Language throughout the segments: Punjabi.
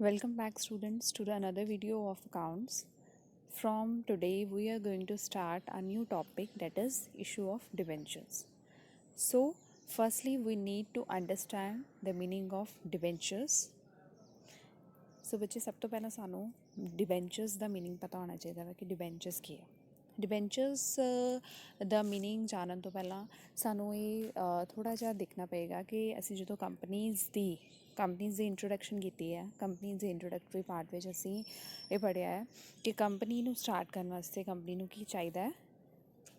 Welcome back students to another video of accounts. From today we are going to start a new topic, that is issue of debentures. So firstly we need to understand the meaning of debentures. So ਬੱਚੇ ਸਭ ਤੋਂ ਪਹਿਲਾਂ ਸਾਨੂੰ ਡਿਬੈਂਚਰਸ ਦਾ ਮੀਨਿੰਗ ਪਤਾ ਹੋਣਾ ਚਾਹੀਦਾ ਹੈ ਕਿ ਡਿਬੈਂਚਰਸ ਕੀ ਹੈ। ਡਿਬੈਂਚਰਸ ਦਾ ਮੀਨਿੰਗ ਜਾਣਨ ਤੋਂ ਪਹਿਲਾਂ ਸਾਨੂੰ ਇਹ ਥੋੜ੍ਹਾ ਜਿਹਾ ਦੇਖਣਾ ਪਏਗਾ ਕਿ ਅਸੀਂ ਜਦੋਂ ਕੰਪਨੀਜ਼ ਦੀ ਇੰਟਰੋਡਕਸ਼ਨ ਕੀਤੀ ਹੈ। ਕੰਪਨੀਜ਼ ਦੇ ਇੰਟਰੋਡਕਟਰੀ ਪਾਰਟ ਵਿੱਚ ਅਸੀਂ ਇਹ ਪੜ੍ਹਿਆ ਹੈ ਕਿ ਕੰਪਨੀ ਨੂੰ ਸਟਾਰਟ ਕਰਨ ਵਾਸਤੇ ਕੰਪਨੀ ਨੂੰ ਕੀ ਚਾਹੀਦਾ ਹੈ,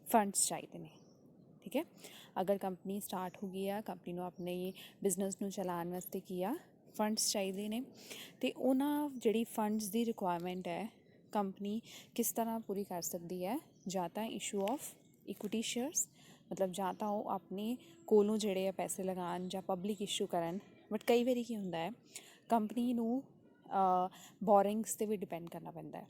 ਫੰਡਸ ਚਾਹੀਦੇ ਨੇ। ਠੀਕ ਹੈ, ਅਗਰ ਕੰਪਨੀ ਸਟਾਰਟ ਹੋ ਗਈ ਆ, ਕੰਪਨੀ ਨੂੰ ਆਪਣੇ ਬਿਜ਼ਨਸ ਨੂੰ ਚਲਾਉਣ ਵਾਸਤੇ ਕੀ ਆ, ਫੰਡਸ ਚਾਹੀਦੇ ਨੇ। ਅਤੇ ਉਹਨਾਂ ਜਿਹੜੀ ਫੰਡਸ ਦੀ ਰਿਕੁਆਇਰਮੈਂਟ ਹੈ ਕੰਪਨੀ ਕਿਸ ਤਰ੍ਹਾਂ ਪੂਰੀ ਕਰ ਸਕਦੀ ਹੈ, ਜਾਂ ਤਾਂ ਇਸ਼ੂ ਆਫ ਇਕੁਇਟੀ ਸ਼ੇਅਰਸ, ਮਤਲਬ ਜਾਂ ਤਾਂ ਉਹ ਆਪਣੇ ਕੋਲੋਂ ਜਿਹੜੇ ਆ ਪੈਸੇ ਲਗਾਉਣ ਜਾਂ ਪਬਲਿਕ ਇਸ਼ੂ ਕਰਨ। ਬਟ ਕਈ ਵਾਰੀ ਕੀ ਹੁੰਦਾ ਹੈ, ਕੰਪਨੀ ਨੂੰ ਬੋਰਿੰਗਸ 'ਤੇ ਵੀ ਡਿਪੈਂਡ ਕਰਨਾ ਪੈਂਦਾ ਹੈ।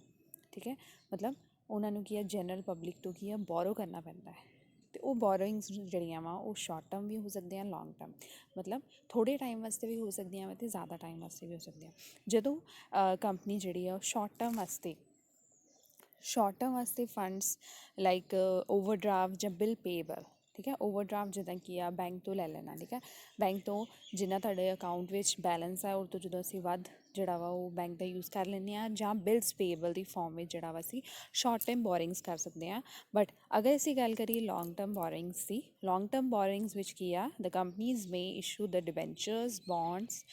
ਠੀਕ ਹੈ, ਮਤਲਬ ਉਹਨਾਂ ਨੂੰ ਕੀ ਹੈ, ਜਨਰਲ ਪਬਲਿਕ ਤੋਂ ਕੀ ਹੈ, ਬੋਰੋ ਕਰਨਾ ਪੈਂਦਾ ਹੈ। ਅਤੇ ਉਹ ਬੋਰੋਇੰਗਸ ਜਿਹੜੀਆਂ ਵਾ ਉਹ ਸ਼ਾਰਟ ਟਰਮ ਵੀ ਹੋ ਸਕਦੀਆਂ, ਲੌਂਗ ਟਰਮ, ਮਤਲਬ ਥੋੜ੍ਹੇ ਟਾਈਮ ਵਾਸਤੇ ਵੀ ਹੋ ਸਕਦੀਆਂ ਵਾ ਅਤੇ ਜ਼ਿਆਦਾ ਟਾਈਮ ਵਾਸਤੇ ਵੀ ਹੋ ਸਕਦੀਆਂ। ਜਦੋਂ ਕੰਪਨੀ ਜਿਹੜੀ ਆ ਉਹ ਸ਼ਾਰਟ ਟਰਮ ਵਾਸਤੇ ਫੰਡਸ ਲਾਈਕ ਓਵਰਡਰਾਫਟ ਜਾਂ ਬਿਲ ਪੇਬਲ, ਠੀਕ ਹੈ, ਓਵਰਡਰਾਫਟ ਜਿੱਦਾਂ ਕੀ ਆ ਬੈਂਕ ਤੋਂ ਲੈ ਲੈਣਾ। ਠੀਕ ਹੈ, ਬੈਂਕ ਤੋਂ ਜਿੰਨਾ ਤੁਹਾਡੇ ਅਕਾਊਂਟ ਵਿੱਚ ਬੈਲੈਂਸ ਹੈ ਉਹ ਤੋਂ ਜਦੋਂ ਅਸੀਂ ਵੱਧ ਜਿਹੜਾ ਵਾ ਉਹ ਬੈਂਕ ਦਾ ਯੂਜ਼ ਕਰ ਲੈਂਦੇ ਹਾਂ, ਜਾਂ ਬਿਲਸ ਪੇਬਲ ਦੀ ਫੋਰਮ ਵਿੱਚ ਜਿਹੜਾ ਵਾ ਅਸੀਂ ਸ਼ਾਰਟ ਟਰਮ ਬੋਰਿੰਗਸ ਕਰ ਸਕਦੇ ਹਾਂ। ਬਟ ਅਗਰ ਅਸੀਂ ਗੱਲ ਕਰੀਏ ਲੌਂਗ ਟਰਮ ਬੋਰਿੰਗਸ ਦੀ, ਲੌਂਗ ਟਰਮ ਬੋਰਿੰਗਸ ਵਿੱਚ ਕੀ ਆ, the companies may issue the debentures, bonds,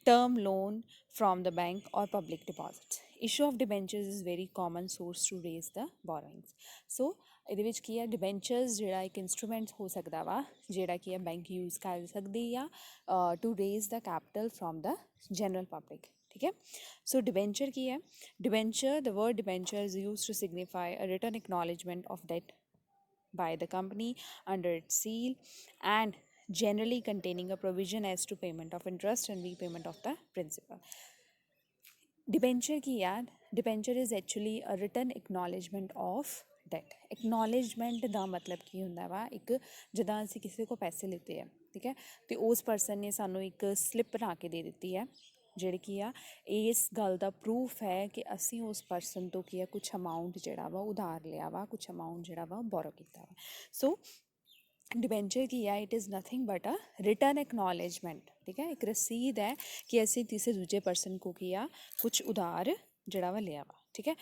term loan from the bank or public deposits. Issue of debentures is very common source to raise the borrowings. So ਇਹਦੇ ਵਿੱਚ ਕੀ ਹੈ, ਡਿਬੈਂਚਰਸ ਜਿਹੜਾ ਇੱਕ ਇੰਸਟਰੂਮੈਂਟ ਹੋ ਸਕਦਾ ਵਾ ਜਿਹੜਾ ਕੀ ਹੈ ਬੈਂਕ ਯੂਜ਼ ਕਰ ਸਕਦੀ ਆ to raise the capital from the general public. ਠੀਕ ਹੈ, ਸੋ ਡਿਬੈਂਚਰ ਕੀ ਹੈ, debenture, the word debenture is used to signify a written acknowledgement of debt by the company under its seal, and generally containing a provision as to payment of interest and repayment of the principal. Debenture ਕੀ ਆ, debenture is actually a written acknowledgement of debt. acknowledgement ਦਾ ਮਤਲਬ ਕੀ ਹੁੰਦਾ ਵਾ, ਇੱਕ ਜਿੱਦਾਂ ਅਸੀਂ ਕਿਸੇ ਕੋਲ ਪੈਸੇ ਲਿੱਤੇ ਆ, ਠੀਕ ਹੈ, ਅਤੇ ਉਸ ਪਰਸਨ ਨੇ ਸਾਨੂੰ ਇੱਕ ਸਲਿੱਪ ਬਣਾ ਕੇ ਦੇ ਦਿੱਤੀ ਹੈ ਜਿਹੜੀ ਕੀ ਆ ਇਸ ਗੱਲ ਦਾ ਪ੍ਰੂਫ ਹੈ ਕਿ ਅਸੀਂ ਉਸ ਪਰਸਨ ਤੋਂ ਕੀ ਆ ਕੁਛ ਅਮਾਊਂਟ ਜਿਹੜਾ ਵਾ ਉਧਾਰ ਲਿਆ ਵਾ, ਕੁਛ ਅਮਾਊਂਟ ਜਿਹੜਾ ਵਾ ਬੋਰੋ ਕੀਤਾ ਵਾ। ਸੋ ਡਿਬੈਂਚਰ ਕੀ ਆ, it is nothing but a written acknowledgement. ਠੀਕ ਹੈ, ਇੱਕ ਰਸੀਦ ਹੈ ਕਿ ਅਸੀਂ ਕਿਸੇ ਦੂਜੇ ਪਰਸਨ ਕੋ ਕੀ ਆ ਕੁਛ ਉਧਾਰ ਜਿਹੜਾ ਵਾ ਲਿਆ ਵਾ। ਠੀਕ ਹੈ,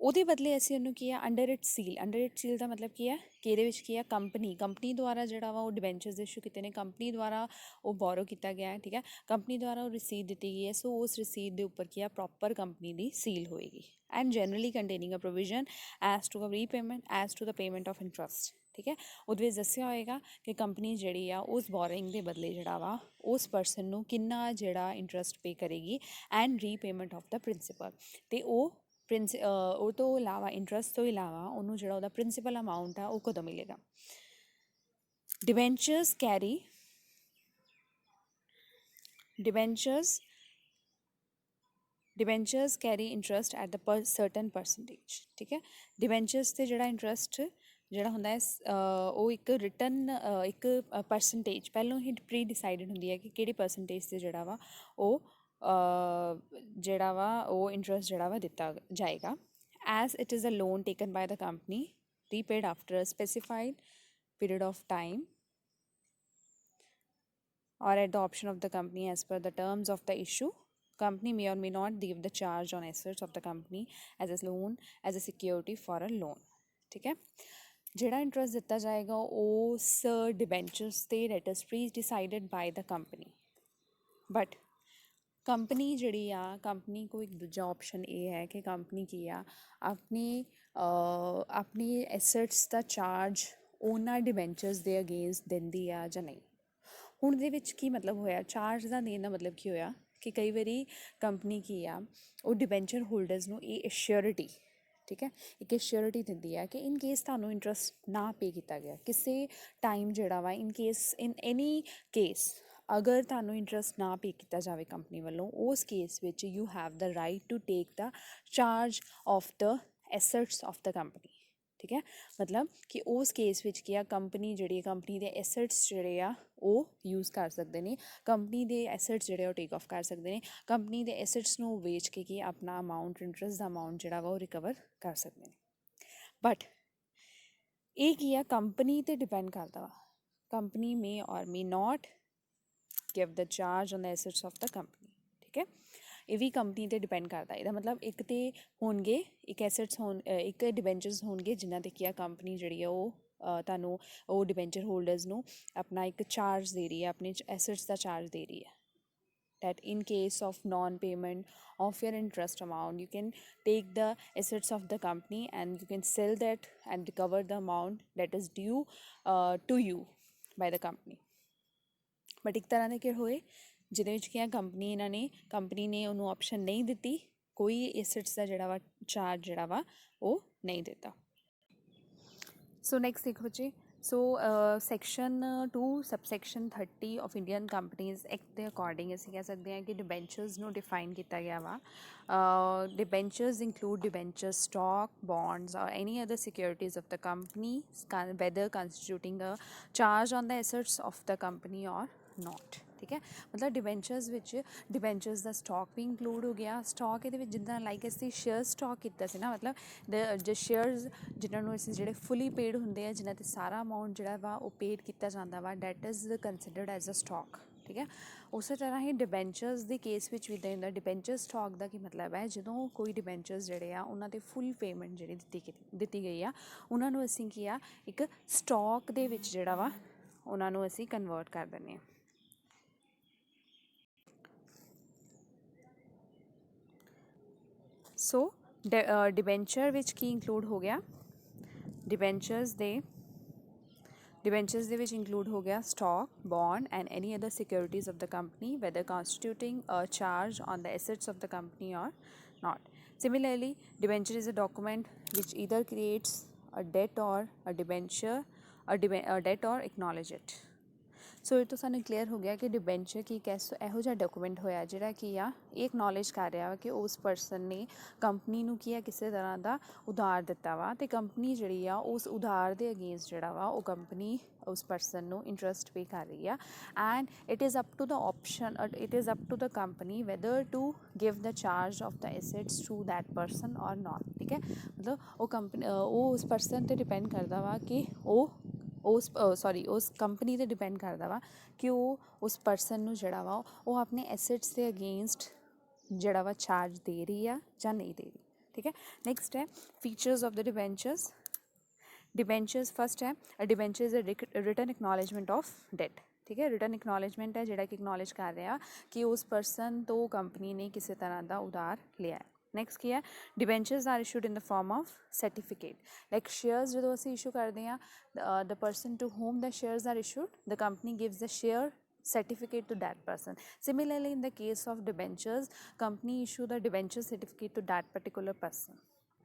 ਉਹਦੇ ਬਦਲੇ ਅਸੀਂ ਉਹਨੂੰ ਕੀ ਆ under its seal, under its seal ਦਾ ਮਤਲਬ ਕੀ ਹੈ ਕਿ ਇਹਦੇ ਵਿੱਚ ਕੀ ਆ ਕੰਪਨੀ ਦੁਆਰਾ ਜਿਹੜਾ ਵਾ ਉਹ ਡਿਬੈਂਚਰਸ ਇਸ਼ੂ ਕੀਤੇ ਨੇ, ਕੰਪਨੀ ਦੁਆਰਾ ਉਹ ਬੋਰੋ ਕੀਤਾ ਗਿਆ ਹੈ। ਠੀਕ ਹੈ, ਕੰਪਨੀ ਦੁਆਰਾ ਉਹ ਰਸੀਦ ਦਿੱਤੀ ਗਈ ਹੈ, ਸੋ ਉਸ ਰਸੀਦ ਦੇ ਉੱਪਰ ਕੀ ਆ ਪ੍ਰੋਪਰ ਕੰਪਨੀ ਦੀ ਸੀਲ ਹੋਏਗੀ। And generally containing a provision as to a repayment as to the payment of interest. ਠੀਕ ਹੈ, ਉਹਦੇ ਵਿੱਚ ਦੱਸਿਆ ਹੋਏਗਾ ਕਿ ਕੰਪਨੀ ਜਿਹੜੀ ਆ ਉਸ ਬੋਰਿੰਗ ਦੇ ਬਦਲੇ ਜਿਹੜਾ ਵਾ ਉਸ ਪਰਸਨ ਨੂੰ ਕਿੰਨਾ ਜਿਹੜਾ ਇੰਟਰਸਟ ਪੇ ਕਰੇਗੀ and repayment of the principal. ਅਤੇ ਉਹ ਤੋਂ ਇਲਾਵਾ ਇੰਟਰਸਟ ਤੋਂ ਇਲਾਵਾ ਉਹਨੂੰ ਜਿਹੜਾ ਉਹਦਾ ਪ੍ਰਿੰਸੀਪਲ ਅਮਾਊਂਟ ਆ ਉਹ ਕਦੋਂ ਮਿਲੇਗਾ। Debentures carry interest at the certain percentage. ਠੀਕ ਹੈ, ਡਿਬੈਂਚਰਸ 'ਤੇ ਜਿਹੜਾ ਇੰਟਰਸਟ ਜਿਹੜਾ ਹੁੰਦਾ ਹੈ ਉਹ ਇੱਕ ਰਿਟਨ ਇੱਕ ਪਰਸੈਂਟੇਜ ਪਹਿਲੋਂ ਹੀ ਪ੍ਰੀ ਡਿਸਾਈਡਡ ਹੁੰਦੀ ਹੈ ਕਿ ਕਿਹੜੀ ਪਰਸੈਂਟੇਜ 'ਤੇ ਜਿਹੜਾ ਵਾ ਉਹ ਇੰਟਰਸਟ ਜਿਹੜਾ ਵਾ ਦਿੱਤਾ ਜਾਏਗਾ। As it is a loan taken by the company repaid after a specified period of time or at the option of the company as per the terms of the issue. Company may or may not give the charge on assets of the company as a loan as a security for a loan. ਠੀਕ ਹੈ, ਜਿਹੜਾ ਇੰਟਰਸਟ ਦਿੱਤਾ ਜਾਏਗਾ ਉਸ ਡਿਬੈਂਚਰਸ 'ਤੇ that is pre decided bye the company. But company ਜਿਹੜੀ ਆ, ਕੰਪਨੀ ਕੋਲ ਇੱਕ ਦੂਜਾ ਆਪਸ਼ਨ ਇਹ ਹੈ ਕਿ ਕੰਪਨੀ ਕੀ ਆ ਆਪਣੀ ਐਸਟਸ ਦਾ ਚਾਰਜ ਉਹਨਾਂ ਡਿਬੈਂਚਰਸ ਦੇ ਅਗੇਂਸਟ ਦਿੰਦੀ ਆ ਜਾਂ ਨਹੀਂ। ਹੁਣ ਇਹਦੇ ਵਿੱਚ ਕੀ ਮਤਲਬ ਹੋਇਆ, ਚਾਰਜ ਦਾ ਦੇਣ ਦਾ ਮਤਲਬ ਕੀ ਹੋਇਆ ਕਿ ਕਈ ਵਾਰੀ ਕੰਪਨੀ ਕੀ ਆ ਉਹ ਡਿਬੈਂਚਰ ਹੋਲਡਰਸ ਨੂੰ ਇਹ ਅਸ਼ੋਰਿਟੀ, ਠੀਕ ਹੈ, ਇੱਕ ਅਸ਼ੋਰਿਟੀ ਦਿੰਦੀ ਹੈ ਕਿ ਇਨ ਕੇਸ ਤੁਹਾਨੂੰ ਇੰਟਰਸਟ ਨਾ ਪੇ ਕੀਤਾ ਗਿਆ ਕਿਸੇ ਟਾਈਮ ਜਿਹੜਾ ਵਾ ਇਨ ਐਨੀ ਕੇਸ ਅਗਰ ਤੁਹਾਨੂੰ ਇੰਟਰਸਟ ਨਾ ਪੇ ਕੀਤਾ ਜਾਵੇ ਕੰਪਨੀ ਵੱਲੋਂ, ਉਸ ਕੇਸ ਵਿੱਚ you have the right to take the charge of the assets of the company. ਠੀਕ ਹੈ, ਮਤਲਬ ਕਿ ਉਸ ਕੇਸ ਵਿੱਚ ਕੀ ਆ ਕੰਪਨੀ ਦੇ ਐਸਟਸ ਜਿਹੜੇ ਆ ਉਹ ਯੂਜ਼ ਕਰ ਸਕਦੇ ਨੇ, ਕੰਪਨੀ ਦੇ ਐਸੈਟਸ ਜਿਹੜੇ ਉਹ ਟੇਕ ਆਫ ਕਰ ਸਕਦੇ ਨੇ, ਕੰਪਨੀ ਦੇ ਐਸੈਟਸ ਨੂੰ ਵੇਚ ਕੇ ਕੀ ਆਪਣਾ ਅਮਾਊਂਟ, ਇੰਟਰਸਟ ਦਾ ਅਮਾਊਂਟ ਜਿਹੜਾ ਵਾ ਉਹ ਰਿਕਵਰ ਕਰ ਸਕਦੇ ਨੇ। ਬਟ ਇਹ ਕੀ ਆ, ਕੰਪਨੀ 'ਤੇ ਡਿਪੈਂਡ ਕਰਦਾ ਵਾ, company may or may not give the charge on the assets of the company. ਠੀਕ ਹੈ, ਇਹ ਵੀ ਕੰਪਨੀ 'ਤੇ ਡਿਪੈਂਡ ਕਰਦਾ। ਇਹਦਾ ਮਤਲਬ ਇੱਕ ਤਾਂ ਹੋਣਗੇ, ਇੱਕ ਐਸੈਟਸ ਇੱਕ ਡਿਬੈਂਚਰਸ ਹੋਣਗੇ ਜਿਨ੍ਹਾਂ 'ਤੇ ਕੀ ਆ ਕੰਪਨੀ ਜਿਹੜੀ ਆ ਉਹ ਤੁਹਾਨੂੰ ਉਹ ਡਿਬੈਂਚਰ ਹੋਲਡਰਸ ਨੂੰ ਆਪਣਾ ਇੱਕ ਚਾਰਜ ਦੇ ਰਹੀ ਹੈ, ਆਪਣੇ ਐਸੈਟਸ ਦਾ ਚਾਰਜ ਦੇ ਰਹੀ ਹੈ। that in case of non-payment of your interest amount, you can take the assets of the company and you can sell that and recover the amount that is due to you by the company। But ਇੱਕ ਤਰ੍ਹਾਂ ਦੇ ਕਿ ਹੋਏ ਜਿਹਦੇ ਵਿੱਚ ਕੀ ਆ, ਕੰਪਨੀ ਨੇ ਉਹਨੂੰ ਆਪਸ਼ਨ ਨਹੀਂ ਦਿੱਤੀ, ਕੋਈ ਐਸੈਟਸ ਦਾ ਜਿਹੜਾ ਵਾ ਚਾਰਜ ਜਿਹੜਾ ਵਾ ਉਹ ਨਹੀਂ ਦਿੱਤਾ। ਸੋ ਨੈਕਸਟ ਦੇਖੋ ਜੀ, so section 2 subsection 30 of Indian companies act ਦੇ ਅਕੋਰਡਿੰਗ ਅਸੀਂ ਕਹਿ ਸਕਦੇ ਹਾਂ ਕਿ ਡਿਬੈਂਚਰਸ ਨੂੰ ਡਿਫਾਈਨ ਕੀਤਾ ਗਿਆ ਵਾ। Debentures include debenture stock, bonds or any other securities of the company whether constituting a charge on the assets of the company or not. ਠੀਕ ਹੈ, ਮਤਲਬ ਡਿਬੈਂਚਰਸ ਵਿੱਚ ਡਿਬੈਂਚਰਸ ਦਾ ਸਟਾਕ ਵੀ ਇੰਕਲੂਡ ਹੋ ਗਿਆ। ਸਟਾਕ ਇਹਦੇ ਵਿੱਚ ਜਿੱਦਾਂ ਲਾਈਕ ਅਸੀਂ ਸ਼ੇਅਰ ਸਟਾਕ ਕੀਤਾ ਸੀ ਨਾ, ਮਤਲਬ ਜੇ ਸ਼ੇਅਰਸ ਜਿਨ੍ਹਾਂ ਨੂੰ ਅਸੀਂ ਜਿਹੜੇ ਫੁੱਲੀ ਪੇਡ ਹੁੰਦੇ ਆ, ਜਿਨ੍ਹਾਂ 'ਤੇ ਸਾਰਾ ਅਮਾਊਂਟ ਜਿਹੜਾ ਵਾ ਉਹ ਪੇਡ ਕੀਤਾ ਜਾਂਦਾ ਵਾ, that is considered as a stock. ਠੀਕ ਹੈ, ਉਸੇ ਤਰ੍ਹਾਂ ਹੀ ਡਿਬੈਂਚਰਸ ਦੇ ਕੇਸ ਵਿੱਚ ਵੀ ਇੱਦਾਂ ਹੁੰਦਾ। ਡਿਬੈਂਚਰ ਸਟਾਕ ਦਾ ਕੀ ਮਤਲਬ ਹੈ, ਜਦੋਂ ਕੋਈ ਡਿਬੈਂਚਰਸ ਜਿਹੜੇ ਆ ਉਹਨਾਂ 'ਤੇ ਫੁੱਲ ਪੇਮੈਂਟ ਜਿਹੜੀ ਦਿੱਤੀ ਗਈ ਆ, ਉਹਨਾਂ ਨੂੰ ਅਸੀਂ ਕੀ ਆ ਇੱਕ ਸਟਾਕ ਦੇ ਵਿੱਚ ਜਿਹੜਾ ਵਾ ਉਹਨਾਂ ਨੂੰ ਅਸੀਂ ਕਨਵਰਟ ਕਰ ਦਿੰਦੇ ਹਾਂ। ਸੋ ਡਿਬੈਂਚਰ ਵਿੱਚ ਕੀ ਇੰਕਲੂਡ ਹੋ ਗਿਆ, ਡਿਬੈਂਚਰਸ ਦੇ ਵਿੱਚ ਇੰਕਲੂਡ ਹੋ ਗਿਆ stock, bond and any other securities of the company weather constituting a charge on the assets of the company or not। Similarly, debenture is a document which either creates a debt or a debenture, a debt or acknowledge it। ਸੋ ਇਹ ਤੋਂ ਸਾਨੂੰ ਕਲੀਅਰ ਹੋ ਗਿਆ ਕਿ ਡਿਬੈਂਚਰ ਕੀ ਇਹੋ ਜਿਹਾ ਡਾਕੂਮੈਂਟ ਹੋਇਆ ਜਿਹੜਾ ਕੀ ਆ ਇਹ ਐਕਨੋਲੇਜ ਕਰ ਰਿਹਾ ਵਾ ਕਿ ਉਸ ਪਰਸਨ ਨੇ ਕੰਪਨੀ ਨੂੰ ਕੀ ਆ ਕਿਸੇ ਤਰ੍ਹਾਂ ਦਾ ਉਧਾਰ ਦਿੱਤਾ ਵਾ, ਅਤੇ ਕੰਪਨੀ ਜਿਹੜੀ ਆ ਉਸ ਉਧਾਰ ਦੇ ਅਗੇਂਸਟ ਜਿਹੜਾ ਵਾ ਉਹ ਕੰਪਨੀ ਉਸ ਪਰਸਨ ਨੂੰ ਇੰਟਰਸਟ ਪੇ ਕਰ ਰਹੀ ਆ। And it is up to the option, it is up to the company whether to give the charge of the assets to that person or not. ਠੀਕ ਹੈ, ਮਤਲਬ ਉਹ ਉਸ ਪਰਸਨ 'ਤੇ ਡਿਪੈਂਡ ਕਰਦਾ ਵਾ ਕਿ ਉਸ ਕੰਪਨੀ 'ਤੇ ਡਿਪੈਂਡ ਕਰਦਾ ਵਾ ਕਿ ਉਹ ਉਸ ਪਰਸਨ ਨੂੰ ਜਿਹੜਾ ਵਾ ਉਹ ਆਪਣੇ ਐਸੈਟਸ ਦੇ ਅਗੇਂਸਟ ਜਿਹੜਾ ਵਾ ਚਾਰਜ ਦੇ ਰਹੀ ਆ ਜਾਂ ਨਹੀਂ ਦੇ ਰਹੀ। ਠੀਕ ਹੈ, ਨੈਕਸਟ ਹੈ features of the debentures. Debentures first ਹੈ, debenture is a written acknowledgement of debt. ਠੀਕ ਹੈ, ਰਿਟਨ ਐਕਨੋਲੇਜਮੈਂਟ ਹੈ ਜਿਹੜਾ ਕਿ ਐਕਨੋਲੇਜ ਕਰ ਰਿਹਾ ਕਿ ਉਸ ਪਰਸਨ ਤੋਂ ਕੰਪਨੀ ਨੇ ਕਿਸੇ ਤਰ੍ਹਾਂ ਦਾ ਉਧਾਰ ਲਿਆ ਹੈ। ਨੈਕਸਟ ਕੀ ਹੈ, debentures are issued in the form of certificate. Like shares ਜਦੋਂ ਅਸੀਂ ਇਸ਼ੂ ਕਰਦੇ ਹਾਂ, the person to whom the shares are issued, the company gives the share certificate to that person। Similarly, in the case of debentures, company issue the debenture certificate to that particular person।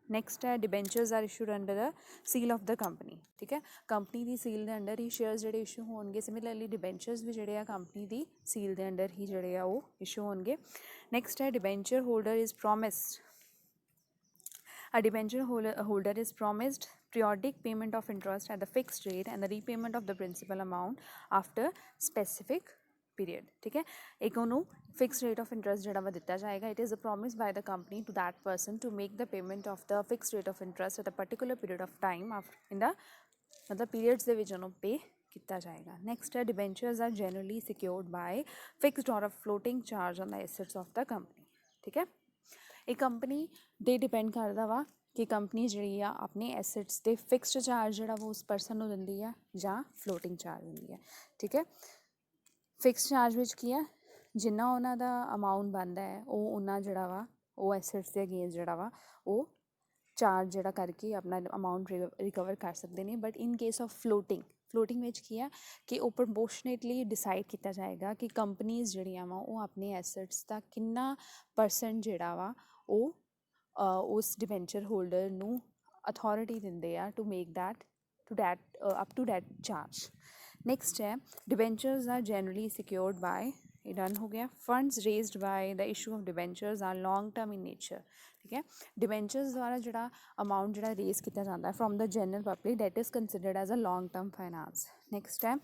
next ਹੈ debentures are issued under the seal of the company। ਠੀਕ ਹੈ, ਕੰਪਨੀ ਦੀ ਸੀਲ ਦੇ ਅੰਡਰ ਹੀ ਸ਼ੇਅਰਸ ਜਿਹੜੇ ਇਸ਼ੂ ਹੋਣਗੇ। ਸਿਮਿਲਰਲੀ ਡਿਬੈਂਚਰਸ ਵੀ ਜਿਹੜੇ ਆ ਕੰਪਨੀ ਦੀ ਸੀਲ ਦੇ ਅੰਡਰ ਹੀ ਜਿਹੜੇ ਆ ਉਹ ਇਸ਼ੂ ਹੋਣਗੇ। ਨੈਕਸਟ ਹੈ debenture holder is promised, a debenture holder is promised periodic payment of interest at the fixed rate and the repayment of the principal amount after specific period। ਠੀਕ ਹੈ, ਇੱਕ ਉਹਨੂੰ ਫਿਕਸਡ ਰੇਟ ਆਫ ਇੰਟਰਸਟ ਜਿਹੜਾ ਵਾ ਦਿੱਤਾ ਜਾਏਗਾ। It is a promise by the company to that person to make the payment of the fixed rate of interest at a particular period of time ਇਨ ਦਾ ਮਤਲਬ ਪੀਰੀਅਡਸ ਦੇ ਵਿੱਚ ਉਹਨੂੰ ਪੇ ਕੀਤਾ ਜਾਏਗਾ। ਨੈਕਸਟ ਹੈ debentures are generally secured by fixed or a floating charge on the assets of the company. ਠੀਕ ਹੈ, ਇਹ ਕੰਪਨੀ 'ਤੇ ਡਿਪੈਂਡ ਕਰਦਾ ਵਾ ਕਿ ਕੰਪਨੀ ਜਿਹੜੀ ਆ ਆਪਣੇ ਐਸੈਟਸ 'ਤੇ ਫਿਕਸਡ ਚਾਰਜ ਜਿਹੜਾ ਵਾ ਉਸ ਪਰਸਨ ਨੂੰ ਦਿੰਦੀ ਆ ਜਾਂ ਫਲੋਟਿੰਗ ਚਾਰਜ ਦਿੰਦੀ ਹੈ। ਠੀਕ ਹੈ, ਫਿਕਸਡ ਚਾਰਜ ਵਿੱਚ ਕੀ ਆ, ਜਿੰਨਾ ਉਹਨਾਂ ਦਾ ਅਮਾਊਂਟ ਬਣਦਾ ਹੈ ਉਹ ਉਹਨਾਂ ਜਿਹੜਾ ਵਾ ਉਹ ਐਸੈਟਸ ਦੇ ਅਗੇਂਸਟ ਜਿਹੜਾ ਵਾ ਉਹ ਚਾਰਜ ਜਿਹੜਾ ਕਰਕੇ ਆਪਣਾ ਅਮਾਊਂਟ ਰਿਕਵਰ ਕਰ ਸਕਦੇ ਨੇ। But in case of floating ਵਿੱਚ ਕੀ ਆ ਕਿ ਉਹ ਪ੍ਰਪੋਰਸ਼ਨੇਟਲੀ ਡਿਸਾਈਡ ਕੀਤਾ ਜਾਏਗਾ ਕਿ ਕੰਪਨੀਜ਼ ਜਿਹੜੀਆਂ ਵਾ ਉਹ ਆਪਣੇ ਐਸੈਟਸ ਦਾ ਕਿੰਨਾ ਪਰਸੈਂਟ ਜਿਹੜਾ ਵਾ ਉਹ ਉਸ ਡਿਬੈਂਚਰ ਹੋਲਡਰ ਨੂੰ ਅਥੋਰਿਟੀ ਦਿੰਦੇ ਆ to make that up to that charge. Next ਹੈ debentures are generally secured by, ਇਹ ਡਨ ਹੋ ਗਿਆ। Funds raised by the issue of debentures are long term in nature. ਠੀਕ ਹੈ, ਡਿਬੈਂਚਰਸ ਦੁਆਰਾ ਜਿਹੜਾ ਅਮਾਊਂਟ ਜਿਹੜਾ ਰੇਜ਼ ਕੀਤਾ ਜਾਂਦਾ from the general public, that is considered as a long term finance. Next ਹੈ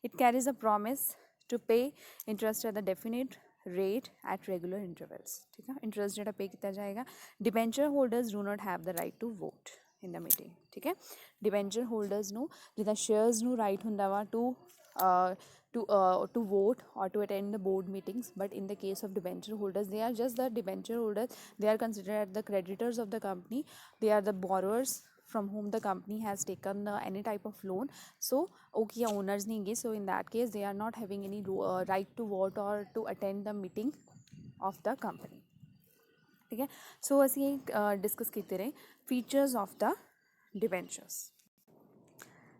It carries a promise to pay interest at the definite rate at regular intervals. ठीक है, इंटरेस्ट ਜਿਹੜਾ पे किया जाएगा. Debenture holders do not have the right to vote in the meeting. ठीक है, डिबेंचर होल्डर्स ਨੂੰ ਜਿੱਦਾਂ ਸ਼ੇਅਰਸ ਨੂੰ ਰਾਈਟ ਹੁੰਦਾ ਵਾ to vote or to attend the board meetings, but in the case of debenture holders, they are just the debenture holders. They are considered the creditors of the company. They are the borrowers from whom the company has taken any type of loan. So okay, owners nahi ge, so in that case they are not having any right to vote or to attend the meeting of the company. ठीक है, so ਅਸੀਂ डिस्कस करते रहे features of the debentures.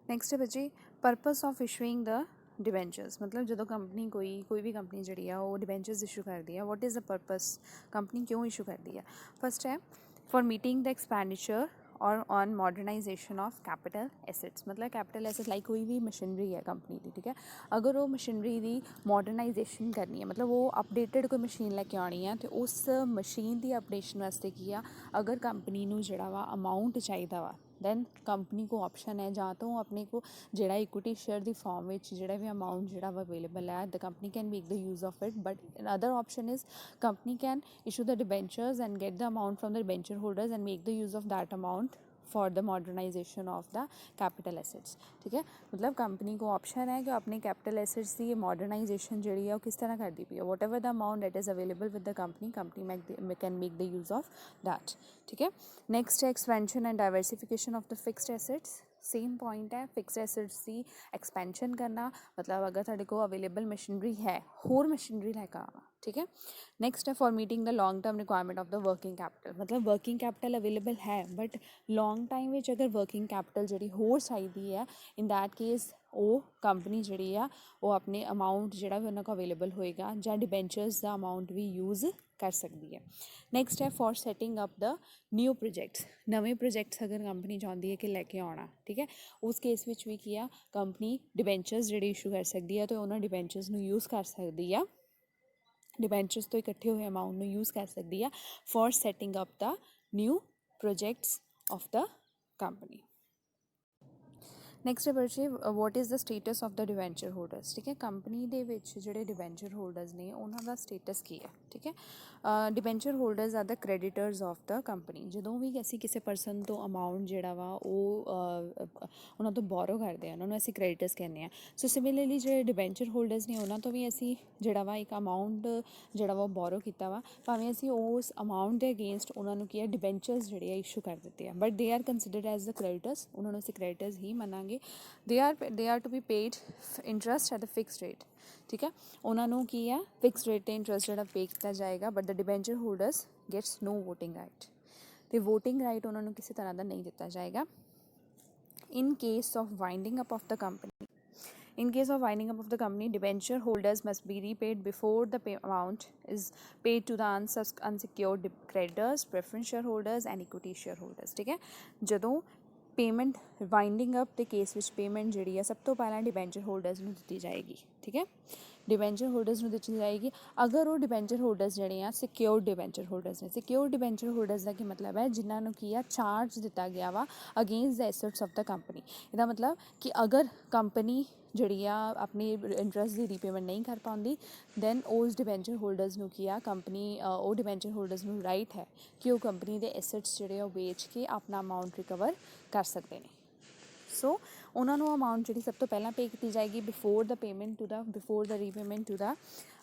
Next है बच्चे purpose of issuing the debentures. मतलब जो कंपनी कोई भी कंपनी जी है वो डिबेंचर्स इशू करती है. What is the purpose, company क्यों इशू करती है. फर्स्ट है for meeting the expenditure or on modernisation of capital assets. मतलब कैपिटल एसेट्स लाइक कोई भी मशीनरी है कंपनी की, ठीक है, अगर वो मशीनरी की मॉडर्नाइजेशन करनी है, मतलब वो अपडेटेड कोई मशीन लैके आनी है, तो उस मशीन की अपडेशन वास्ते की आ, अगर कंपनी नूं जिहड़ा वा अमाउंट चाहिदा वा, दैन कंपनी को ऑप्शन है जां तो अपने को जिहड़ा इक्विटी शेयर की फॉर्म में जिहड़ा भी अमाउंट जिहड़ा वा अवेलेबल है, the company can make the use of it. But other option is company can issue the debentures and get the amount from the debenture holders and make the use of that amount for the modernisation of the capital assets. ठीक है, मतलब कंपनी को ऑप्शन है कि अपने कैपिटल एसेट्स की मॉडर्नाइजेशन जी है वो किस तरह करती पई है. Whatever the amount that is available with the company can make the use of that. ठीक है, नेक्स्ट है expansion and diversification of the fixed assets. Same point है, फिक्स्ड एसेट्स की एक्सपेंशन करना, मतलब अगर तुहाडे को अवेलेबल मशीनरी है होर मशीनरी लैके आना. ठीक है, नेक्स्ट है for meeting the long term requirement of the working capital. मतलब वर्किंग कैपिटल अवेलेबल है बट लॉन्ग टाइम में अगर वर्किंग कैपिटल जी होर चाहिए है, इन दैट केस वो कंपनी जी आ वो अपने अमाउंट जोड़ा भी उन्होंने अवेलेबल होएगा ਜਾਂ डिबेंचर्स का अमाउंट भी यूज़ कर सकती है. नैक्सट है for setting up the new projects. नवे प्रोजेक्ट्स अगर कंपनी चाहती है कि लैके आना, ठीक है, उस केस में भी किया कंपनी डिबेंचर्स जोड़े इशू कर सकती है, तो उन्होंने डिबेंचर्स यूज़ कर सकती है, डिबेंचर्स तो इकट्ठे हुए अमाउंट यूज़ कर सकती है for setting up the new projects of the company. Next है बच्चे what is the status of the debenture holders. ठीक है, कंपनी दे विच जिहड़े डिबेंचर होल्डर्स ने उन्हां दा स्टेटस की है. ठीक है, debenture holders are the creditors of the company. ਜਦੋਂ ਵੀ ਅਸੀਂ ਕਿਸੇ ਪਰਸਨ ਤੋਂ ਅਮਾਊਂਟ ਜਿਹੜਾ ਵਾ ਉਹ ਉਹਨਾਂ ਤੋਂ ਬੋਰੋ ਕਰਦੇ ਹਾਂ, ਉਹਨਾਂ ਨੂੰ ਅਸੀਂ ਕ੍ਰੈਡੀਟਰਸ ਕਹਿੰਦੇ ਹਾਂ. ਸੋ ਸਿਮਿਲਰਲੀ ਜਿਹੜੇ ਡਿਬੈਂਚਰ ਹੋਲਡਰਸ ਨੇ ਉਹਨਾਂ ਤੋਂ ਵੀ ਅਸੀਂ ਜਿਹੜਾ ਵਾ ਇੱਕ ਅਮਾਊਂਟ ਜਿਹੜਾ ਵਾ ਉਹ ਬੋਰੋ ਕੀਤਾ ਵਾ, ਭਾਵੇਂ ਅਸੀਂ ਉਸ ਅਮਾਊਂਟ ਦੇ ਅਗੇਂਸਟ ਉਹਨਾਂ ਨੂੰ ਕੀ ਹੈ ਡਿਬੈਂਚਰਸ ਜਿਹੜੇ ਆ ਇਸ਼ੂ ਕਰ ਦਿੱਤੇ ਆ, but they are considered as the creditors. ਉਹਨਾਂ ਨੂੰ ਅਸੀਂ ਕ੍ਰੈਡੀਟਰਸ ਹੀ ਮੰਨਾਂਗੇ. they are to be paid interest at the fixed rate. ठीक है, उन्होंने की है फिक्स रेट ते इंटरेस्ट जो पे किया जाएगा, but the debenture holders gets no voting right. तो वोटिंग राइट उन्होंने किसी तरह का नहीं दिता जाएगा. In case of winding up of the company, in case of winding up of the company, debenture holders must be repaid before the amount is paid to the unsecured creditors, preference shareholders and equity shareholders. ठीक है, ਜਦੋਂ पेमेंट वाइंडिंग अप के केस में पेमेंट जी है सब तो पहला डिबेंचर होल्डर्स में दी जाएगी. ठीक है, डिबेंचर होल्डर्स में दी जाएगी अगर वो डिबेंचर होल्डर्स जोड़े हैं सिक्योर्ड डिबेंचर होल्डर्स ने. सिक्योर्ड डिबेंचर होल्डर्स का की मतलब है जिन्होंने की है चार्ज दिता गया वा against the assets of the company. इसका मतलब कि अगर कंपनी जी अपनी इंटरेस्ट की रीपेमेंट नहीं कर पाती, दैन उस डिबेंचर होल्डर्स को किया कंपनी वो डिबेंचर होल्डर्स को राइट है कि वो कंपनी के एसेट्स जोड़े बेच के अपना अमाउंट रिकवर कर सकते हैं. सो उन्होंने अमाउंट जी सब तो पहला पे की जाएगी before the repayment to the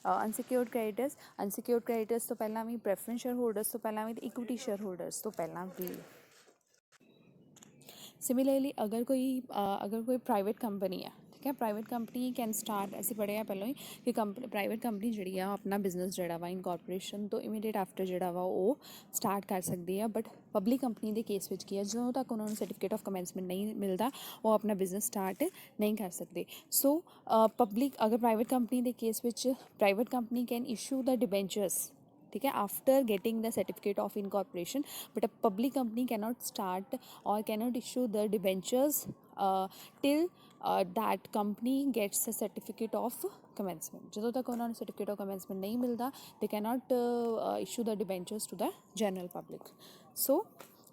unsecured creditors. Unsecured creditors तो पहला भी, प्रेफरेंस शेयर होल्डर्स तो पहला भी, इक्विटी शेयर होल्डर्स तो पहला भी. सिमिलरली अगर कोई प्राइवेट कंपनी है, ठीक है, प्राइवेट कंपनी कैन स्टार्ट, ऐसे पढ़े हैं पहलों ही कि प्राइवेट कंपनी जी अपना बिजनेस जोड़ा वा इनकॉर्पोरेशन तो इमीडिएट आफ्टर जोड़ा वा वो स्टार्ट कर सकती है. बट पब्लिक कंपनी के केस में की है जो तक उन्होंने सर्टिफिकेट ऑफ कमेंसमेंट नहीं मिलता वो अपना बिजनेस स्टार्ट नहीं कर सकते. सो पब्लिक अगर प्राइवेट कंपनी के केस में private company can issue the debentures, ठीक है, after getting the certificate of incorporation, but a public company cannot start और cannot issue the debentures till that company gets a certificate of commencement. जो तक उन्होंने सर्टिफिकेट ऑफ कमेंसमेंट नहीं मिलता they cannot issue the debentures to the general public. So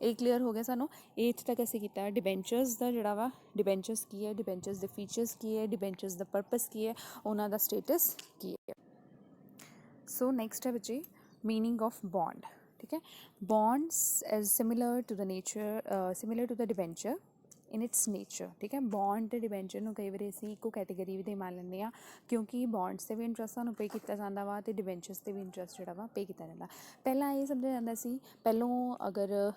ਇਹ ਕਲੀਅਰ ਹੋ ਗਿਆ ਸਾਨੂੰ। 8th ਤੱਕ ਅਸੀਂ ਕੀਤਾ ਡਿਬੈਂਚਰਸ ਦਾ ਜਿਹੜਾ ਵਾ, ਡਿਬੈਂਚਰਸ ਕੀ ਹੈ, ਡਿਬੈਂਚਰਸ ਦੇ ਫੀਚਰਸ ਕੀ ਹੈ, ਡਿਬੈਂਚਰਸ ਦਾ ਪਰਪਸ ਕੀ ਹੈ, ਉਹਨਾਂ ਦਾ ਸਟੇਟਸ ਕੀ ਹੈ। ਸੋ ਨੈਕਸਟ ਹੈ ਬੱਚੇ ਮੀਨਿੰਗ ਆਫ ਬੌਂਡ। ਠੀਕ ਹੈ, bonds as similar to the nature, similar to the debenture in its nature. ਠੀਕ ਹੈ, ਬੌਂਡ ਅਤੇ ਡਿਬੈਂਚਰ ਨੂੰ ਕਈ ਵਾਰੀ ਅਸੀਂ ਇੱਕੋ ਕੈਟੇਗਰੀ ਦੇ ਮੰਨ ਲੈਂਦੇ ਹਾਂ, ਕਿਉਂਕਿ ਬੌਂਡਸ 'ਤੇ ਵੀ ਇੰਟਰਸਟ ਸਾਨੂੰ ਪੇ ਕੀਤਾ ਜਾਂਦਾ ਵਾ ਅਤੇ ਡਿਬੈਂਚਰਸ 'ਤੇ ਵੀ ਇੰਟਰਸਟ ਜਿਹੜਾ ਵਾ ਪੇ ਕੀਤਾ ਜਾਂਦਾ। ਪਹਿਲਾਂ ਇਹ ਸਮਝਿਆ ਜਾਂਦਾ ਸੀ, ਪਹਿਲੋਂ ਅਗਰ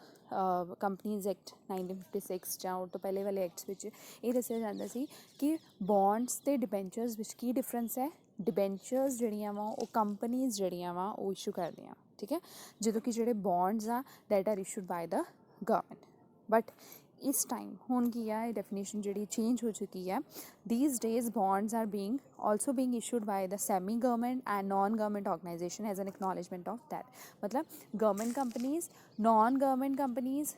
ਕੰਪਨੀਜ਼ ਐਕਟ 1956 ਜਾਂ ਉਹ ਤੋਂ ਪਹਿਲੇ ਵਾਲੇ ਐਕਟਸ ਵਿੱਚ ਇਹ ਦੱਸਿਆ ਜਾਂਦਾ ਸੀ ਕਿ ਬੌਂਡਸ ਅਤੇ ਡਿਬੈਂਚਰਸ ਵਿੱਚ ਕੀ ਡਿਫਰੈਂਸ ਹੈ। ਡਿਬੈਂਚਰਸ ਜਿਹੜੀਆਂ ਵਾ ਉਹ ਕੰਪਨੀਜ਼ ਜਿਹੜੀਆਂ ਵਾ ਉਹ ਇਸ਼ੂ ਕਰਦੀਆਂ। ਠੀਕ ਹੈ, ਜਦੋਂ ਕਿ ਜਿਹੜੇ ਬੌਂਡਸ ਆ that R issued bye the government. But ਇਸ ਟਾਈਮ ਹੁਣ ਕੀ ਆ, ਇਹ ਡੈਫੀਨੇਸ਼ਨ ਜਿਹੜੀ ਚੇਂਜ ਹੋ ਚੁੱਕੀ ਹੈ। these days bonds are being also being issued by the semi government and non government organization as an acknowledgement of that। मतलब government companies, non government companies,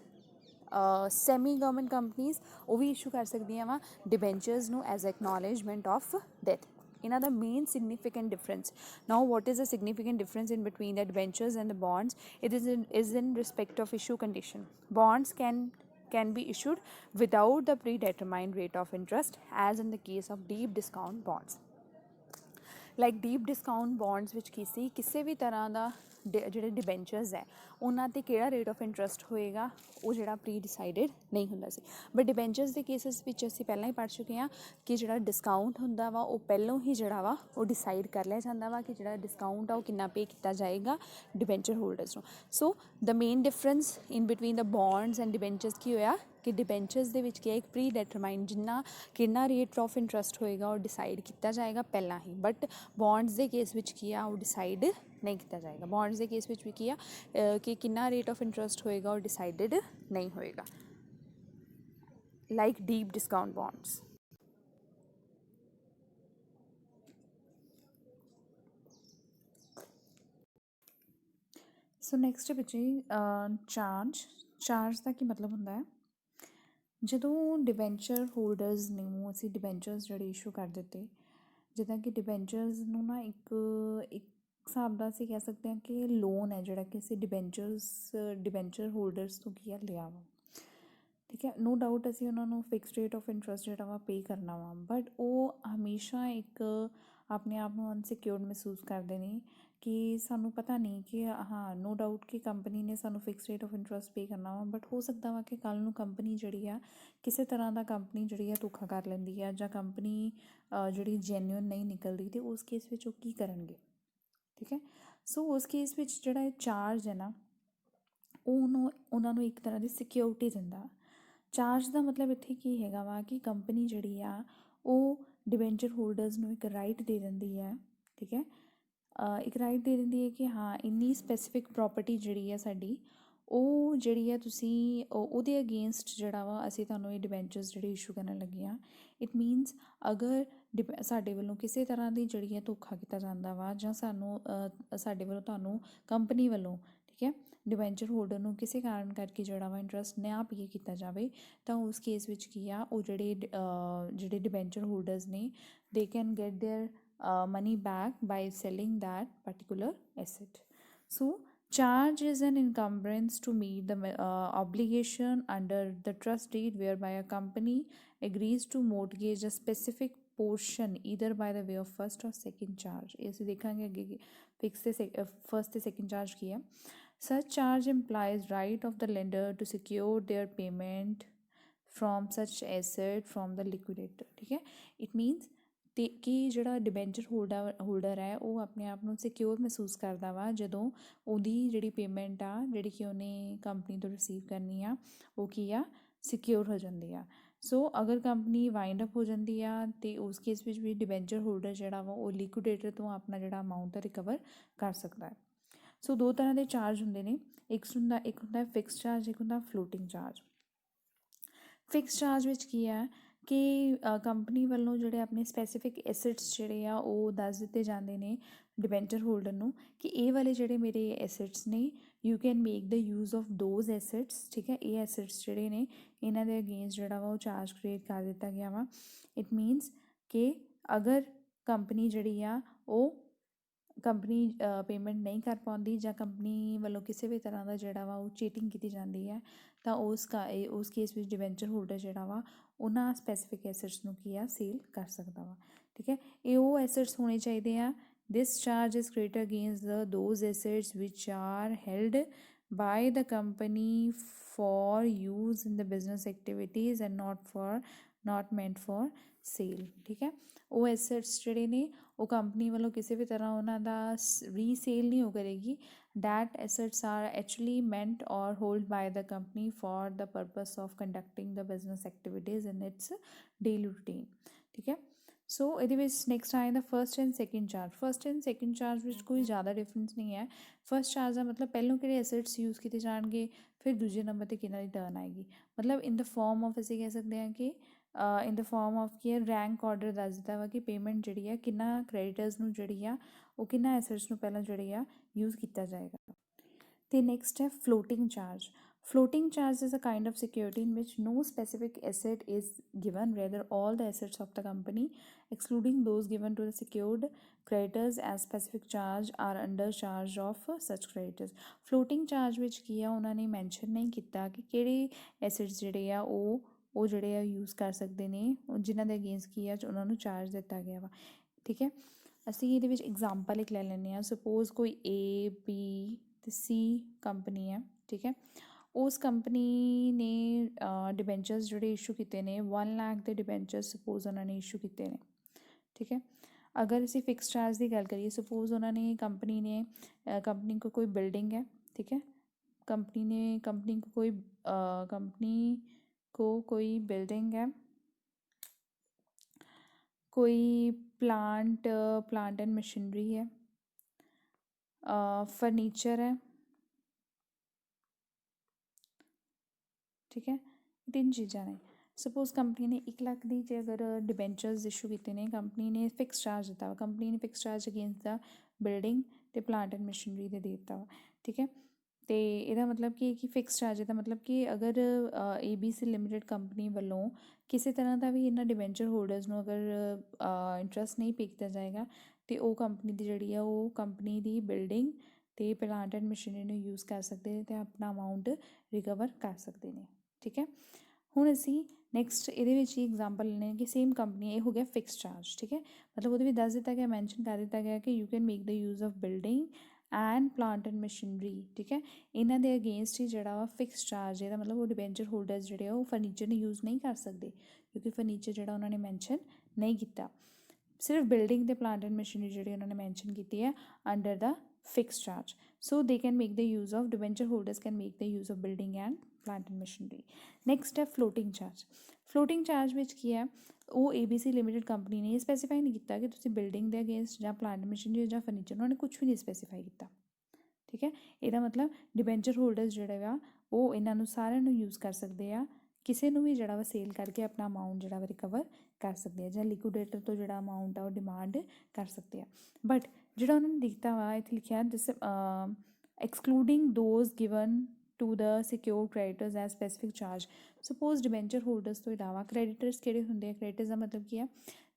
semi government companies ਉਹ ਵੀ ਇਸ਼ੂ ਕਰ ਸਕਦੀਆਂ ਵਾ ਡਿਬੈਂਚਰਸ ਨੂੰ ਐਜ਼ acknowledgement of that। ਇਹਨਾਂ ਦਾ main significant difference, now what is the significant difference in between the debentures and the bonds? It is in respect of issue condition. Bonds can be issued without the predetermined rate of interest as in the case of deep discount bonds। Like deep discount bonds ਵਿੱਚ ਕੀ ਸੀ, ਕਿਸੇ ਵੀ ਤਰ੍ਹਾਂ ਦਾ ਜਿਹੜੇ ਡਿਬੈਂਚਰਸ ਹੈ ਉਹਨਾਂ 'ਤੇ ਕਿਹੜਾ ਰੇਟ ਆਫ ਇੰਟਰਸਟ ਹੋਏਗਾ ਉਹ ਜਿਹੜਾ ਪ੍ਰੀ ਡਿਸਾਈਡਡ ਨਹੀਂ ਹੁੰਦਾ ਸੀ। ਬਟ ਡਿਬੈਂਚਰਸ ਦੇ ਕੇਸਿਸ ਵਿੱਚ ਅਸੀਂ ਪਹਿਲਾਂ ਹੀ ਪੜ੍ਹ ਚੁੱਕੇ ਹਾਂ ਕਿ ਜਿਹੜਾ ਡਿਸਕਾਊਂਟ ਹੁੰਦਾ ਵਾ ਉਹ ਪਹਿਲੋਂ ਹੀ ਜਿਹੜਾ ਵਾ ਉਹ ਡਿਸਾਈਡ ਕਰ ਲਿਆ ਜਾਂਦਾ ਵਾ ਕਿ ਜਿਹੜਾ ਡਿਸਕਾਊਂਟ ਆ ਉਹ ਕਿੰਨਾ ਪੇ ਕੀਤਾ ਜਾਏਗਾ ਡਿਬੈਂਚਰ ਹੋਲਡਰਸ ਨੂੰ। So the main difference in between the bonds and debentures ਕੀ ਹੋਇਆ ਕਿ ਡਿਬੈਂਚਰਸ ਦੇ ਵਿੱਚ ਕੀ ਹੈ, ਇੱਕ ਪ੍ਰੀ ਡੈਟਰਮਾਈਨਡ ਜਿੰਨਾ ਕਿੰਨਾ ਰੇਟ ਆਫ ਇੰਟਰਸਟ ਹੋਏਗਾ ਉਹ ਡਿਸਾਈਡ ਕੀਤਾ ਜਾਏਗਾ ਪਹਿਲਾਂ ਹੀ। ਬਟ ਬੌਂਡਸ ਦੇ ਕੇਸ ਵਿੱਚ ਕੀ ਆ, ਉਹ ਡਿਸਾਈਡ ਨਹੀਂ ਕੀਤਾ ਜਾਏਗਾ। ਬੌਂਡਸ ਦੇ ਕੇਸ ਵਿੱਚ ਵੀ ਕੀ ਆ ਕਿ ਕਿੰਨਾ ਰੇਟ ਆਫ ਇੰਟਰਸਟ ਹੋਏਗਾ ਉਹ ਡਿਸਾਈਡਡ ਨਹੀਂ ਹੋਏਗਾ, like deep discount bonds. So next ਬੱਚੇ ਚਾਰਜ ਦਾ ਕੀ ਮਤਲਬ ਹੁੰਦਾ ਹੈ। ਜਦੋਂ ਡਿਬੈਂਚਰ ਹੋਲਡਰਸ ਨੂੰ ਅਸੀਂ ਡਿਬੈਂਚਰਸ ਜਿਹੜੇ ਇਸ਼ੂ ਕਰ ਦਿੱਤੇ, ਜਿੱਦਾਂ ਕਿ ਡਿਬੈਂਚਰਸ ਨੂੰ ਨਾ ਇੱਕ ਹਿਸਾਬ ਦਾ ਅਸੀਂ ਕਹਿ ਸਕਦੇ ਹਾਂ ਕਿ ਲੋਨ ਹੈ ਜਿਹੜਾ ਕਿ ਅਸੀਂ ਡਿਬੈਂਚਰ ਹੋਲਡਰਸ ਤੋਂ ਕੀ ਆ ਲਿਆ ਵਾ। ਠੀਕ ਹੈ, ਨੋ ਡਾਊਟ ਅਸੀਂ ਉਹਨਾਂ ਨੂੰ ਫਿਕਸ ਰੇਟ ਆਫ ਇੰਟਰਸਟ ਜਿਹੜਾ ਵਾ ਪੇ ਕਰਨਾ ਵਾ, ਬਟ ਉਹ ਹਮੇਸ਼ਾ ਇੱਕ ਆਪਣੇ ਆਪ ਨੂੰ ਅਨਸਿਕਿਓਰਡ ਮਹਿਸੂਸ ਕਰਦੇ ਨੇ ਕਿ ਸਾਨੂੰ ਪਤਾ ਨਹੀਂ ਕਿ ਹਾਂ ਨੋ ਡਾਊਟ ਕਿ ਕੰਪਨੀ ਨੇ ਸਾਨੂੰ ਫਿਕਸ ਰੇਟ ਆਫ ਇੰਟਰਸਟ ਪੇ ਕਰਨਾ ਵਾ, ਬਟ ਹੋ ਸਕਦਾ ਵਾ ਕਿ ਕੱਲ੍ਹ ਨੂੰ ਕੰਪਨੀ ਜਿਹੜੀ ਆ ਕਿਸੇ ਤਰ੍ਹਾਂ ਦਾ ਕੰਪਨੀ ਜਿਹੜੀ ਆ ਧੋਖਾ ਕਰ ਲੈਂਦੀ ਆ ਜਾਂ ਕੰਪਨੀ ਜਿਹੜੀ ਜੈਨੂਅਨ ਨਹੀਂ ਨਿਕਲਦੀ, ਅਤੇ ਉਸ ਕੇਸ ਵਿੱਚ ਉਹ ਕੀ ਕਰਨਗੇ। ਠੀਕ ਹੈ, ਸੋ ਉਸ ਕੇਸ ਵਿੱਚ ਜਿਹੜਾ ਇਹ ਚਾਰਜ ਹੈ ਨਾ ਉਹ ਉਹਨਾਂ ਨੂੰ ਇੱਕ ਤਰ੍ਹਾਂ ਦੀ ਸਿਕਿਉਰਿਟੀ ਦਿੰਦਾ। ਚਾਰਜ ਦਾ ਮਤਲਬ ਇੱਥੇ ਕੀ ਹੈਗਾ ਵਾ ਕਿ ਕੰਪਨੀ ਜਿਹੜੀ ਆ ਉਹ ਡਿਬੈਂਚਰ ਹੋਲਡਰਸ ਨੂੰ ਇੱਕ ਰਾਈਟ ਦੇ ਦਿੰਦੀ ਹੈ। ਠੀਕ ਹੈ, ਇੱਕ ਰਾਈਟ ਦੇ ਦਿੰਦੀ ਹੈ ਕਿ ਹਾਂ ਇੰਨੀ ਸਪੈਸੀਫਿਕ ਪ੍ਰੋਪਰਟੀ ਜਿਹੜੀ ਹੈ ਸਾਡੀ ਉਹ ਜਿਹੜੀ ਹੈ ਤੁਸੀਂ ਉਹਦੇ ਅਗੇਂਸਟ ਜਿਹੜਾ ਵਾ ਅਸੀਂ ਤੁਹਾਨੂੰ ਇਹ ਡਿਬੈਂਚਰਸ ਜਿਹੜੇ ਇਸ਼ੂ ਕਰਨ ਲੱਗੇ ਹਾਂ। ਇਟ ਮੀਨਸ ਅਗਰ ਸਾਡੇ ਵੱਲੋਂ ਕਿਸੇ ਤਰ੍ਹਾਂ ਦੀ ਜਿਹੜੀ ਹੈ ਧੋਖਾ ਕੀਤਾ ਜਾਂਦਾ ਵਾ ਜਾਂ ਸਾਨੂੰ ਸਾਡੇ ਵੱਲੋਂ ਤੁਹਾਨੂੰ ਕੰਪਨੀ ਵੱਲੋਂ ਠੀਕ ਹੈ ਡਿਬੈਂਚਰ ਹੋਲਡਰ ਨੂੰ ਕਿਸੇ ਕਾਰਨ ਕਰਕੇ ਜਿਹੜਾ ਵਾ ਇੰਟਰਸਟ ਨਾ ਪੇ ਕੀਤਾ ਜਾਵੇ, ਤਾਂ ਉਸ ਕੇਸ ਵਿੱਚ ਕੀ ਆ ਉਹ ਜਿਹੜੇ ਡਿਬੈਂਚਰ ਹੋਲਡਰਸ ਨੇ ਦੇ can get there money back by selling that particular asset. So charge is an encumbrance to meet the obligation under the trust deed whereby a company agrees to mortgage a specific portion either by the way of first or second charge। ਇਹ ਅਸੀਂ ਦੇਖਾਂਗੇ ਅੱਗੇ ਫਿਕਸ ਤੇ ਫਸਟ ਤੇ ਸੈਕਿੰਡ ਚਾਰਜ ਕੀ ਹੈ। Such charge implies right of the lender to secure their payment from such asset from the liquidator। ਠੀਕ ਹੈ, it means ਅਤੇ ਕਿ ਜਿਹੜਾ ਡਿਬੈਂਚਰ ਹੋਲਡਰ ਹੈ ਉਹ ਆਪਣੇ ਆਪ ਨੂੰ ਸਿਕਿਉਰ ਮਹਿਸੂਸ ਕਰਦਾ ਵਾ ਜਦੋਂ ਉਹਦੀ ਜਿਹੜੀ ਪੇਮੈਂਟ ਆ ਜਿਹੜੀ ਕਿ ਉਹਨੇ ਕੰਪਨੀ ਤੋਂ ਰਿਸੀਵ ਕਰਨੀ ਆ ਉਹ ਕੀ ਆ ਸਿਕਿਉਰ ਹੋ ਜਾਂਦੀ ਆ। ਸੋ ਅਗਰ ਕੰਪਨੀ ਵਾਈਂਡ ਅਪ ਹੋ ਜਾਂਦੀ ਆ ਅਤੇ ਉਸ ਕੇਸ ਵਿੱਚ ਵੀ ਡਿਬੈਂਚਰ ਹੋਲਡਰ ਜਿਹੜਾ ਵਾ ਉਹ ਲਿਕੁਇਡੇਟਰ ਤੋਂ ਆਪਣਾ ਜਿਹੜਾ ਅਮਾਊਂਟ ਆ ਰਿਕਵਰ ਕਰ ਸਕਦਾ ਹੈ। ਸੋ ਦੋ ਤਰ੍ਹਾਂ ਦੇ ਚਾਰਜ ਹੁੰਦੇ ਨੇ, ਇੱਕ ਹੁੰਦਾ ਫਿਕਸ ਚਾਰਜ, ਇੱਕ ਹੁੰਦਾ ਫਲੋਟਿੰਗ ਚਾਰਜ। ਫਿਕਸ ਚਾਰਜ ਵਿੱਚ ਕੀ ਹੈ ਕਿ ਕੰਪਨੀ ਵੱਲੋਂ ਜਿਹੜੇ ਆਪਣੇ ਸਪੈਸੀਫਿਕ ਐਸੈਟਸ ਜਿਹੜੇ ਆ ਉਹ ਦੱਸ ਦਿੱਤੇ ਜਾਂਦੇ ਨੇ ਡਿਬੈਂਚਰ ਹੋਲਡਰ ਨੂੰ ਕਿ ਇਹ ਵਾਲੇ ਜਿਹੜੇ ਮੇਰੇ ਐਸੈਟਸ ਨੇ you can make the use of those assets. ਠੀਕ ਹੈ, ਇਹ ਐਸੈਟਸ ਜਿਹੜੇ ਨੇ ਇਹਨਾਂ ਦੇ ਅਗੇਂਸਟ ਜਿਹੜਾ ਵਾ ਉਹ ਚਾਰਜ ਕ੍ਰੀਏਟ ਕਰ ਦਿੱਤਾ ਗਿਆ ਵਾ। ਇਟ ਮੀਨਸ ਕਿ ਅਗਰ ਕੰਪਨੀ ਜਿਹੜੀ ਆ ਉਹ ਕੰਪਨੀ ਪੇਮੈਂਟ ਨਹੀਂ ਕਰ ਪਾਉਂਦੀ ਜਾਂ ਕੰਪਨੀ ਵੱਲੋਂ ਕਿਸੇ ਵੀ ਤਰ੍ਹਾਂ ਦਾ ਜਿਹੜਾ ਵਾ ਉਹ ਚੀਟਿੰਗ ਕੀਤੀ ਜਾਂਦੀ ਹੈ, ਤਾਂ ਉਸ ਕੇਸ ਵਿੱਚ ਡਿਬੈਂਚਰ ਹੋਲਡਰ ਜਿਹੜਾ ਵਾ ਉਹਨਾਂ ਸਪੈਸੀਫਿਕ ਐਸੈਟਸ ਨੂੰ ਕੀ ਆ ਸੇਲ ਕਰ ਸਕਦਾ ਵਾ। ਠੀਕ ਹੈ, ਇਹ ਉਹ ਐਸੈਟਸ ਹੋਣੇ ਚਾਹੀਦੇ ਆ। This charge is created against those assets which are held by the company for use in the business activities and not meant for sale. ठीक है, ਉਹ ਐਸੈਟਸ ਜਿਹੜੇ ਨੇ ਉਹ ਕੰਪਨੀ ਵੱਲੋਂ ਕਿਸੇ ਵੀ ਤਰ੍ਹਾਂ ਉਹਨਾਂ ਦਾ ਰੀਸੇਲ ਨਹੀਂ ਹੋ ਕਰੇਗੀ। That assets are actually meant or hold by the company for the purpose of conducting the business activities in its daily routine. ठीक है, सो ਇਹਦੇ ਵਿੱਚ ਨੈਕਸਟ ਆ ਜਾਂਦਾ first and second charge. First and second charge ਵਿੱਚ ਕੋਈ ਜ਼ਿਆਦਾ ਡਿਫਰੈਂਸ ਨਹੀਂ ਹੈ। ਫਸਟ ਚਾਰਜ ਦਾ ਮਤਲਬ ਪਹਿਲੋਂ ਕਿਹੜੇ ਐਸੈਟਸ ਯੂਜ਼ ਕੀਤੇ ਜਾਣਗੇ, ਫਿਰ ਦੂਜੇ ਨੰਬਰ 'ਤੇ ਕਿਹਨਾਂ ਦੀ ਟਰਨ ਆਏਗੀ। ਮਤਲਬ ਇਨ ਦ ਫਾਰਮ ਆਫ ਅਸੀਂ ਕਹਿ ਸਕਦੇ ਹਾਂ ਕਿ ਇਨ ਦ ਫਾਰਮ ਆਫ ਕੀ ਰੈਂਕ ਆਰਡਰ ਦੱਸ ਦਿੱਤਾ ਵਾ ਕਿ ਪੇਮੈਂਟ ਜਿਹੜੀ ਆ ਕਿੰਨਾ ਕ੍ਰੈਡੀਟਰਸ ਨੂੰ ਜਿਹੜੀ ਆ ਉਹ ਕਿੰਨਾ ਐਸੈਟਸ ਨੂੰ ਪਹਿਲਾਂ ਜਿਹੜੀ ਆ ਯੂਜ਼ ਕੀਤਾ ਜਾਏਗਾ। ਤੇ ਨੈਕਸਟ ਹੈ floating charge. Floating charge is a kind of security in which no specific asset is given, rather all the assets of the company, excluding those given to the secured creditors as specific charge, are under charge of such creditors. Floating charge ਵਿੱਚ ਕੀ ਆ ਉਹਨਾਂ ਨੇ ਮੈਂਸ਼ਨ ਨਹੀਂ ਕੀਤਾ ਕਿ ਕਿਹੜੇ ਐਸੈਟਸ ਜਿਹੜੇ ਆ ਉਹ ਜਿਹੜੇ ਆ ਯੂਜ਼ ਕਰ ਸਕਦੇ ਨੇ, ਜਿਨ੍ਹਾਂ ਦੇ ਅਗੇਂਸਟ ਕੀ ਆ ਉਹਨਾਂ ਨੂੰ ਚਾਰਜ ਦਿੱਤਾ ਗਿਆ ਵਾ। ਠੀਕ ਹੈ, ਅਸੀਂ ਇਹਦੇ ਵਿੱਚ ਐਗਜ਼ਾਮਪਲ ਇੱਕ ਲੈ ਲੈਂਦੇ ਹਾਂ। ਸਪੋਜ਼ ਕੋਈ A, B ਅਤੇ C ਕੰਪਨੀ ਹੈ। ਠੀਕ ਹੈ, ਉਸ ਕੰਪਨੀ ਨੇ ਡਿਬੈਂਚਰਸ ਜਿਹੜੇ ਇਸ਼ੂ ਕੀਤੇ ਨੇ 1 ਲੱਖ ਦੇ ਡਿਬੈਂਚਰਸ ਸਪੋਜ਼ ਉਹਨਾਂ ਨੇ ਇਸ਼ੂ ਕੀਤੇ ਨੇ। ਠੀਕ ਹੈ, ਅਗਰ ਅਸੀਂ ਫਿਕਸ ਚਾਰਜ ਦੀ ਗੱਲ ਕਰੀਏ, ਸਪੋਜ਼ ਉਹਨਾਂ ਨੇ ਕੰਪਨੀ ਕੋ ਕੋਈ ਬਿਲਡਿੰਗ ਹੈ। ਠੀਕ ਹੈ, ਕੰਪਨੀ को कोई बिल्डिंग है, कोई प्लांट एंड मशीनरी है, फर्नीचर है। ठीक है, 3 चीज़ां ने। सपोज कंपनी ने 1 ਲੱਖ ਦੀ ਜੇ ਅਗਰ ਡਿਬੈਂਚਰਸ ਇਸ਼ੂ ਕੀਤੇ ਨੇ, ਕੰਪਨੀ ਨੇ ਫਿਕਸ ਚਾਰਜ ਦਿੱਤਾ ਵਾ, ਕੰਪਨੀ ਨੇ ਫਿਕਸ ਚਾਰਜ ਅਗੇਂਸਟ ਦਾ ਬਿਲਡਿੰਗ ਅਤੇ ਪਲਾਂਟ ਐਂਡ ਮਸ਼ੀਨਰੀ ਦੇ ਦਿੱਤਾ ਵਾ। ਠੀਕ ਹੈ, ਅਤੇ ਇਹਦਾ ਮਤਲਬ ਕਿ ਫਿਕਸ ਚਾਰਜ ਦਾ ਮਤਲਬ ਕਿ ਅਗਰ ABC ਲਿਮਿਟਿਡ ਕੰਪਨੀ ਵੱਲੋਂ ਕਿਸੇ ਤਰ੍ਹਾਂ ਦਾ ਵੀ ਇਹਨਾਂ ਡਿਬੈਂਚਰ ਹੋਲਡਰਸ ਨੂੰ ਅਗਰ ਇੰਟਰਸਟ ਨਹੀਂ ਪੇ ਕੀਤਾ ਜਾਏਗਾ, ਅਤੇ ਉਹ ਕੰਪਨੀ ਦੀ ਜਿਹੜੀ ਆ ਉਹ ਕੰਪਨੀ ਦੀ ਬਿਲਡਿੰਗ ਅਤੇ ਪਲਾਂਟ ਐਂਡ ਮਸ਼ੀਨਰੀ ਨੂੰ ਯੂਜ਼ ਕਰ ਸਕਦੇ ਨੇ ਅਤੇ ਆਪਣਾ ਅਮਾਊਂਟ ਰਿਕਵਰ ਕਰ ਸਕਦੇ ਨੇ। ਠੀਕ ਹੈ, ਹੁਣ ਅਸੀਂ ਨੈਕਸਟ ਇਹਦੇ ਵਿੱਚ ਹੀ ਐਗਜ਼ਾਮਪਲ ਲੈਂਦੇ ਹਾਂ ਕਿ ਸੇਮ ਕੰਪਨੀ, ਇਹ ਹੋ ਗਿਆ ਫਿਕਸ ਚਾਰਜ। ਠੀਕ ਹੈ, ਮਤਲਬ ਉਹਦੇ ਵਿੱਚ ਦੱਸ ਦਿੱਤਾ ਗਿਆ, ਮੈਂਸ਼ਨ ਕਰ ਦਿੱਤਾ ਗਿਆ ਕਿ you can make the use of building and plant and machinery. ਠੀਕ ਹੈ, ਇਹਨਾਂ ਦੇ ਅਗੇਂਸਟ ਹੀ ਜਿਹੜਾ ਵਾ ਫਿਕਸ ਚਾਰਜ, ਇਹਦਾ ਮਤਲਬ ਉਹ ਡਿਬੈਂਚਰ ਹੋਲਡਰਸ ਜਿਹੜੇ ਆ ਉਹ ਫਰਨੀਚਰ ਨੂੰ ਯੂਜ਼ ਨਹੀਂ ਕਰ ਸਕਦੇ, ਕਿਉਂਕਿ ਫਰਨੀਚਰ ਜਿਹੜਾ ਉਹਨਾਂ ਨੇ ਮੈਂਸ਼ਨ ਨਹੀਂ ਕੀਤਾ। ਸਿਰਫ ਬਿਲਡਿੰਗ ਦੇ ਪਲਾਂਟ ਐਂਡ ਮਸ਼ੀਨਰੀ ਜਿਹੜੀ ਉਹਨਾਂ ਨੇ ਮੈਂਸ਼ਨ ਕੀਤੀ ਹੈ ਅੰਡਰ ਦਾ fix charge. So they can make the use of debenture holders can make the use of building and plant and machinery. Next ਹੈ ਫਲੋਟਿੰਗ ਚਾਰਜ। ਫਲੋਟਿੰਗ ਚਾਰਜ ਵਿੱਚ ਕੀ ਹੈ, ਉਹ ABC ਲਿਮਿਟਿਡ ਕੰਪਨੀ ਨੇ ਇਹ ਸਪੈਸੀਫਾਈ ਨਹੀਂ ਕੀਤਾ ਕਿ ਤੁਸੀਂ ਬਿਲਡਿੰਗ ਦੇ ਅਗੇਂਸਟ ਜਾਂ ਪਲਾਂਟ ਮਸ਼ੀਨਰੀ ਜਾਂ ਫਰਨੀਚਰ, ਉਹਨਾਂ ਨੇ ਕੁਛ ਵੀ ਨਹੀਂ ਸਪੈਸੀਫਾਈ ਕੀਤਾ। ਠੀਕ ਹੈ, ਇਹਦਾ ਮਤਲਬ ਡਿਬੈਂਚਰ ਹੋਲਡਰਸ ਜਿਹੜੇ ਵਾ ਉਹ ਇਹਨਾਂ ਨੂੰ ਸਾਰਿਆਂ ਨੂੰ ਯੂਜ਼ ਕਰ ਸਕਦੇ ਆ, ਕਿਸੇ ਨੂੰ ਵੀ ਜਿਹੜਾ ਵਾ ਸੇਲ ਕਰਕੇ ਆਪਣਾ ਅਮਾਊਂਟ ਜਿਹੜਾ ਵਾ ਰਿਕਵਰ ਕਰ ਸਕਦੇ ਆ, ਜਾਂ ਲਿਕੁਇਡੇਟਰ ਤੋਂ ਜਿਹੜਾ ਅਮਾਊਂਟ ਆ ਉਹ ਡਿਮਾਂਡ ਕਰ ਸਕਦੇ ਆ। ਬਟ ਜਿਹੜਾ ਉਹਨਾਂ ਨੇ ਦਿੱਤਾ ਵਾ ਇੱਥੇ ਲਿਖਿਆ this excluding those given to the secure creditors as specific charge. Suppose debenture holders ਤੋਂ ਇਲਾਵਾ ਕ੍ਰੈਡੀਟਰਸ ਕਿਹੜੇ ਹੁੰਦੇ ਆ, ਕ੍ਰੈਡੀਟਰਸ ਦਾ ਮਤਲਬ ਕੀ ਆ,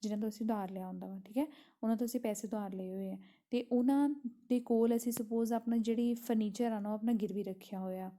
ਜਿਹਨਾਂ ਤੋਂ ਅਸੀਂ ਉਧਾਰ ਲਿਆ ਹੁੰਦਾ ਵਾ। ਠੀਕ ਹੈ, ਉਹਨਾਂ ਤੋਂ ਅਸੀਂ ਪੈਸੇ ਉਧਾਰ ਲਏ ਹੋਏ ਆ ਅਤੇ ਉਹਨਾਂ ਦੇ ਕੋਲ ਅਸੀਂ ਸਪੋਜ਼ ਆਪਣਾ ਜਿਹੜੀ ਫਰਨੀਚਰ ਆ ਨਾ ਉਹ ਆਪਣਾ ਗਿਰਵੀ ਰੱਖਿਆ ਹੋਇਆ।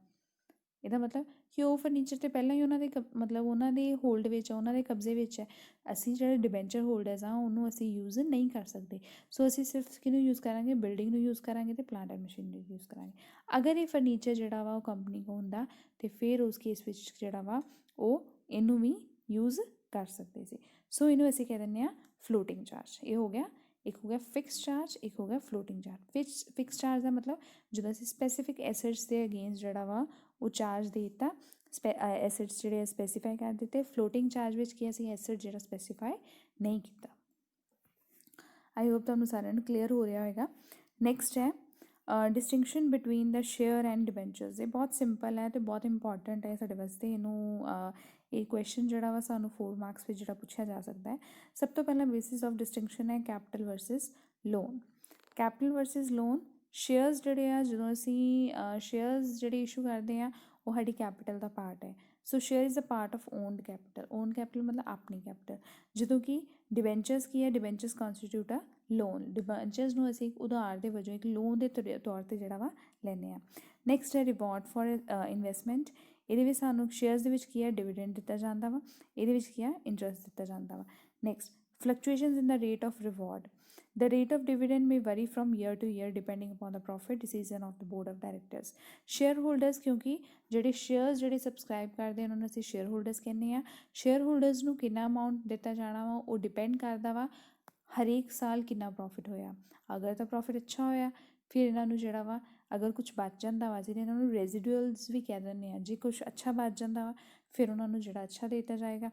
ਇਹਦਾ ਮਤਲਬ ਕਿ ਉਹ ਫਰਨੀਚਰ ਤਾਂ ਪਹਿਲਾਂ ਹੀ ਉਹਨਾਂ ਦੇ ਮਤਲਬ ਉਹਨਾਂ ਦੇ ਹੋਲਡ ਵਿੱਚ ਆ, ਉਹਨਾਂ ਦੇ ਕਬਜ਼ੇ ਵਿੱਚ ਹੈ। ਅਸੀਂ ਜਿਹੜੇ ਡਿਬੈਂਚਰ ਹੋਲਡਰਸ ਆ ਉਹਨੂੰ ਅਸੀਂ ਯੂਜ਼ ਨਹੀਂ ਕਰ ਸਕਦੇ। ਸੋ ਅਸੀਂ ਸਿਰਫ ਕਿਹਨੂੰ ਯੂਜ਼ ਕਰਾਂਗੇ, ਬਿਲਡਿੰਗ ਨੂੰ ਯੂਜ਼ ਕਰਾਂਗੇ ਅਤੇ ਪਲਾਂਟ ਐਂਡ ਮਸ਼ੀਨਰੀ ਯੂਜ਼ ਕਰਾਂਗੇ। ਅਗਰ ਇਹ ਫਰਨੀਚਰ ਜਿਹੜਾ ਵਾ ਉਹ ਕੰਪਨੀ ਕੋਲ ਹੁੰਦਾ ਅਤੇ ਫਿਰ ਉਸ ਕੇਸ ਵਿੱਚ ਜਿਹੜਾ ਵਾ ਉਹ ਇਹਨੂੰ ਵੀ ਯੂਜ਼ ਕਰ ਸਕਦੇ ਸੀ। ਸੋ ਇਹਨੂੰ ਅਸੀਂ ਕਹਿ ਦਿੰਦੇ ਹਾਂ ਫਲੋਟਿੰਗ ਚਾਰਜ। ਇਹ ਹੋ ਗਿਆ, ਇੱਕ ਹੋ ਗਿਆ ਫਿਕਸ ਚਾਰਜ, ਇੱਕ ਹੋ ਗਿਆ ਫਲੋਟਿੰਗ ਚਾਰਜ। ਫਿਕਸ ਚਾਰਜ ਦਾ ਮਤਲਬ ਜਦੋਂ ਅਸੀਂ ਸਪੈਸੀਫਿਕ ਐਸੈਟਸ ਦੇ ਅਗੇਂਸਟ ਜਿਹੜਾ ਵਾ ਉਹ ਚਾਰਜ ਦੇ ਦਿੱਤਾ, ਐਸੈਟਸ ਜਿਹੜੇ ਸਪੈਸੀਫਾਈ ਕਰ ਦਿੱਤੇ। ਫਲੋਟਿੰਗ ਚਾਰਜ ਵਿੱਚ ਕੀ ਅਸੀਂ ਐਸੈਟ ਜਿਹੜਾ ਸਪੈਸੀਫਾਈ ਨਹੀਂ ਕੀਤਾ। ਆਈ ਹੋਪ ਤੁਹਾਨੂੰ ਸਾਰਿਆਂ ਨੂੰ ਕਲੀਅਰ ਹੋ ਰਿਹਾ ਹੋਏਗਾ। ਨੈਕਸਟ ਹੈ distinction between the share and debentures. ਇਹ ਬਹੁਤ ਸਿੰਪਲ ਹੈ ਅਤੇ ਬਹੁਤ ਇੰਪੋਰਟੈਂਟ ਹੈ ਸਾਡੇ ਵਾਸਤੇ। ਇਹਨੂੰ ਇਹ ਕੁਐਸਚਨ ਜਿਹੜਾ ਵਾ ਸਾਨੂੰ 4 ਮਾਰਕਸ ਵਿੱਚ ਜਿਹੜਾ ਪੁੱਛਿਆ ਜਾ ਸਕਦਾ ਹੈ। ਸਭ ਤੋਂ ਪਹਿਲਾਂ ਬੇਸਿਸ ਆਫ ਡਿਸਟਿੰਕਸ਼ਨ ਹੈ capital versus loan. Capital versus loan, shares ਜਿਹੜੇ ਆ, ਜਦੋਂ ਅਸੀਂ ਸ਼ੇਅਰਸ ਜਿਹੜੇ ਇਸ਼ੂ ਕਰਦੇ ਹਾਂ ਉਹ ਸਾਡੀ ਕੈਪੀਟਲ ਦਾ ਪਾਰਟ ਹੈ। So share is a part of owned capital. Owned capital ਮਤਲਬ ਆਪਣੀ ਕੈਪੀਟਲ। ਜਦੋਂ ਕਿ ਡਿਬੈਂਚਰਸ ਕੀ ਹੈ, ਡਿਬੈਂਚਰਸ ਕਨਸਟੀਟਿਊਟ ਆ ਲੋਨ। ਡਿਬੈਂਚਰਸ ਨੂੰ ਅਸੀਂ ਇੱਕ ਉਧਾਰ ਦੇ ਵਜੋਂ, ਇੱਕ ਲੋਨ ਦੇ ਤੌਰ 'ਤੇ ਜਿਹੜਾ ਵਾ ਲੈਂਦੇ ਹਾਂ। ਨੈਕਸਟ ਹੈ ਰਿਵਾਰਡ ਫॉर ਇਨਵੈਸਟਮੈਂਟ। ਇਹਦੇ ਵਿੱਚ ਸਾਨੂੰ ਸ਼ੇਅਰਸ ਦੇ ਵਿੱਚ ਕੀ ਹੈ, ਡਿਵੀਡੈਂਡ ਦਿੱਤਾ ਜਾਂਦਾ ਵਾ, ਇਹਦੇ ਵਿੱਚ ਕੀ ਆ, ਇੰਟਰਸਟ ਦਿੱਤਾ ਜਾਂਦਾ ਵਾ। Next fluctuations in the rate of reward. The rate of dividend may vary from year to year depending upon the profit decision of the board of directors. Shareholders, ਕਿਉਂਕਿ ਜਿਹੜੇ ਸ਼ੇਅਰਸ ਜਿਹੜੇ ਸਬਸਕ੍ਰਾਈਬ ਕਰਦੇ ਉਹਨਾਂ ਨੂੰ ਅਸੀਂ ਸ਼ੇਅਰ ਹੋਲਡਰਸ ਕਹਿੰਦੇ ਆ। ਸ਼ੇਅਰ ਹੋਲਡਰਸ ਨੂੰ ਕਿੰਨਾ ਅਮਾਊਂਟ ਦਿੱਤਾ ਜਾਣਾ ਵਾ ਉਹ ਡਿਪੈਂਡ ਕਰਦਾ ਵਾ ਹਰੇਕ ਸਾਲ ਕਿੰਨਾ ਪ੍ਰੋਫਿਟ ਹੋਇਆ। ਅਗਰ ਤਾਂ ਪ੍ਰੋਫਿਟ ਅੱਛਾ ਹੋਇਆ ਫਿਰ ਇਹਨਾਂ ਨੂੰ ਜਿਹੜਾ ਵਾ, ਅਗਰ ਕੁਛ ਬਚ ਜਾਂਦਾ ਵਾ, ਅਸੀਂ ਇਹਨਾਂ ਨੂੰ ਰੈਜ਼ੀਡੂਅਲਸ ਵੀ ਕਹਿ ਦਿੰਦੇ ਹਾਂ। ਜੇ ਕੁਛ ਅੱਛਾ ਬਚ ਜਾਂਦਾ ਵਾ ਫਿਰ ਉਹਨਾਂ ਨੂੰ ਜਿਹੜਾ ਅੱਛਾ ਦੇ ਦਿੱਤਾ ਜਾਏਗਾ।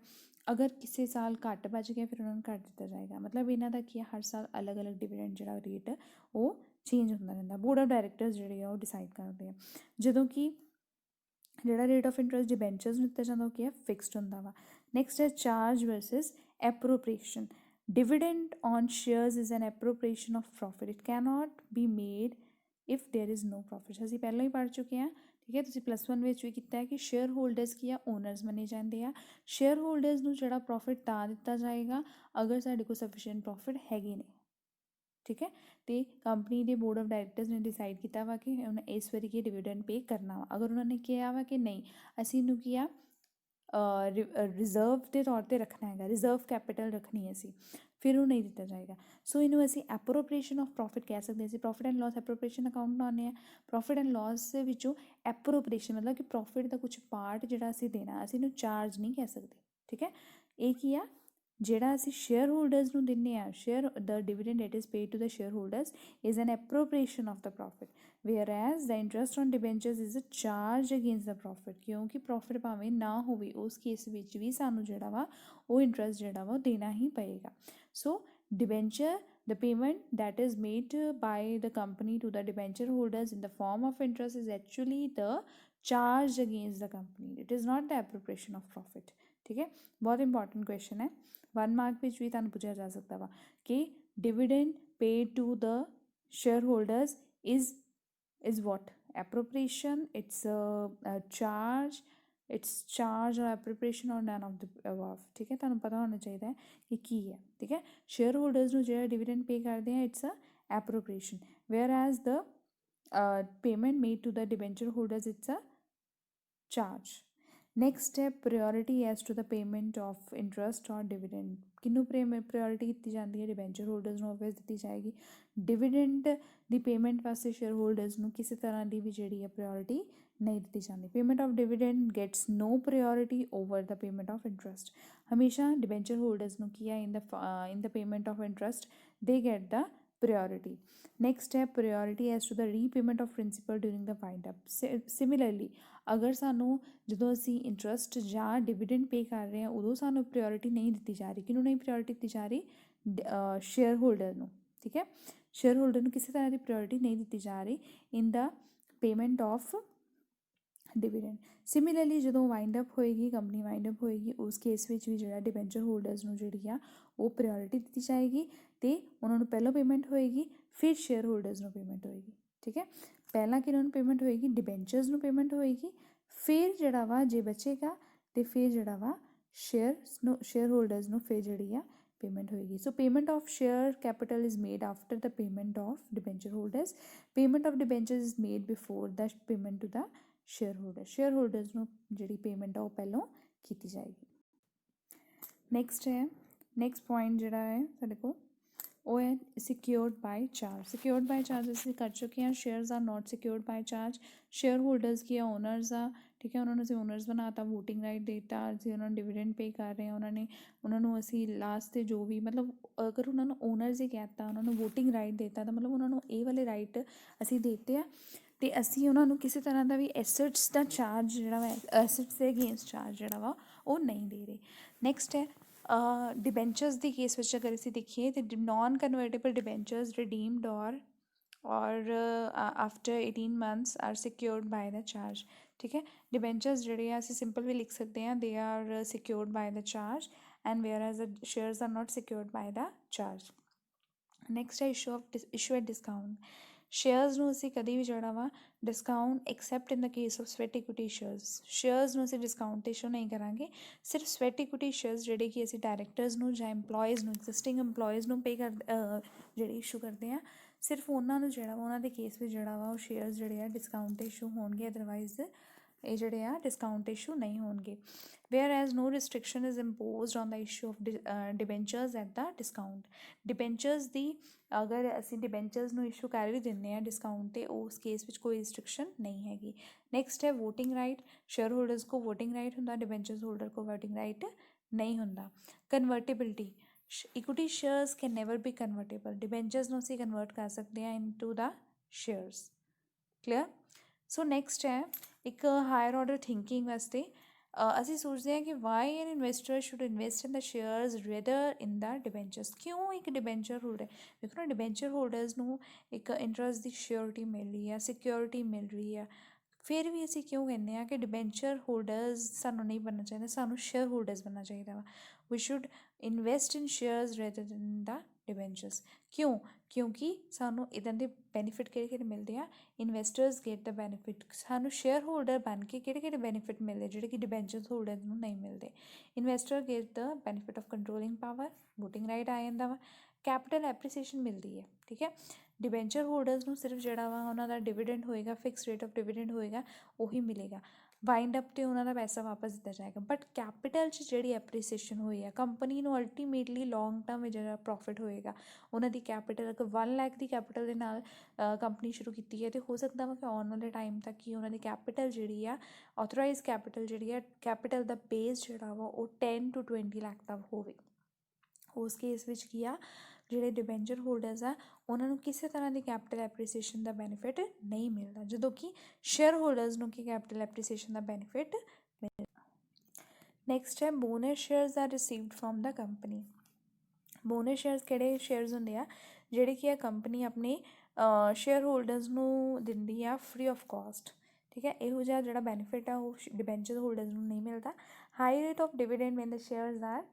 ਅਗਰ ਕਿਸੇ ਸਾਲ ਘੱਟ ਬਚ ਗਿਆ ਫਿਰ ਉਹਨਾਂ ਨੂੰ ਘੱਟ ਦਿੱਤਾ ਜਾਏਗਾ। ਮਤਲਬ ਇਹਨਾਂ ਦਾ ਕੀ ਹੈ, ਹਰ ਸਾਲ ਅਲੱਗ ਅਲੱਗ ਡਿਵੀਡੈਂਡ ਜਿਹੜਾ ਰੇਟ ਉਹ ਚੇਂਜ ਹੁੰਦਾ ਰਹਿੰਦਾ। ਬੋਰਡ ਆਫ ਡਾਇਰੈਕਟਰਸ ਜਿਹੜੇ ਆ ਉਹ ਡਿਸਾਈਡ ਕਰਦੇ ਆ। ਜਦੋਂ ਕਿ ਜਿਹੜਾ ਰੇਟ ਆਫ ਇੰਟਰਸਟ ਡਿਬੈਂਚਰਸ ਨੂੰ ਦਿੱਤਾ ਜਾਂਦਾ ਉਹ ਕੀ ਹੈ, ਫਿਕਸਡ ਹੁੰਦਾ ਵਾ। ਨੈਕਸਟ ਹੈ charge versus appropriation. Dividend on shares is an appropriation of profit. It cannot be made if there is no profit. ਅਸੀਂ ਪਹਿਲਾਂ ਹੀ ਪੜ੍ਹ ਚੁੱਕੇ ਹਾਂ, ਠੀਕ ਹੈ। ਤੁਸੀਂ +1 ਵਿੱਚ ਵੀ ਕੀਤਾ ਹੈ ਕਿ ਸ਼ੇਅਰ ਹੋਲਡਰਸ ਕੀ ਆ, ਓਨਰਸ ਮੰਨੇ ਜਾਂਦੇ ਆ। ਸ਼ੇਅਰ ਹੋਲਡਰਸ ਨੂੰ ਜਿਹੜਾ ਪ੍ਰੋਫਿਟ ਤਾਂ ਦਿੱਤਾ ਜਾਏਗਾ ਅਗਰ ਸਾਡੇ ਕੋਲ ਸਫੀਸ਼ੀਐਂਟ ਪ੍ਰੋਫਿਟ ਹੈਗੇ ਨੇ, ਠੀਕ ਹੈ। ਅਤੇ ਕੰਪਨੀ ਦੇ ਬੋਰਡ ਆਫ ਡਾਇਰੈਕਟਰਸ ਨੇ ਡਿਸਾਈਡ ਕੀਤਾ ਵਾ ਕਿ ਉਹਨੇ ਇਸ ਵਾਰੀ ਕੀ ਡਿਵੀਡੈਂਡ ਪੇ ਕਰਨਾ ਵਾ। ਅਗਰ ਉਹਨਾਂ ਨੇ ਕਿਹਾ ਵਾ ਕਿ ਨਹੀਂ, ਅਸੀਂ ਇਹਨੂੰ ਕੀ ਆ ਰਿਜ਼ਰਵ ਦੇ ਤੌਰ 'ਤੇ ਰੱਖਣਾ ਹੈਗਾ, ਰਿਜ਼ਰਵ ਕੈਪੀਟਲ ਰੱਖਣੀ ਅਸੀਂ, ਫਿਰ ਉਹ ਨਹੀਂ ਦਿੱਤਾ ਜਾਏਗਾ। ਸੋ ਇਹਨੂੰ ਅਸੀਂ ਐਪਰੋਪ੍ਰੀਏਸ਼ਨ ਆਫ ਪ੍ਰੋਫਿਟ ਕਹਿ ਸਕਦੇ ਹਾਂ। ਅਸੀਂ ਪ੍ਰੋਫਿਟ ਐਂਡ ਲੋਸ ਐਪਰੋਪ੍ਰੀਏਸ਼ਨ ਅਕਾਊਂਟ ਬਣਾਉਂਦੇ ਹਾਂ। ਪ੍ਰੋਫਿਟ ਐਂਡ ਲੋਸ ਦੇ ਵਿੱਚੋਂ ਐਪਰੋਪ੍ਰੀਏਸ਼ਨ ਮਤਲਬ ਕਿ ਪ੍ਰੋਫਿਟ ਦਾ ਕੁਛ ਪਾਰਟ ਜਿਹੜਾ ਅਸੀਂ ਦੇਣਾ, ਅਸੀਂ ਇਹਨੂੰ ਚਾਰਜ ਨਹੀਂ ਕਹਿ ਸਕਦੇ, ਠੀਕ ਹੈ। ਇਹ ਕੀ ਆ, ਜਿਹੜਾ ਅਸੀਂ ਸ਼ੇਅਰ ਹੋਲਡਰਸ ਨੂੰ ਦਿੰਦੇ ਹਾਂ, share the dividend it is paid to the shareholders is an appropriation of the profit, whereas the interest on debentures is a charge against the profit. ਕਿਉਂਕਿ ਪ੍ਰੋਫਿਟ ਭਾਵੇਂ ਨਾ ਹੋਵੇ ਉਸ ਕੇਸ ਵਿੱਚ ਵੀ ਸਾਨੂੰ ਜਿਹੜਾ ਵਾ ਉਹ ਇੰਟਰਸਟ ਜਿਹੜਾ ਵਾ ਉਹ ਦੇਣਾ ਹੀ ਪਏਗਾ। ਸੋ debenture, the payment that is made by the company to the debenture holders in the form of interest is actually the charge against the company. It is not the appropriation of profit. ठीक है, बहुत इंपॉर्टेंट क्वेश्चन है। 1 मार्क ਵਿੱਚ ਵੀ ਤੁਹਾਨੂੰ ਪੁੱਛਿਆ ਜਾ ਸਕਦਾ ਵਾ ਕਿ dividend paid to the shareholders is what? Appropriation, it's a charge, it's charge or appropriation or none of the above। ਠੀਕ ਹੈ, ਤੁਹਾਨੂੰ ਪਤਾ ਹੋਣਾ ਚਾਹੀਦਾ ਹੈ ਕਿ ਕੀ ਹੈ, ਠੀਕ ਹੈ। ਸ਼ੇਅਰ ਹੋਲਡਰਸ ਨੂੰ ਜਿਹੜਾ ਡਿਵੀਡੈਂਡ ਪੇ ਕਰਦੇ ਆ it's a appropriation, whereas the payment made to the debenture holders it's a charge. Next ਹੈ priority as to the payment of interest or dividend. ਕਿਹਨੂੰ ਪ੍ਰਾਇਓਰਿਟੀ ਦਿੱਤੀ ਜਾਂਦੀ ਹੈ? ਡਿਬੈਂਚਰ ਹੋਲਡਰਸ ਨੂੰ ਆਬਵੀਅਸ ਦਿੱਤੀ ਜਾਏਗੀ। ਡਿਵੀਡੈਂਡ ਦੀ ਪੇਮੈਂਟ ਵਾਸਤੇ ਸ਼ੇਅਰ ਹੋਲਡਰਸ ਨੂੰ ਕਿਸੇ ਤਰ੍ਹਾਂ ਦੀ ਵੀ ਜਿਹੜੀ ਹੈ ਪ੍ਰਾਇਓਰਿਟੀ ਨਹੀਂ ਦਿੱਤੀ ਜਾਂਦੀ। Payment of dividend gets no priority over the payment of interest. ਹਮੇਸ਼ਾ ਡਿਬੈਂਚਰ ਹੋਲਡਰਸ ਨੂੰ ਕੀ ਹੈ, in the payment of interest they get the priority. Next ਹੈ priority as to the repayment of principal during the wind up. Similarly ਅਗਰ ਸਾਨੂੰ ਜਦੋਂ ਅਸੀਂ ਇੰਟਰਸਟ ਜਾਂ ਡਿਵੀਡੈਂਡ ਪੇ ਕਰ ਰਹੇ ਹਾਂ ਉਦੋਂ ਸਾਨੂੰ ਪ੍ਰਾਇਓਰਿਟੀ ਨਹੀਂ ਦਿੱਤੀ ਜਾ ਰਹੀ, ਕਿਹਨੂੰ ਨਹੀਂ ਪ੍ਰਾਇਓਰਿਟੀ ਦਿੱਤੀ ਜਾ ਰਹੀ? ਸ਼ੇਅਰ ਹੋਲਡਰ ਨੂੰ, ਠੀਕ ਹੈ। ਸ਼ੇਅਰ ਹੋਲਡਰ ਨੂੰ ਕਿਸੇ ਤਰ੍ਹਾਂ ਦੀ ਪ੍ਰਾਇਓਰਿਟੀ ਨਹੀਂ ਦਿੱਤੀ ਜਾ ਰਹੀ ਇਨ ਦਾ ਪੇਮੈਂਟ ਆਫ ਡਿਵੀਡੈਂਡ। ਸਿਮਿਲਰਲੀ ਜਦੋਂ ਵਾਈਂਡ ਅਪ ਹੋਏਗੀ, ਕੰਪਨੀ ਵਾਈਂਡ ਅਪ ਹੋਏਗੀ, ਉਸ ਕੇਸ ਵਿੱਚ ਵੀ ਜਿਹੜਾ ਡਿਬੈਂਚਰ ਹੋਲਡਰਸ ਨੂੰ ਜਿਹੜੀ ਆ ਉਹ ਪ੍ਰਾਇਓਰਿਟੀ ਦਿੱਤੀ ਜਾਏਗੀ ਅਤੇ ਉਹਨਾਂ ਨੂੰ ਪਹਿਲਾਂ ਪੇਮੈਂਟ ਹੋਏਗੀ, ਫਿਰ ਸ਼ੇਅਰ ਹੋਲਡਰਸ ਨੂੰ ਪੇਮੈਂਟ ਹੋਏਗੀ, ਠੀਕ ਹੈ। ਪਹਿਲਾਂ ਕਿਹਨਾਂ ਨੂੰ ਪੇਮੈਂਟ ਹੋਏਗੀ? ਡਿਬੈਂਚਰਸ ਨੂੰ ਪੇਮੈਂਟ ਹੋਏਗੀ, ਫਿਰ ਜਿਹੜਾ ਵਾ ਜੇ ਬਚੇਗਾ ਅਤੇ ਫਿਰ ਜਿਹੜਾ ਵਾ ਸ਼ੇਅਰ ਹੋਲਡਰਸ ਨੂੰ ਫਿਰ ਜਿਹੜੀ ਆ ਪੇਮੈਂਟ ਹੋਏਗੀ। So payment of share capital is made after the payment of debenture holders. Payment of debentures is made before the payment to the shareholder. Share holders ਨੂੰ ਜਿਹੜੀ ਪੇਮੈਂਟ ਆ ਉਹ ਪਹਿਲਾਂ ਕੀਤੀ ਜਾਏਗੀ। ਨੈਕਸਟ ਪੁਆਇੰਟ ਜਿਹੜਾ ਹੈ ਸਾਡੇ ਕੋਲ ਉਹ ਹੈ secured by charge. Secured by charge ਅਸੀਂ ਕਰ ਚੁੱਕੇ ਹਾਂ। Shares are not secured by charge. Shareholders ਕੀ ਆ? ਓਨਰਸ ਆ, ਠੀਕ ਹੈ। ਉਹਨਾਂ ਨੂੰ ਅਸੀਂ ਓਨਰਸ ਬਣਾਤਾ, ਵੋਟਿੰਗ ਰਾਈਟ ਦੇਤਾ, ਅਸੀਂ ਉਹਨਾਂ ਨੂੰ ਡਿਵੀਡੈਂਡ ਪੇ ਕਰ ਰਹੇ ਹਾਂ। ਉਹਨਾਂ ਨੂੰ ਅਸੀਂ ਲਾਸਟ 'ਤੇ ਜੋ ਵੀ ਮਤਲਬ ਅਗਰ ਉਹਨਾਂ ਨੂੰ ਓਨਰਸ ਹੀ ਕਹਿ ਦਿੱਤਾ, ਉਹਨਾਂ ਨੂੰ ਵੋਟਿੰਗ ਰਾਈਟ ਦੇਤਾ ਤਾਂ ਮਤਲਬ ਉਹਨਾਂ ਨੂੰ ਇਹ ਵਾਲੇ ਰਾਈਟ ਅਸੀਂ ਦੇਤੇ ਆ ਅਤੇ ਅਸੀਂ ਉਹਨਾਂ ਨੂੰ ਕਿਸੇ ਤਰ੍ਹਾਂ ਦਾ ਵੀ ਐਸਟਸ ਦਾ ਚਾਰਜ ਜਿਹੜਾ ਵਾ, ਐਸਟਸ ਦੇ ਅਗੇਂਸਟ ਚਾਰਜ ਜਿਹੜਾ ਵਾ ਉਹ ਨਹੀਂ ਦੇ ਰਹੇ। ਨੈਕਸਟ ਹੈ ਡਿਬੈਂਚਰਸ ਦੀ ਕੇਸ ਵਿੱਚ ਅਗਰ ਅਸੀਂ ਦੇਖੀਏ ਤਾਂ non convertible debentures redeemed or after 18 months are secured by the charge, ਠੀਕ ਹੈ। ਡਿਬੈਂਚਰਸ ਜਿਹੜੇ ਆ ਅਸੀਂ ਸਿੰਪਲ ਵੀ ਲਿਖ ਸਕਦੇ ਹਾਂ, they are secured by the charge and whereas the shares are not secured by the charge. Next ਹੈ ਇਸ਼ੂ ਐਟ ਡਿਸਕਾਊਂਟ। ਸ਼ੇਅਰਸ ਨੂੰ ਅਸੀਂ ਕਦੇ ਵੀ ਜਿਹੜਾ ਵਾ discount except in the case of sweat equity shares ਨੂੰ ਅਸੀਂ ਡਿਸਕਾਊਂਟ 'ਤੇ ਇਸ਼ੂ ਨਹੀਂ ਕਰਾਂਗੇ। ਸਿਰਫ ਸਵੈਟ ਇਕੁਇਟੀ ਸ਼ੇਅਰਸ ਜਿਹੜੇ ਕਿ ਅਸੀਂ ਡਾਇਰੈਕਟਰਸ ਨੂੰ ਜਾਂ EMPLOYEES ਨੂੰ ਐਗਜ਼ਿਸਟਿੰਗ EMPLOYEES ਨੂੰ ਪੇ ਕਰ ਜਿਹੜੇ ਇਸ਼ੂ ਕਰਦੇ ਆ, ਸਿਰਫ ਉਹਨਾਂ ਨੂੰ ਜਿਹੜਾ ਵਾ ਉਹਨਾਂ ਦੇ ਕੇਸ ਵਿੱਚ ਜਿਹੜਾ ਵਾ ਉਹ ਸ਼ੇਅਰਸ ਜਿਹੜੇ ਆ ਡਿਸਕਾਊਂਟ 'ਤੇ ਇਸ਼ੂ ਹੋਣਗੇ, ਅਦਰਵਾਈਜ਼ ਇਹ ਜਿਹੜੇ ਆ ਡਿਸਕਾਊਂਟ ਇਸ਼ੂ ਨਹੀਂ ਹੋਣਗੇ। Whereas no restriction is imposed on the issue of debentures at the discount. Debentures ਦੀ ਅਗਰ ਅਸੀਂ ਡਿਬੈਂਚਰਸ ਨੂੰ ਇਸ਼ੂ ਕਰ ਵੀ ਦਿੰਦੇ ਹਾਂ ਡਿਸਕਾਊਂਟ 'ਤੇ, ਉਸ ਕੇਸ ਵਿੱਚ ਕੋਈ ਰਿਸਟ੍ਰਿਕਸ਼ਨ ਨਹੀਂ ਹੈਗੀ। ਨੈਕਸਟ ਹੈ ਵੋਟਿੰਗ ਰਾਈਟ। ਸ਼ੇਅਰ ਹੋਲਡਰਸ ਕੋ ਵੋਟਿੰਗ ਰਾਈਟ ਹੁੰਦਾ, ਡਿਬੈਂਚਰਸ ਹੋਲਡਰ ਕੋ ਵੋਟਿੰਗ ਰਾਈਟ ਨਹੀਂ ਹੁੰਦਾ। Convertibility, equity shares can never be convertible. Debentures ਨੂੰ ਅਸੀਂ ਕਨਵਰਟ ਕਰ ਸਕਦੇ ਹਾਂ into the shares. Clear. So next ਹੈ ਇੱਕ ਹਾਇਰ ਆਰਡਰ ਥਿੰਕਿੰਗ ਵਾਸਤੇ ਅਸੀਂ ਸੋਚਦੇ ਹਾਂ ਕਿ why an investor should invest in the shares rather in the debentures. ਕਿਉਂ ਇੱਕ ਡਿਬੈਂਚਰ ਹੋਲਡਰ, ਦੇਖੋ ਨਾ ਡਿਬੈਂਚਰ ਹੋਲਡਰਸ ਨੂੰ ਇੱਕ ਇੰਟਰਸਟ ਦੀ ਸ਼ਿਓਰਿਟੀ ਮਿਲ ਰਹੀ ਆ, ਸਿਕਿਉਰਿਟੀ ਮਿਲ ਰਹੀ ਆ, ਫਿਰ ਵੀ ਅਸੀਂ ਕਿਉਂ ਕਹਿੰਦੇ ਹਾਂ ਕਿ ਡਿਬੈਂਚਰ ਹੋਲਡਰਸ ਸਾਨੂੰ ਨਹੀਂ ਬਣਨਾ ਚਾਹੀਦਾ, ਸਾਨੂੰ ਸ਼ੇਅਰ ਹੋਲਡਰਸ ਬਣਨਾ ਚਾਹੀਦਾ ਵਾ। We should invest in shares rather in the debentures. ਕਿਉਂ? ਕਿਉਂਕਿ ਸਾਨੂੰ ਇੱਦਾਂ ਦੇ ਬੈਨੀਫਿਟ ਕਿਹੜੇ ਕਿਹੜੇ ਮਿਲਦੇ ਆ, ਇਨਵੈਸਟਰਸ ਗੇਟ ਦਾ ਬੈਨੀਫਿਟ। ਸਾਨੂੰ ਸ਼ੇਅਰ ਹੋਲਡਰ ਬਣ ਕੇ ਕਿਹੜੇ ਕਿਹੜੇ ਬੈਨੀਫਿਟ ਮਿਲਦੇ ਜਿਹੜੇ ਕਿ ਡਿਬੈਂਚਰਸ ਹੋਲਡਰ ਨੂੰ ਨਹੀਂ ਮਿਲਦੇ। Investor gate the benefit of controlling power, voting right ਆ ਜਾਂਦਾ ਵਾ, ਕੈਪੀਟਲ ਐਪਰੀਸੀਏਸ਼ਨ ਮਿਲਦੀ ਹੈ। ਠੀਕ ਹੈ। ਡਿਬੈਂਚਰ ਹੋਲਡਰਸ ਨੂੰ ਸਿਰਫ ਜਿਹੜਾ ਵਾ ਉਹਨਾਂ ਦਾ ਡਿਵੀਡੈਂਡ ਹੋਏਗਾ, ਫਿਕਸ ਰੇਟ ਆਫ ਡਿਵੀਡੈਂਡ ਹੋਏਗਾ, ਉਹੀ ਮਿਲੇਗਾ। ਵਾਈਂਡ ਅਪ 'ਤੇ ਉਹਨਾਂ ਦਾ ਪੈਸਾ ਵਾਪਸ ਦਿੱਤਾ ਜਾਏਗਾ। ਬਟ ਕੈਪੀਟਲ 'ਚ ਜਿਹੜੀ ਐਪਰੀਸੀਏਸ਼ਨ ਹੋਈ ਹੈ, ਕੰਪਨੀ ਨੂੰ ਅਲਟੀਮੇਟਲੀ ਲੌਂਗ ਟਰਮ ਵਿੱਚ ਜਿਹੜਾ ਪ੍ਰੋਫਿਟ ਹੋਏਗਾ। ਉਹਨਾਂ ਦੀ ਕੈਪੀਟਲ ਅਗਰ 1 ਲੱਖ ਦੀ ਕੈਪੀਟਲ ਦੇ ਨਾਲ ਕੰਪਨੀ ਸ਼ੁਰੂ ਕੀਤੀ ਹੈ, ਅਤੇ ਹੋ ਸਕਦਾ ਵਾ ਕਿ ਆਉਣ ਵਾਲੇ ਟਾਈਮ ਤੱਕ ਹੀ ਉਹਨਾਂ ਦੀ ਕੈਪੀਟਲ ਜਿਹੜੀ ਆ, ਆਥੋਰਾਈਜ਼ ਕੈਪੀਟਲ ਜਿਹੜੀ ਆ, ਕੈਪੀਟਲ ਦਾ ਬੇਸ ਜਿਹੜਾ ਵਾ ਉਹ 10 to 20 ਲੱਖ ਦਾ ਹੋਵੇ। ਉਸ ਕੇਸ ਵਿੱਚ ਕੀ ਆ, ਜਿਹੜੇ ਡਿਬੈਂਚਰ ਹੋਲਡਰਸ ਆ ਉਹਨਾਂ ਨੂੰ ਕਿਸੇ ਤਰ੍ਹਾਂ ਦੀ ਕੈਪੀਟਲ ਐਪਰੀਸੀਏਸ਼ਨ ਦਾ ਬੈਨੀਫਿਟ ਨਹੀਂ ਮਿਲਦਾ, ਜਦੋਂ ਕਿ ਸ਼ੇਅਰ ਹੋਲਡਰਸ ਨੂੰ ਕੀ ਕੈਪੀਟਲ ਐਪਰੀਸੀਏਸ਼ਨ ਦਾ ਬੈਨੀਫਿਟ ਮਿਲਦਾ। ਨੈਕਸਟ ਹੈ bonus shares are received from the company. Bonus shares ਕਿਹੜੇ ਸ਼ੇਅਰਸ ਹੁੰਦੇ ਆ, ਜਿਹੜੇ ਕਿ ਆ ਕੰਪਨੀ ਆਪਣੇ ਸ਼ੇਅਰ ਹੋਲਡਰਸ ਨੂੰ ਦਿੰਦੀ ਆ ਫ੍ਰੀ ਆਫ ਕਾਸਟ। ਠੀਕ ਹੈ। ਇਹੋ ਜਿਹਾ ਜਿਹੜਾ ਬੈਨੀਫਿਟ ਆ ਉਹ ਡਿਬੈਂਚਰ ਹੋਲਡਰਸ ਨੂੰ ਨਹੀਂ ਮਿਲਦਾ। High rate of dividend when the shares are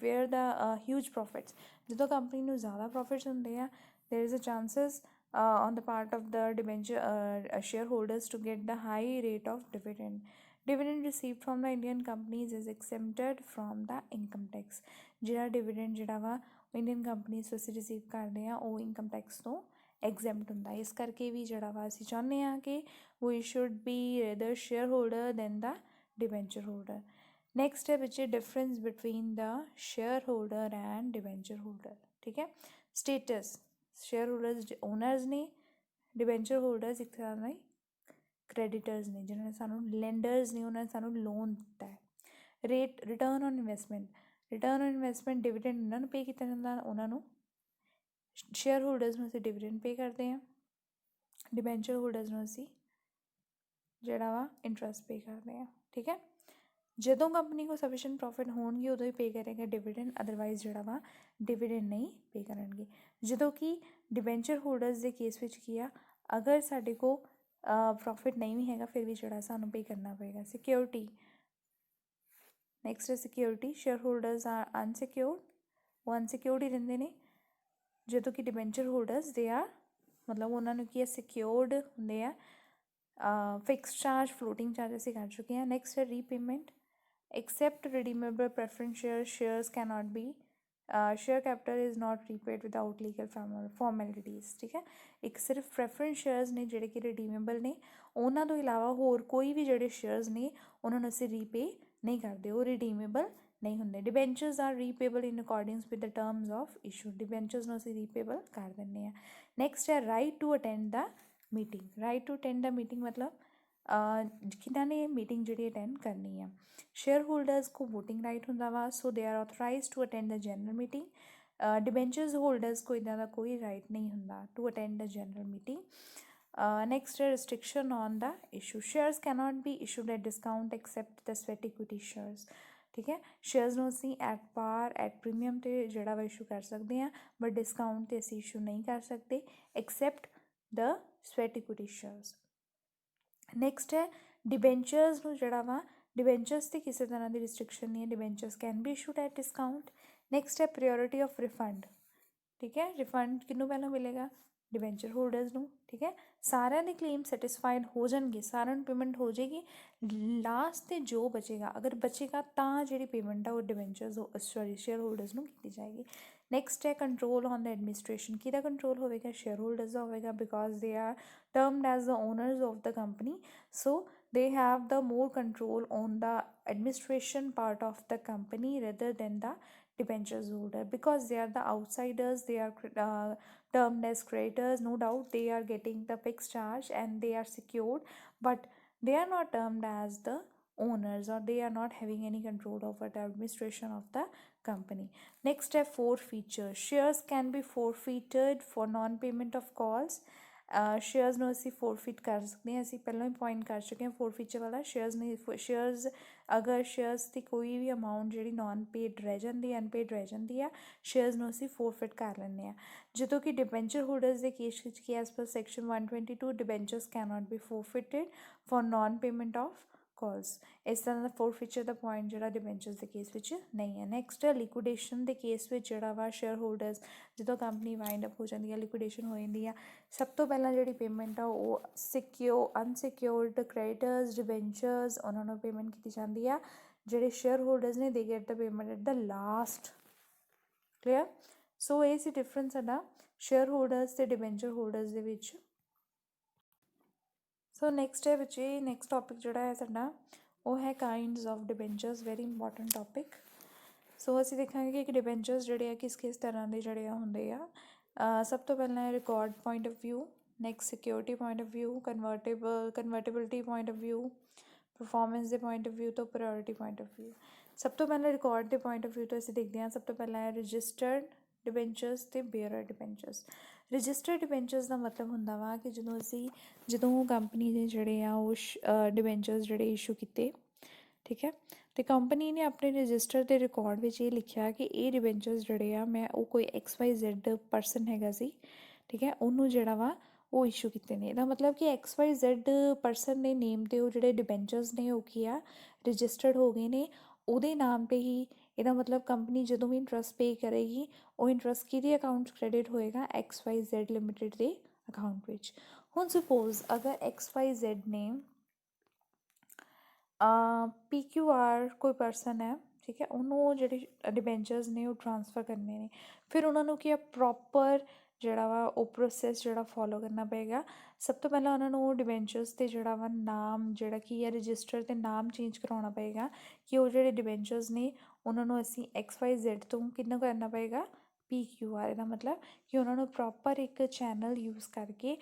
where the huge profits. ਜਦੋਂ ਕੰਪਨੀ ਨੂੰ ਜ਼ਿਆਦਾ ਪ੍ਰੋਫਿਟਸ ਹੁੰਦੇ ਆ, there is a chances on the part of the debenture shareholders to get the high rate of dividend. Dividend received from the Indian companies is exempted from the income tax. ਜਿਹੜਾ ਡਿਵੀਡੈਂਡ ਜਿਹੜਾ ਵਾ ਉਹ ਇੰਡੀਅਨ ਕੰਪਨੀਜ਼ ਅਸੀਂ ਰਿਸੀਵ ਕਰਦੇ ਹਾਂ, ਉਹ ਇਨਕਮ ਟੈਕਸ ਤੋਂ ਐਗਜ਼ੈਂਪਟ ਹੁੰਦਾ। ਇਸ ਕਰਕੇ ਵੀ ਜਿਹੜਾ ਵਾ ਅਸੀਂ ਚਾਹੁੰਦੇ ਹਾਂ ਕਿ we should be rather shareholder than the debenture holder. Next ਹੈ ਵਿੱਚ difference between the shareholder and debenture holder. ਠੀਕ ਹੈ। ਸਟੇਟਸ, ਸ਼ੇਅਰ ਹੋਲਡਰਸ ਓਨਰਸ ਨੇ, ਡਿਬੈਂਚਰ ਹੋਲਡਰਸ ਇੱਕ ਤਰ੍ਹਾਂ ਦੇ ਕ੍ਰੈਡੀਟਰਸ ਨੇ, ਜਿਨ੍ਹਾਂ ਨੇ ਸਾਨੂੰ ਲੈਂਡਰਸ ਨੇ, ਉਹਨਾਂ ਨੇ ਸਾਨੂੰ ਲੋਨ ਦਿੱਤਾ ਹੈ। Rate return on investment, return on investment dividend ਉਹਨਾਂ ਨੂੰ ਪੇ ਕੀਤਾ ਜਾਂਦਾ, ਉਹਨਾਂ ਨੂੰ ਸ਼ੇਅਰ ਹੋਲਡਰਸ ਨੂੰ ਅਸੀਂ ਡਿਵੀਡੈਂਡ ਪੇ ਕਰਦੇ ਹਾਂ, ਡਿਬੈਂਚਰ ਹੋਲਡਰਸ ਨੂੰ ਅਸੀਂ ਜਿਹੜਾ ਵਾ ਇੰਟਰਸਟ ਪੇ ਕਰਦੇ ਹਾਂ। ਠੀਕ ਹੈ। ਜਦੋਂ ਕੰਪਨੀ ਕੋਲ ਸਫੀਸ਼ੀਐਂਟ ਪ੍ਰੋਫਿਟ ਹੋਣਗੇ ਉਦੋਂ ਹੀ ਪੇ ਕਰੇਗਾ ਡਿਵੀਡੈਂਡ, ਅਦਰਵਾਈਜ਼ ਜਿਹੜਾ ਵਾ ਡਿਵੀਡੈਂਡ ਨਹੀਂ ਪੇ ਕਰਨਗੇ। ਜਦੋਂ ਕਿ ਡਿਬੈਂਚਰ ਹੋਲਡਰਸ ਦੇ ਕੇਸ ਵਿੱਚ ਕੀ ਆ, ਅਗਰ ਸਾਡੇ ਕੋਲ ਪ੍ਰੋਫਿਟ ਨਹੀਂ ਵੀ ਹੈਗਾ ਫਿਰ ਵੀ ਜਿਹੜਾ ਸਾਨੂੰ ਪੇ ਕਰਨਾ ਪਏਗਾ। ਸਿਕਿਉਰਿਟੀ, ਨੈਕਸਟ ਹੈ ਸਿਕਿਉਰਿਟੀ। ਸ਼ੇਅਰ ਹੋਲਡਰਸ ਆਰ ਅਨਸਿਕਿਉਰਡ, ਉਹ ਅਨਸਿਕਿਉਰਡ ਹੀ ਰਹਿੰਦੇ ਨੇ, ਜਦੋਂ ਕਿ ਡਿਬੈਂਚਰ ਹੋਲਡਰਸ ਦੇ ਆਰ ਮਤਲਬ ਉਹਨਾਂ ਨੂੰ ਕੀ ਹੈ, ਸਿਕਿਉਰਡ ਹੁੰਦੇ ਆ। ਫਿਕਸਡ ਚਾਰਜ, ਫਲੋਟਿੰਗ ਚਾਰਜ ਅਸੀਂ ਕਰ ਚੁੱਕੇ ਹਾਂ। ਨੈਕਸਟ ਹੈ repayment. Except redeemable preference shares cannot be share capital is not repaid without legal formalities. ਠੀਕ ਹੈ। ਇੱਕ ਸਿਰਫ ਪ੍ਰੈਫਰੈਂਸ ਸ਼ੇਅਰਸ ਨੇ ਜਿਹੜੇ ਕਿ ਰਿਡੀਮੇਬਲ ਨੇ, ਉਹਨਾਂ ਤੋਂ ਇਲਾਵਾ ਹੋਰ ਕੋਈ ਵੀ ਜਿਹੜੇ ਸ਼ੇਅਰਸ ਨੇ ਉਹਨਾਂ ਨੂੰ ਅਸੀਂ ਰੀਪੇ ਨਹੀਂ ਕਰਦੇ, ਉਹ ਰਿਡੀਮੇਬਲ ਨਹੀਂ ਹੁੰਦੇ। Debentures are repayable in accordance with the terms of issue. Debentures ਨੂੰ ਅਸੀਂ ਰੀਪੇਬਲ ਕਰ ਦਿੰਦੇ ਹਾਂ। ਨੈਕਸਟ ਹੈ right to attend the meeting. Right to attend the meeting ਮਤਲਬ ਕਿਹਨਾਂ ਨੇ ਮੀਟਿੰਗ ਜਿਹੜੀ ਅਟੈਂਡ ਕਰਨੀ ਆ। ਸ਼ੇਅਰ ਹੋਲਡਰਸ ਕੋ ਵੋਟਿੰਗ ਰਾਈਟ ਹੁੰਦਾ ਵਾ, so they are authorised to attend the general meeting. Debentures holders ਕੋ ਇੱਦਾਂ ਦਾ ਕੋਈ ਰਾਈਟ ਨਹੀਂ ਹੁੰਦਾ to attend the general meeting. Next ਹੈ restriction on the issue. Shares cannot B issued at discount accept the sweat equity shares. ਠੀਕ ਹੈ। ਸ਼ੇਅਰਸ ਨੂੰ ਅਸੀਂ ਐਟ ਪਾਰ, ਐਟ ਪ੍ਰੀਮੀਅਮ 'ਤੇ ਜਿਹੜਾ ਵਾ ਇਸ਼ੂ ਕਰ ਸਕਦੇ ਹਾਂ, ਬਟ ਡਿਸਕਾਊਂਟ 'ਤੇ ਅਸੀਂ ਇਸ਼ੂ ਨਹੀਂ ਕਰ ਸਕਦੇ ਐਕਸੈਪਟ ਦ ਸਵੈਟ ਇਕੁਇਟੀ ਸ਼ੇਅਰਸ। ਨੈਕਸਟ ਹੈ ਡਿਬੈਂਚਰਸ ਨੂੰ ਜਿਹੜਾ ਵਾ, ਡਿਬੈਂਚਰਸ 'ਤੇ ਕਿਸੇ ਤਰ੍ਹਾਂ ਦੀ ਰਿਸਟ੍ਰਿਕਸ਼ਨ ਨਹੀਂ ਹੈ, debentures can be issued at discount. Next ਹੈ ਪ੍ਰਾਇਓਰਿਟੀ ਆਫ ਰਿਫੰਡ। ਠੀਕ ਹੈ। ਰਿਫੰਡ ਕਿਹਨੂੰ ਪਹਿਲਾਂ ਮਿਲੇਗਾ, ਡਿਬੈਂਚਰ ਹੋਲਡਰਸ ਨੂੰ, ਠੀਕ ਹੈ। ਸਾਰਿਆਂ ਦੇ ਕਲੇਮ ਸੈਟਿਸਫਾਈਡ ਹੋ ਜਾਣਗੇ, ਸਾਰਿਆਂ ਨੂੰ ਪੇਮੈਂਟ ਹੋ ਜਾਏਗੀ। ਲਾਸਟ 'ਤੇ ਜੋ ਬਚੇਗਾ, ਅਗਰ ਬਚੇਗਾ ਤਾਂ ਜਿਹੜੀ ਪੇਮੈਂਟ ਆ ਉਹ ਡਿਬੈਂਚਰਸ ਸੋਰੀ ਸ਼ੇਅਰ ਹੋਲਡਰਸ ਨੂੰ ਕੀਤੀ ਜਾਏਗੀ। ਨੈਕਸਟ ਹੈ ਕੰਟਰੋਲ ਔਨ ਦ ਐਡਮਿਨਿਸਟ੍ਰੇਸ਼ਨ। ਕਿਹਦਾ ਕੰਟਰੋਲ ਹੋਵੇਗਾ? ਸ਼ੇਅਰ ਹੋਲਡਰਸ ਦਾ ਹੋਵੇਗਾ, because they are termed as the owners of the company, so they have the more control on the administration part of the company rather than the debentures holder, because they are the outsiders, they are termed as creditors. No doubt they are getting the fixed charge and they are secured, but they are not termed as the owners, or they are not having any control over the administration of the company. Next step, forfeiture. Shares can be forfeited for non-payment of calls. Shares ਨੂੰ ਅਸੀਂ ਫੋਰਫਿਟ ਕਰ ਸਕਦੇ ਹਾਂ, ਅਸੀਂ ਪਹਿਲਾਂ ਹੀ ਪੁਆਇੰਟ ਕਰ ਚੁੱਕੇ ਹਾਂ ਫੋਰਫੀਚਰ ਵਾਲਾ। ਸ਼ੇਅਰਸ ਅਗਰ ਸ਼ੇਅਰਸ ਦੀ ਕੋਈ ਵੀ ਅਮਾਊਂਟ ਜਿਹੜੀ ਨੋਨ ਪੇਡ ਰਹਿ ਜਾਂਦੀ, ਅਨਪੇਡ ਰਹਿ ਜਾਂਦੀ ਆ, ਸ਼ੇਅਰਸ ਨੂੰ ਅਸੀਂ ਫੋਰਫਿਟ ਕਰ ਲੈਂਦੇ ਹਾਂ। ਜਦੋਂ ਕਿ ਡਿਬੈਂਚਰ ਹੋਲਡਰਸ ਦੇ ਕੇਸ ਵਿੱਚ ਕੀ, as per section 122 debentures cannot be forfeited for non payment of calls. ਇਸ ਤਰ੍ਹਾਂ ਦਾ ਫੋਰਫੀਚਰ ਦਾ ਪੁਆਇੰਟ ਜਿਹੜਾ ਡਿਬੈਂਚਰਸ ਦੇ ਕੇਸ ਵਿੱਚ ਨਹੀਂ ਹੈ। ਨੈਕਸਟ ਲਿਕੁਇਡੇਸ਼ਨ ਦੇ ਕੇਸ ਵਿੱਚ ਜਿਹੜਾ ਵਾ ਸ਼ੇਅਰ ਹੋਲਡਰਸ, ਜਦੋਂ ਕੰਪਨੀ ਵਾਈਂਡ ਅਪ ਹੋ ਜਾਂਦੀ ਹੈ, ਲਿਕੁਇਡੇਸ਼ਨ ਹੋ ਜਾਂਦੀ ਆ, ਸਭ ਤੋਂ ਪਹਿਲਾਂ ਜਿਹੜੀ ਪੇਮੈਂਟ ਆ ਉਹ ਅਨਸਿਕਿਉਰਡ ਕ੍ਰੈਡੀਟਰਸ, ਡਿਬੈਂਚਰਸ, ਉਹਨਾਂ ਨੂੰ ਪੇਮੈਂਟ ਕੀਤੀ ਜਾਂਦੀ ਆ। ਜਿਹੜੇ ਸ਼ੇਅਰ ਹੋਲਡਰਸ ਨੇ they get the payment at the last. Clear? So ਇਹ ਸੀ ਡਿਫਰੈਂਸ ਸਾਡਾ ਸ਼ੇਅਰ ਹੋਲਡਰਸ ਅਤੇ ਡਿਬੈਂਚਰ ਹੋਲਡਰਸ ਦੇ ਵਿੱਚ। ਸੋ ਨੈਕਸਟ ਹੈ ਬੱਚੇ, ਨੈਕਸਟ ਟੋਪਿਕ ਜਿਹੜਾ ਹੈ ਸਾਡਾ ਉਹ ਹੈ kinds of debentures, very important topic. So ਅਸੀਂ ਦੇਖਾਂਗੇ ਕਿ ਡਿਬੈਂਚਰਸ ਜਿਹੜੇ ਆ ਕਿਸ ਤਰ੍ਹਾਂ ਦੇ ਜਿਹੜੇ ਆ ਹੁੰਦੇ ਆ। ਸਭ ਤੋਂ ਪਹਿਲਾਂ ਹੈ record point of view, next security point of view, convertibility point of view, performance ਦੇ ਪੁਆਇੰਟ ਆਫ ਵਿਊ ਤੋਂ ਪ੍ਰਾਇਓਰਿਟੀ ਪੁਆਇੰਟ ਆਫ ਵਿਊ। ਸਭ ਤੋਂ ਪਹਿਲਾਂ ਰਿਕਾਰਡ ਦੇ ਪੁਆਇੰਟ ਆਫ ਵਿਊ ਤੋਂ ਅਸੀਂ ਦੇਖਦੇ ਹਾਂ। ਸਭ ਤੋਂ ਪਹਿਲਾਂ ਹੈ ਰਜਿਸਟਰਡ ਡਿਬੈਂਚਰਸ ਅਤੇ ਬੇਅਰਰ ਡਿਬੈਂਚਰਸ। ਰਜਿਸਟਰਡ ਡਿਬੈਂਚਰਸ ਦਾ ਮਤਲਬ ਹੁੰਦਾ ਵਾ ਕਿ ਜਦੋਂ ਕੰਪਨੀ ਦੇ ਜਿਹੜੇ ਆ ਉਹ ਡਿਬੈਂਚਰਸ ਜਿਹੜੇ ਇਸ਼ੂ ਕੀਤੇ, ਠੀਕ ਹੈ, ਅਤੇ ਕੰਪਨੀ ਨੇ ਆਪਣੇ ਰਜਿਸਟਰ ਦੇ ਰਿਕਾਰਡ ਵਿੱਚ ਇਹ ਲਿਖਿਆ ਕਿ ਇਹ ਡਿਬੈਂਚਰਸ ਜਿਹੜੇ ਆ ਮੈਂ ਉਹ ਕੋਈ XYZ ਪਰਸਨ ਹੈਗਾ ਸੀ, ਠੀਕ ਹੈ, ਉਹਨੂੰ ਜਿਹੜਾ ਵਾ ਉਹ ਇਸ਼ੂ ਕੀਤੇ ਨੇ। ਇਹਦਾ ਮਤਲਬ ਕਿ XYZ ਪਰਸਨ ਦੇ ਨੇਮ 'ਤੇ ਉਹ ਜਿਹੜੇ ਡਿਬੈਂਚਰਸ ਨੇ ਉਹ ਕੀ ਆ, ਰਜਿਸਟਰਡ ਹੋ ਗਏ ਨੇ, ਉਹਦੇ ਨਾਮ 'ਤੇ ਹੀ। ਇਹਦਾ ਮਤਲਬ ਕੰਪਨੀ ਜਦੋਂ ਵੀ ਇੰਟਰਸਟ ਪੇ ਕਰੇਗੀ, ਉਹ ਇੰਟਰਸਟ ਕਿਹਦੇ ਅਕਾਊਂਟ 'ਚ ਕ੍ਰੈਡਿਟ ਹੋਏਗਾ? XYZ ਲਿਮਿਟਿਡ ਦੇ ਅਕਾਊਂਟ ਵਿੱਚ। ਹੁਣ ਸਪੋਜ਼ ਅਗਰ XYZ ਨੇ PQR ਕੋਈ ਪਰਸਨ ਹੈ, ਠੀਕ ਹੈ, ਉਹਨੂੰ ਜਿਹੜੇ ਡਿਬੈਂਚਰਸ ਨੇ ਉਹ ਟ੍ਰਾਂਸਫਰ ਕਰਨੇ ਨੇ, ਫਿਰ ਉਹਨਾਂ ਨੂੰ ਕੀ ਆ, ਪ੍ਰੋਪਰ ਜਿਹੜਾ ਵਾ ਉਹ ਪ੍ਰੋਸੈਸ ਜਿਹੜਾ ਫੋਲੋ ਕਰਨਾ ਪਏਗਾ। ਸਭ ਤੋਂ ਪਹਿਲਾਂ ਉਹਨਾਂ ਨੂੰ ਉਹ ਡਿਬੈਂਚਰਸ 'ਤੇ ਜਿਹੜਾ ਵਾ ਨਾਮ ਜਿਹੜਾ ਕੀ ਹੈ ਰਜਿਸਟਰ 'ਤੇ ਨਾਮ ਚੇਂਜ ਕਰਵਾਉਣਾ ਪਏਗਾ ਕਿ ਉਹ ਜਿਹੜੇ ਡਿਬੈਂਚਰਸ ਨੇ ਉਹਨਾਂ ਨੂੰ ਅਸੀਂ XYZ ਤੋਂ ਕਿੰਨਾ ਕਰਨਾ ਪਏਗਾ? PQR। ਇਹਦਾ ਮਤਲਬ ਕਿ ਉਹਨਾਂ ਨੂੰ ਪ੍ਰੋਪਰ ਇੱਕ ਚੈਨਲ ਯੂਜ਼ ਕਰਕੇ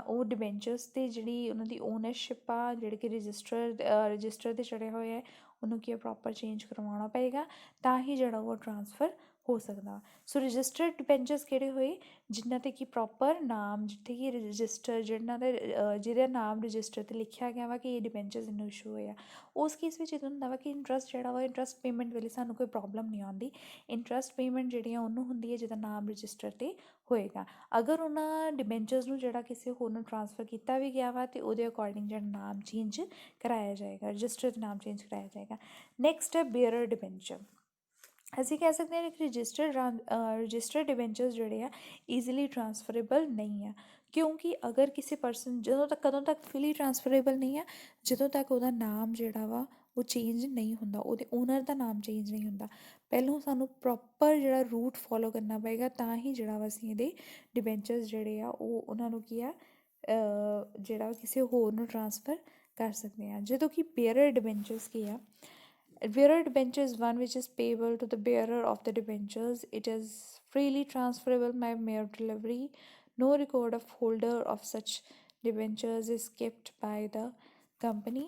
ਉਹ ਡਿਬੈਂਚਰਸ 'ਤੇ ਜਿਹੜੀ ਉਹਨਾਂ ਦੀ ਓਨਰਸ਼ਿਪ ਆ, ਜਿਹੜੇ ਕਿ ਰਜਿਸਟਰ 'ਤੇ ਚੜ੍ਹੇ ਹੋਏ ਹੈ, ਉਹਨੂੰ ਕੀ ਪ੍ਰੋਪਰ ਚੇਂਜ ਕਰਵਾਉਣਾ ਪਏਗਾ, ਤਾਂ ਹੀ ਜਿਹੜਾ ਉਹ ਟ੍ਰਾਂਸਫਰ ਹੋ ਸਕਦਾ। ਸੋ ਰਜਿਸਟਰਡ ਡਿਬੈਂਚਰਸ ਕਿਹੜੇ ਹੋਏ? ਜਿਨ੍ਹਾਂ 'ਤੇ ਕਿ ਪ੍ਰੋਪਰ ਨਾਮ, ਜਿੱਥੇ ਕਿ ਰਜਿਸਟਰ ਜਿਹਦਾ ਨਾਮ ਰਜਿਸਟਰ 'ਤੇ ਲਿਖਿਆ ਗਿਆ ਵਾ ਕਿ ਇਹ ਡਿਬੈਂਚਰਸ ਇਹਨੂੰ ਇਸ਼ੂ ਹੋਏ ਆ। ਉਸ ਕੇਸ ਵਿੱਚ ਇਹ ਹੁੰਦਾ ਵਾ ਕਿ ਇੰਟਰਸਟ ਜਿਹੜਾ ਵਾ, ਇੰਟਰਸਟ ਪੇਮੈਂਟ ਵੇਲੇ ਸਾਨੂੰ ਕੋਈ ਪ੍ਰੋਬਲਮ ਨਹੀਂ ਆਉਂਦੀ। ਇੰਟਰਸਟ ਪੇਮੈਂਟ ਜਿਹੜੀ ਆ ਉਹਨੂੰ ਹੁੰਦੀ ਹੈ ਜਿਹਦਾ ਨਾਮ ਰਜਿਸਟਰ 'ਤੇ ਹੋਏਗਾ। ਅਗਰ ਉਹਨਾਂ ਡਿਬੈਂਚਰਸ ਨੂੰ ਜਿਹੜਾ ਕਿਸੇ ਹੋਰ ਨੂੰ ਟ੍ਰਾਂਸਫਰ ਕੀਤਾ ਵੀ ਗਿਆ ਵਾ ਤੇ ਉਹਦੇ ਅਕੋਰਡਿੰਗ ਜਿਹੜਾ ਨਾਮ ਚੇਂਜ ਕਰਾਇਆ ਜਾਏਗਾ, ਰਜਿਸਟਰ 'ਤੇ ਨਾਮ ਚੇਂਜ ਕਰਾਇਆ ਜਾਏਗਾ। ਨੈਕਸਟ ਹੈ ਬੇਅਰਰ ਡਿਬੈਂਚਰ। ਅਸੀਂ ਕਹਿ ਸਕਦੇ ਹਾਂ ਕਿ ਰਜਿਸਟਰਡ ਡਿਬੈਂਚਰਸ ਜਿਹੜੇ ਆ ਈਜ਼ੀਲੀ ਟ੍ਰਾਂਸਫਰੇਬਲ ਨਹੀਂ ਆ, ਕਿਉਂਕਿ ਅਗਰ ਕਿਸੇ ਪਰਸਨ ਕਦੋਂ ਤੱਕ ਫੁਲੀ ਟ੍ਰਾਂਸਫਰੇਬਲ ਨਹੀਂ ਆ, ਜਦੋਂ ਤੱਕ ਉਹਦਾ ਨਾਮ ਜਿਹੜਾ ਵਾ ਉਹ ਚੇਂਜ ਨਹੀਂ ਹੁੰਦਾ, ਉਹਦੇ ਓਨਰ ਦਾ ਨਾਮ ਚੇਂਜ ਨਹੀਂ ਹੁੰਦਾ। ਪਹਿਲਾਂ ਸਾਨੂੰ ਪ੍ਰੋਪਰ ਜਿਹੜਾ ਰੂਟ ਫੋਲੋ ਕਰਨਾ ਪਏਗਾ, ਤਾਂ ਹੀ ਜਿਹੜਾ ਵਾ ਅਸੀਂ ਇਹਦੇ ਡਿਬੈਂਚਰਸ ਜਿਹੜੇ ਆ ਉਹ ਉਹਨਾਂ ਨੂੰ ਕੀ ਆ ਜਿਹੜਾ ਕਿਸੇ ਹੋਰ ਨੂੰ ਟ੍ਰਾਂਸਫਰ ਕਰ ਸਕਦੇ ਹਾਂ। ਜਦੋਂ ਕਿ ਬੇਅਰਰ ਡਿਬੈਂਚਰਸ ਕੀ ਆ, bearer debenture is one which is payable to the bearer of the debentures. It is freely transferable by mere delivery. No record of holder of such debentures is kept by the company.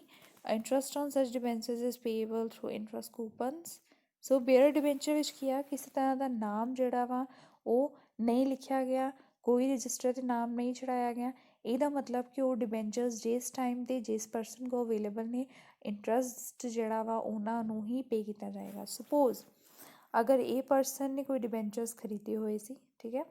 Interest on such debentures is payable through interest coupons. So bearer debenture ਵਿੱਚ ਕੀ ਆ, ਕਿਸੇ ਤਰ੍ਹਾਂ ਦਾ ਨਾਮ ਜਿਹੜਾ ਵਾ ਉਹ ਨਹੀਂ ਲਿਖਿਆ ਗਿਆ, ਕੋਈ ਰਜਿਸਟਰ 'ਤੇ ਨਾਮ ਨਹੀਂ ਚੜਾਇਆ ਗਿਆ। ਇਹਦਾ ਮਤਲਬ ਕਿ ਉਹ ਡਿਬੈਂਚਰਸ ਜਿਸ ਟਾਈਮ 'ਤੇ ਜਿਸ ਪਰਸਨ ਕੋਲ ਅਵੇਲੇਬਲ ਨੇ, ਇੰਟਰਸਟ ਜਿਹੜਾ ਵਾ ਉਹਨਾਂ ਨੂੰ ਹੀ ਪੇ ਕੀਤਾ ਜਾਏਗਾ। ਸਪੋਜ਼ ਅਗਰ ਇਹ ਪਰਸਨ ਨੇ ਕੋਈ ਡਿਬੈਂਚਰਸ ਖਰੀਦੇ ਹੋਏ ਸੀ, ਠੀਕ ਹੈ,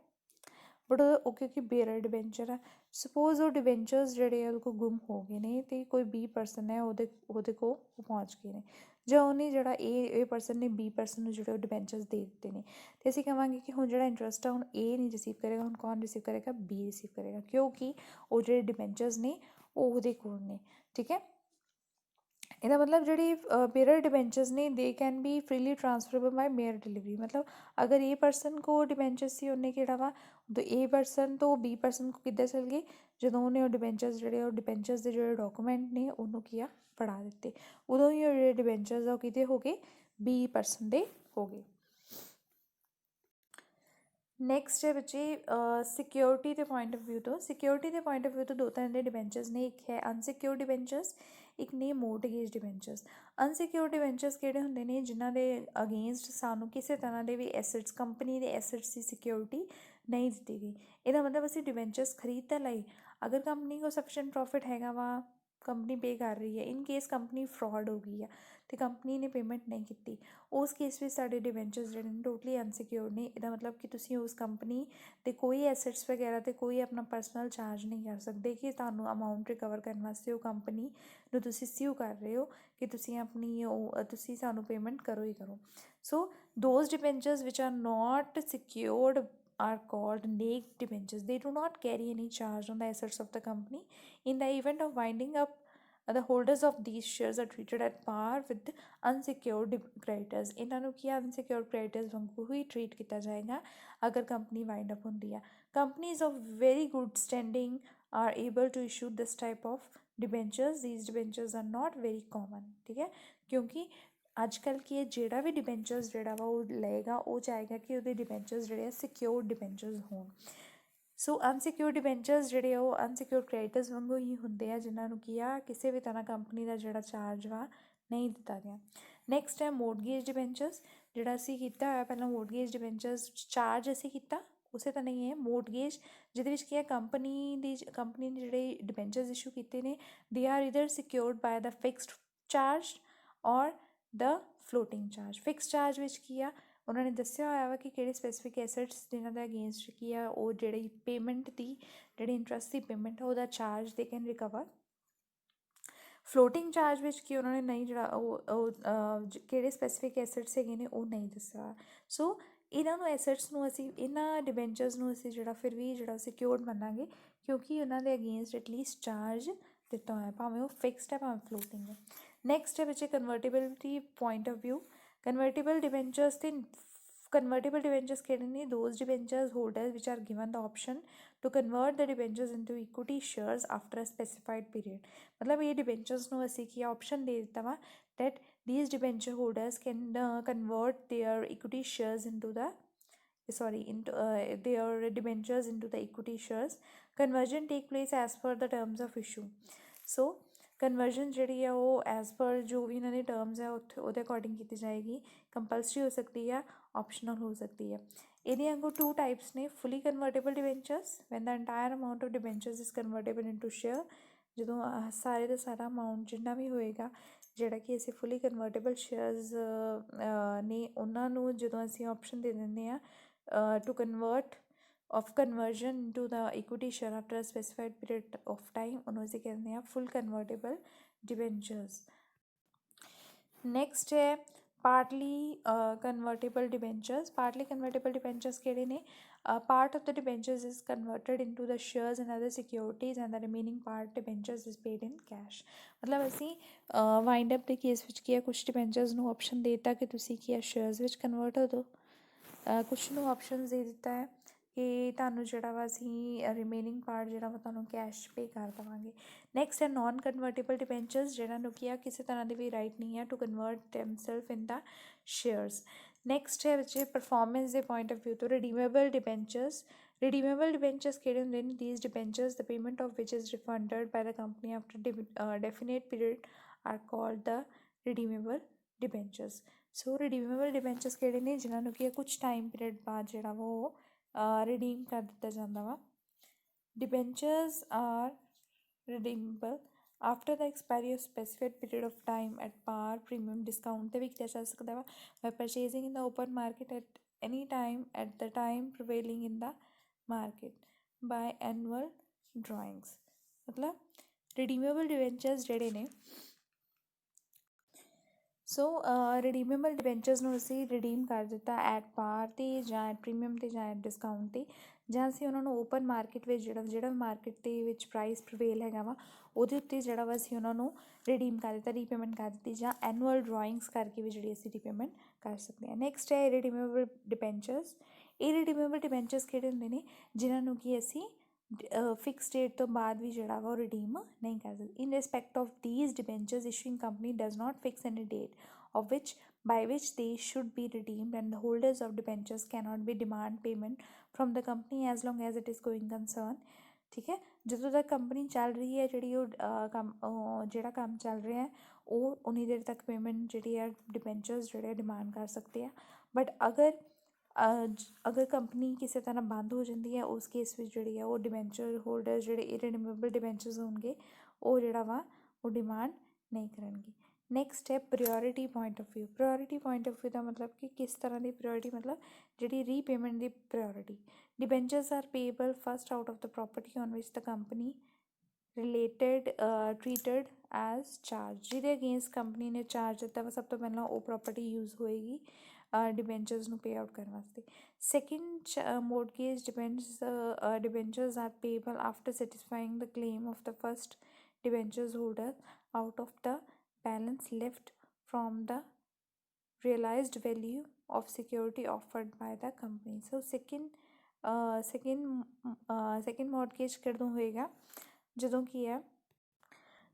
ਬਟ ਉਹ ਕਿਉਂਕਿ ਬੇਅਰਰ ਡਿਬੈਂਚਰ ਆ, ਸਪੋਜ਼ ਉਹ ਡਿਬੈਂਚਰਸ ਜਿਹੜੇ ਆ ਉਹਦੇ ਕੋਲ ਗੁੰਮ ਹੋ ਗਏ ਨੇ ਅਤੇ ਕੋਈ ਬੀ ਪਰਸਨ ਹੈ ਉਹਦੇ ਕੋਲ ਪਹੁੰਚ ਗਏ ਨੇ, ਜਾਂ ਉਹਨੇ ਜਿਹੜਾ ਇਹ ਪਰਸਨ ਨੇ ਬੀ ਪਰਸਨ ਨੂੰ ਜਿਹੜੇ ਉਹ ਡਿਬੈਂਚਰਸ ਦੇ ਦਿੱਤੇ ਨੇ, ਅਤੇ ਅਸੀਂ ਕਹਾਂਗੇ ਕਿ ਹੁਣ ਜਿਹੜਾ ਇੰਟਰਸਟ ਆ ਹੁਣ ਏ ਨਹੀਂ ਰਿਸੀਵ ਕਰੇਗਾ, ਹੁਣ ਕੌਣ ਰਿਸੀਵ ਕਰੇਗਾ? ਬੀ ਰਿਸੀਵ ਕਰੇਗਾ, ਕਿਉਂਕਿ ਉਹ ਜਿਹੜੇ ਡਿਬੈਂਚਰਸ ਨੇ ਉਹ ਉਹਦੇ ਕੋਲ ਨੇ। ਠੀਕ ਹੈ, ਇਹਦਾ ਮਤਲਬ ਜਿਹੜੀ ਬੇਅਰਰ ਡਿਬੈਂਚਰਸ ਨੇ ਦੇ can be freely transferable by mere delivery. ਮਤਲਬ ਅਗਰ ਏ ਪਰਸਨ ਕੋ ਡਿਬੈਂਚਰ ਸੀ, ਉਹਨੇ ਕਿਹੜਾ ਵਾ ਏ ਪਰਸਨ ਤੋਂ ਬੀ ਪਰਸਨ ਕੋ ਕਿੱਦਾਂ ਚੱਲ ਗਏ? ਜਦੋਂ ਉਹਨੇ ਉਹ ਡਿਬੈਂਚਰਸ ਜਿਹੜੇ ਉਹ ਡਿਬੈਂਚਰਸ ਦੇ ਜਿਹੜੇ ਡਾਕੂਮੈਂਟ ਨੇ ਉਹਨੂੰ ਕੀ ਆ ਫੜਾ ਦਿੱਤੇ, ਉਦੋਂ ਹੀ ਉਹ ਜਿਹੜੇ ਡਿਬੈਂਚਰਸ ਆ ਉਹ ਕਿਹਦੇ ਹੋ ਗਏ? ਬੀ ਪਰਸਨ ਦੇ ਹੋ ਗਏ। ਨੈਕਸਟ ਹੈ ਬੱਚੇ ਸਿਕਿਉਰਿਟੀ ਦੇ ਪੁਆਇੰਟ ਆਫ ਵਿਊ ਤੋਂ। ਸਿਕਿਉਰਿਟੀ ਦੇ ਪੁਆਇੰਟ ਆਫ ਵਿਊ ਤੋਂ ਦੋ ਤਰ੍ਹਾਂ ਦੇ ਡਿਬੈਂਚਰਸ ਨੇ, ਇੱਕ ਹੈ ਅਨਸਿਕਿਉਰਡ ਡਿਬੈਂਚਰਸ, ਇੱਕ ਨੇ ਮੋਰਟਗੇਜ ਡਿਬੈਂਚਰਸ। ਅਨਸਿਕਿਉਰਡ ਡਿਬੈਂਚਰਸ ਕਿਹੜੇ ਹੁੰਦੇ ਨੇ? ਜਿਨ੍ਹਾਂ ਦੇ ਅਗੇਂਸਟ ਸਾਨੂੰ ਕਿਸੇ ਤਰ੍ਹਾਂ ਦੇ ਵੀ ਐਸਟਸ, ਕੰਪਨੀ ਦੇ ਐਸਟਸ ਦੀ ਸਿਕਿਉਰਿਟੀ ਨਹੀਂ ਦਿੱਤੀ ਗਈ। ਇਹਦਾ ਮਤਲਬ ਅਸੀਂ ਡਿਬੈਂਚਰਸ ਖਰੀਦ ਤਾਂ ਲਈ, ਅਗਰ ਕੰਪਨੀ ਕੋਲ ਸਫੀਸ਼ੀਐਂਟ ਪ੍ਰੋਫਿਟ ਹੈਗਾ ਵਾ, ਕੰਪਨੀ ਪੇ ਕਰ ਰਹੀ ਹੈ, ਇਨ ਕੇਸ ਕੰਪਨੀ ਫਰੋਡ ਹੋ ਗਈ ਆ ਅਤੇ ਕੰਪਨੀ ਨੇ ਪੇਮੈਂਟ ਨਹੀਂ ਕੀਤੀ, ਉਸ ਕੇਸ ਵਿੱਚ ਸਾਡੇ ਡਿਬੈਂਚਰਸ ਜਿਹੜੇ ਨੇ ਟੋਟਲੀ ਅਨਸਿਕਿਉਰਡ ਨੇ। ਇਹਦਾ ਮਤਲਬ ਕਿ ਤੁਸੀਂ ਉਸ ਕੰਪਨੀ ਦੇ ਕੋਈ ਐਸੈਟਸ ਵਗੈਰਾ 'ਤੇ ਕੋਈ ਆਪਣਾ ਪਰਸਨਲ ਚਾਰਜ ਨਹੀਂ ਕਰ ਸਕਦੇ ਕਿ ਤੁਹਾਨੂੰ ਅਮਾਊਂਟ ਰਿਕਵਰ ਕਰਨ ਵਾਸਤੇ ਉਹ ਕੰਪਨੀ ਨੂੰ ਤੁਸੀਂ ਸਿਊ ਕਰ ਰਹੇ ਹੋ ਕਿ ਤੁਸੀਂ ਆਪਣੀ ਤੁਸੀਂ ਸਾਨੂੰ ਪੇਮੈਂਟ ਕਰੋ ਹੀ ਕਰੋ। So those debentures which are not secured are called naked debentures. They do not carry any charge on the assets of the company. In the event of winding up, the holders of these shares are treated at par with unsecured creditors. ਇਹਨਾਂ ਨੂੰ ਕੀ unsecured creditors ਵਾਂਗੂ ਹੀ ਟਰੀਟ ਕੀਤਾ ਜਾਏਗਾ ਅਗਰ ਕੰਪਨੀ ਵਾਈਂਡ ਅਪ ਹੁੰਦੀ ਆ। Companies of very good standing are able to issue this type of debentures. These debentures are not very common. ਠੀਕ ਹੈ, ਕਿਉਂਕਿ ਅੱਜ ਕੱਲ੍ਹ ਕੀ ਹੈ, ਜਿਹੜਾ ਵੀ ਡਿਬੈਂਚਰਸ ਜਿਹੜਾ ਵਾ ਉਹ ਲਏਗਾ ਉਹ ਚਾਹੇਗਾ ਕਿ ਉਹਦੇ ਡਿਬੈਂਚਰਸ ਜਿਹੜੇ ਆ ਸਿਕਿਉਰਡ ਡਿਬੈਂਚਰਸ ਹੋਣ। ਸੋ ਅਨਸਿਕਿਉਰਡ ਡਿਬੈਂਚਰਸ ਜਿਹੜੇ ਆ ਉਹ ਅਨਸਿਕਿਉਰਡ ਕ੍ਰੈਡੀਟਰਸ ਵਾਂਗੂ ਹੀ ਹੁੰਦੇ ਆ, ਜਿਨ੍ਹਾਂ ਨੂੰ ਕੀ ਆ ਕਿਸੇ ਵੀ ਤਰ੍ਹਾਂ ਕੰਪਨੀ ਦਾ ਜਿਹੜਾ ਚਾਰਜ ਵਾ ਨਹੀਂ ਦਿੱਤਾ ਗਿਆ। ਨੈਕਸਟ ਹੈ ਮੋਰਟਗੇਜ ਡਿਬੈਂਚਰਸ। ਜਿਹੜਾ ਅਸੀਂ ਕੀਤਾ ਹੋਇਆ ਪਹਿਲਾਂ ਮੋਰਟਗੇਜ ਡਿਬੈਂਚਰਸ ਚਾਰਜ ਅਸੀਂ ਕੀਤਾ ਉਸੇ ਤਾਂ ਨਹੀਂ ਹੈ ਮੋਰਟਗੇਜ, ਜਿਹਦੇ ਵਿੱਚ ਕੀ ਹੈ ਕੰਪਨੀ ਨੇ ਜਿਹੜੇ ਡਿਬੈਂਚਰਸ ਇਸ਼ੂ ਕੀਤੇ ਨੇ they are either secured by the fixed charge or the floating charge. Fix charge ਵਿੱਚ ਕੀ ਆ ਉਹਨਾਂ ਨੇ ਦੱਸਿਆ ਹੋਇਆ ਵਾ ਕਿ ਕਿਹੜੇ ਸਪੈਸੀਫਿਕ ਐਸੈਟਸ ਜਿਨ੍ਹਾਂ ਦੇ ਅਗੇਂਸਟ ਕੀ ਆ ਉਹ ਜਿਹੜੀ ਪੇਮੈਂਟ ਦੀ ਜਿਹੜੀ ਇੰਟਰਸਟ ਦੀ ਪੇਮੈਂਟ ਆ ਉਹਦਾ charge they can recover. Floating charge ਵਿੱਚ ਕੀ ਉਹਨਾਂ ਨੇ ਨਹੀਂ ਜਿਹੜਾ ਉਹ ਕਿਹੜੇ ਸਪੈਸੀਫਿਕ ਐਸੈਟਸ ਹੈਗੇ ਨੇ ਉਹ ਨਹੀਂ ਦੱਸਿਆ। ਸੋ ਇਹਨਾਂ ਨੂੰ ਐਸੈਟਸ ਨੂੰ ਅਸੀਂ ਇਹਨਾਂ ਡਿਬੈਂਚਰਸ ਨੂੰ ਅਸੀਂ ਜਿਹੜਾ ਫਿਰ ਵੀ ਜਿਹੜਾ ਸਿਕਿਉਰਡ ਮੰਨਾਂਗੇ ਕਿਉਂਕਿ ਉਹਨਾਂ ਦੇ ਅਗੇਂਸਟ ਐਟਲੀਸਟ ਚਾਰਜ ਦਿੱਤਾ ਹੋਇਆ, ਭਾਵੇਂ ਉਹ ਫਿਕਸਡ ਹੈ ਭਾਵੇਂ ਫਲੋਟਿੰਗ ਹੈ। ਨੈਕਸਟ ਹੈ ਬੱਚੇ ਕਨਵਰਟੇਬਿਲਿਟੀ point of view. Convertible debentures ਤੇ convertible debentures ਕਿਹੜੇ ਨੇ? those debentures holders which are given the option to convert the debentures into equity shares after a specified period। ਮਤਲਬ ਇਹ ਡਿਬੈਂਚਰਸ ਨੂੰ ਅਸੀਂ ਕੀ ਆਪਸ਼ਨ ਦੇ ਦਿੱਤਾ ਵਾ that these debenture holders can convert their equity shares into the their debentures into the equity shares। conversion take place as per the terms of issue। so conversion ਜਿਹੜੀ ਆ ਉਹ ਐਜ਼ ਪਰ ਜੋ ਵੀ ਇਹਨਾਂ ਦੇ ਟਰਮਸ ਹੈ ਉਹਦੇ ਅਕੋਰਡਿੰਗ ਕੀਤੀ ਜਾਏਗੀ। ਕੰਪਲਸਰੀ ਹੋ ਸਕਦੀ ਆ, ਆਪਸ਼ਨਲ ਹੋ ਸਕਦੀ ਹੈ। ਇਹਦੀਆਂ ਅੱਗੋਂ ਟੂ ਟਾਈਪਸ ਨੇ, fully convertible debentures when the entire amount of debentures is convertible into share. ਜਦੋਂ ਸਾਰੇ ਦਾ ਸਾਰਾ ਅਮਾਊਂਟ ਜਿੰਨਾ ਵੀ ਹੋਏਗਾ ਜਿਹੜਾ ਕਿ ਅਸੀਂ ਫੁੱਲੀ ਕਨਵਰਟੇਬਲ ਸ਼ੇਅਰਸ ਨੇ ਉਹਨਾਂ ਨੂੰ ਜਦੋਂ ਅਸੀਂ ਆਪਸ਼ਨ ਦੇ ਦਿੰਦੇ ਹਾਂ to convert of conversion into the equity share after a specified period of time, ਉਹਨੂੰ ਅਸੀਂ ਕਹਿੰਦੇ ਹਾਂ full convertible debentures। next ਹੈ partly convertible debentures। partly convertible debentures ਕਿਹੜੇ ਨੇ? part of the debentures is converted into the shares and other securities and the remaining part debentures is paid in cash। ਮਤਲਬ ਅਸੀਂ ਵਾਈਂਡ ਅਪ ਦੇ ਕੇਸ ਵਿੱਚ ਕੀ ਹੈ ਕੁਛ ਡਿਬੈਂਚਰਸ ਨੂੰ ਆਪਸ਼ਨ ਦੇ ਦਿੱਤਾ ਕਿ ਤੁਸੀਂ ਕੀ ਹੈ ਸ਼ੇਅਰਸ ਵਿੱਚ ਕਨਵਰਟ ਹੋ ਦਿਓ, ਕੁਛ ਨੂੰ ਆਪਸ਼ਨਸ ਦੇ ਦਿੱਤਾ ਹੈ ਕਿ ਤੁਹਾਨੂੰ ਜਿਹੜਾ ਵਾ ਅਸੀਂ ਰਿਮੇਨਿੰਗ ਪਾਰਟ ਜਿਹੜਾ ਵਾ ਤੁਹਾਨੂੰ ਕੈਸ਼ ਪੇ ਕਰ ਦੇਵਾਂਗੇ। ਨੈਕਸਟ ਹੈ ਨਾਨ ਕਨਵਰਟੇਬਲ ਡਿਬੈਂਚਰਸ ਜਿਹਨਾਂ ਨੂੰ ਕੀ ਆ ਕਿਸੇ ਤਰ੍ਹਾਂ ਦੀ ਵੀ ਰਾਈਟ ਨਹੀਂ ਹੈ to convert themselves in the shares. Next ਹੈ ਬੱਚੇ ਪਰਫਾਰਮੈਂਸ ਦੇ ਪੁਆਇੰਟ ਆਫ ਵਿਊ ਤੋਂ ਰਿਡੀਮੇਬਲ ਡਿਬੈਂਚਰਸ। ਰਿਡੀਮੇਬਲ ਡਿਬੈਂਚਰਸ ਕਿਹੜੇ ਹੁੰਦੇ ਨੇ? These debentures the payment of which is refunded by the company after definite period are called the redeemable debentures. So redeemable debentures ਕਿਹੜੇ ਨੇ? ਜਿਨ੍ਹਾਂ ਨੂੰ ਕੀ ਕੁਛ ਟਾਈਮ ਪੀਰੀਅਡ ਬਾਅਦ ਜਿਹੜਾ ਵਾ ਉਹ ਰਿਡੀਮ ਕਰ ਦਿੱਤਾ ਜਾਂਦਾ ਵਾ। Debentures are redeemable after the expiry of specified period of time at par premium discount 'ਤੇ ਵੀ ਕੀਤਾ ਜਾ ਸਕਦਾ ਵਾ by purchasing in the open market at any time at the time prevailing in the market by annual drawings ਮਤਲਬ ਰਿਡੀਮੇਬਲ ਡਿਬੈਂਚਰਸ ਜਿਹੜੇ ਨੇ ਸੋ ਰਿਡੀਮੇਬਲ ਡਿਬੈਂਚਰਸ ਨੂੰ ਅਸੀਂ ਰਿਡੀਮ ਕਰ ਦਿੱਤਾ ਐਟ ਪਾਰ 'ਤੇ ਜਾਂ ਐਟ ਪ੍ਰੀਮੀਅਮ 'ਤੇ ਜਾਂ ਐਟ ਡਿਸਕਾਊਂਟ 'ਤੇ ਜਾਂ ਅਸੀਂ ਉਹਨਾਂ ਨੂੰ ਓਪਨ ਮਾਰਕੀਟ ਵਿੱਚ ਜਿਹੜਾ ਮਾਰਕੀਟ ਦੇ ਵਿੱਚ ਪ੍ਰਾਈਸ ਪ੍ਰਵੇਲ ਹੈਗਾ ਵਾ ਉਹਦੇ ਉੱਤੇ ਜਿਹੜਾ ਵਾ ਅਸੀਂ ਉਹਨਾਂ ਨੂੰ ਰਿਡੀਮ ਕਰ ਦਿੱਤਾ ਰੀਪੇਮੈਂਟ ਕਰ ਦਿੱਤੀ ਜਾਂ ਐਨੂਅਲ ਡਰਾਇੰਗਸ ਕਰਕੇ ਵੀ ਜਿਹੜੀ ਅਸੀਂ ਰੀਪੇਮੈਂਟ ਕਰ ਸਕਦੇ ਹਾਂ। ਨੈਕਸਟ ਹੈ ਰਿਡੀਮੇਬਲ ਡਿਬੈਂਚਰਸ। ਇਹ ਰਿਡੀਮੇਬਲ ਡਿਬੈਂਚਰਸ ਕਿਹੜੇ ਹੁੰਦੇ ਨੇ ਜਿਨ੍ਹਾਂ ਨੂੰ ਕਿ ਅਸੀਂ ਫਿਕਸ ਡੇਟ ਤੋਂ ਬਾਅਦ ਵੀ ਜਿਹੜਾ ਵਾ ਉਹ ਰਿਡੀਮ ਨਹੀਂ ਕਰ ਸਕਦੇ। In respect of these debentures issuing company does not fix any date of which by which they should be redeemed and the holders of debentures cannot be demand payment from the company as long as it is going concern। ਠੀਕ ਹੈ, ਜਦੋਂ ਤੱਕ ਕੰਪਨੀ ਚੱਲ ਰਹੀ ਹੈ ਜਿਹੜੀ ਉਹ ਜਿਹੜਾ ਕੰਮ ਚੱਲ ਰਿਹਾ ਹੈ ਉਹ ਉਨੀ ਦੇਰ ਤੱਕ ਪੇਮੈਂਟ ਜਿਹੜੀ ਹੈ ਡਿਬੈਂਚਰਸ ਜਿਹੜੇ ਡਿਮਾਂਡ ਕਰ ਸਕਦੇ ਆ। ਬਟ ਅਗਰ ਕੰਪਨੀ ਕਿਸੇ ਤਰ੍ਹਾਂ ਬੰਦ ਹੋ ਜਾਂਦੀ ਹੈ ਉਸ ਕੇਸ ਵਿੱਚ ਜਿਹੜੀ ਆ ਉਹ ਡਿਬੈਂਚਰ ਹੋਲਡਰ ਜਿਹੜੇ ਇਰਰੀਡਿਮੇਬਲ ਡਿਬੈਂਚਰਸ ਹੋਣਗੇ ਉਹ ਜਿਹੜਾ ਵਾ ਉਹ ਡਿਮਾਂਡ ਨਹੀਂ ਕਰਨਗੇ। ਨੈਕਸਟ ਹੈ priority point of view. Priority point of view ਦਾ ਮਤਲਬ ਕਿ ਕਿਸ ਤਰ੍ਹਾਂ ਦੀ ਪ੍ਰਾਇਓਰਿਟੀ ਮਤਲਬ ਜਿਹੜੀ ਰੀਪੇਮੈਂਟ ਦੀ priority. Debentures are payable first out of the property on which the company related treated as charge. ਜਿਹਦੇ ਅਗੇਂਸਟ ਕੰਪਨੀ ਨੇ ਚਾਰਜ ਦਿੱਤਾ ਵਾ ਸਭ ਤੋਂ ਪਹਿਲਾਂ ਉਹ ਪ੍ਰੋਪਰਟੀ ਯੂਜ਼ ਹੋਏਗੀ ਡਿਬੈਂਚਰਸ ਨੂੰ ਪੇ ਆਊਟ ਕਰਨ ਵਾਸਤੇ। Second mortgage debentures are payable after satisfying the claim of the first debentures holder out of the balance left from the realized value of security offered by the company। So second mortgage ਕਦੋਂ ਹੋਏਗਾ ਜਦੋਂ ਕੀ ਹੈ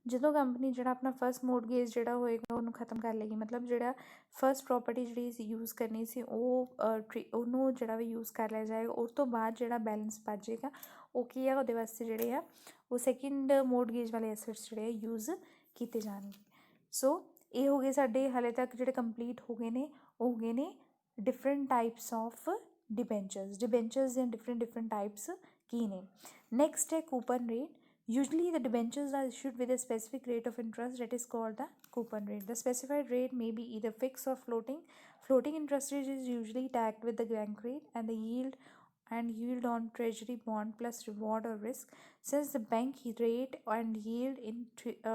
ਜਦੋਂ ਕੰਪਨੀ ਜਿਹੜਾ ਆਪਣਾ ਫਸਟ ਮੋਰਟਗੇਜ ਜਿਹੜਾ ਹੋਏਗਾ ਉਹਨੂੰ ਖ਼ਤਮ ਕਰ ਲਏਗੀ। ਮਤਲਬ ਜਿਹੜਾ ਫਸਟ ਪ੍ਰੋਪਰਟੀ ਜਿਹੜੀ ਯੂਜ਼ ਕਰਨੀ ਸੀ ਉਹਨੂੰ ਜਿਹੜਾ ਵੀ ਯੂਜ਼ ਕਰ ਲਿਆ ਜਾਏਗਾ। ਉਸ ਤੋਂ ਬਾਅਦ ਜਿਹੜਾ ਬੈਲੈਂਸ ਬਚੇਗਾ ਉਹ ਕੀ ਹੈ ਉਹਦੇ ਵਾਸਤੇ ਜਿਹੜੇ ਆ ਉਹ ਸੈਕਿੰਡ ਮੋਰਟਗੇਜ ਵਾਲੇ ਐਸੈਟਸ ਜਿਹੜੇ ਆ ਯੂਜ਼ ਕੀਤੇ ਜਾਣਗੇ। ਸੋ ਇਹ ਹੋ ਗਏ ਸਾਡੇ ਹਾਲੇ ਤੱਕ ਜਿਹੜੇ ਕੰਪਲੀਟ ਹੋ ਗਏ ਨੇ ਉਹ ਹੋ ਗਏ ਨੇ ਡਿਫਰੈਂਟ ਟਾਈਪਸ ਆਫ ਡਿਬੈਂਚਰਸ ਦੀਆਂ ਡਿਫਰੈਂਟ ਟਾਈਪਸ ਕੀ ਨੇ। ਨੈਕਸਟ ਹੈ coupon rate. Usually the debentures are issued with a specific rate of interest that is called the coupon rate. The specified rate may be either fixed or floating. Floating interest rate is usually tagged with the bank rate and the yield on treasury bond plus reward or risk. Since the bank rate and yield in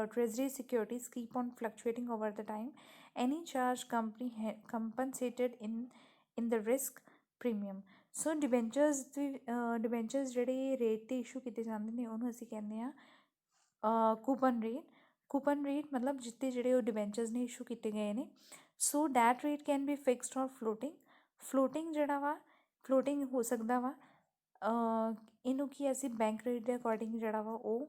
treasury securities keep on fluctuating over the time, any charge company compensated in the risk premium। So debentures ਜਿਹੜੇ ਰੇਟ 'ਤੇ ਇਸ਼ੂ ਕੀਤੇ ਜਾਂਦੇ ਨੇ ਉਹਨੂੰ ਅਸੀਂ ਕਹਿੰਦੇ ਹਾਂ ਕੂਪਨ ਰੇਟ ਮਤਲਬ ਜਿੱਤੇ ਜਿਹੜੇ ਉਹ ਡਿਬੈਂਚਰਸ ਨੇ ਇਸ਼ੂ ਕੀਤੇ ਗਏ ਨੇ। So that rate can be fixed or floating ਜਿਹੜਾ ਵਾ ਫਲੋਟਿੰਗ ਹੋ ਸਕਦਾ ਵਾ। ਇਹਨੂੰ ਕੀ ਅਸੀਂ ਬੈਂਕ ਰੇਟ ਦੇ ਅਕੋਰਡਿੰਗ ਜਿਹੜਾ ਵਾ ਉਹ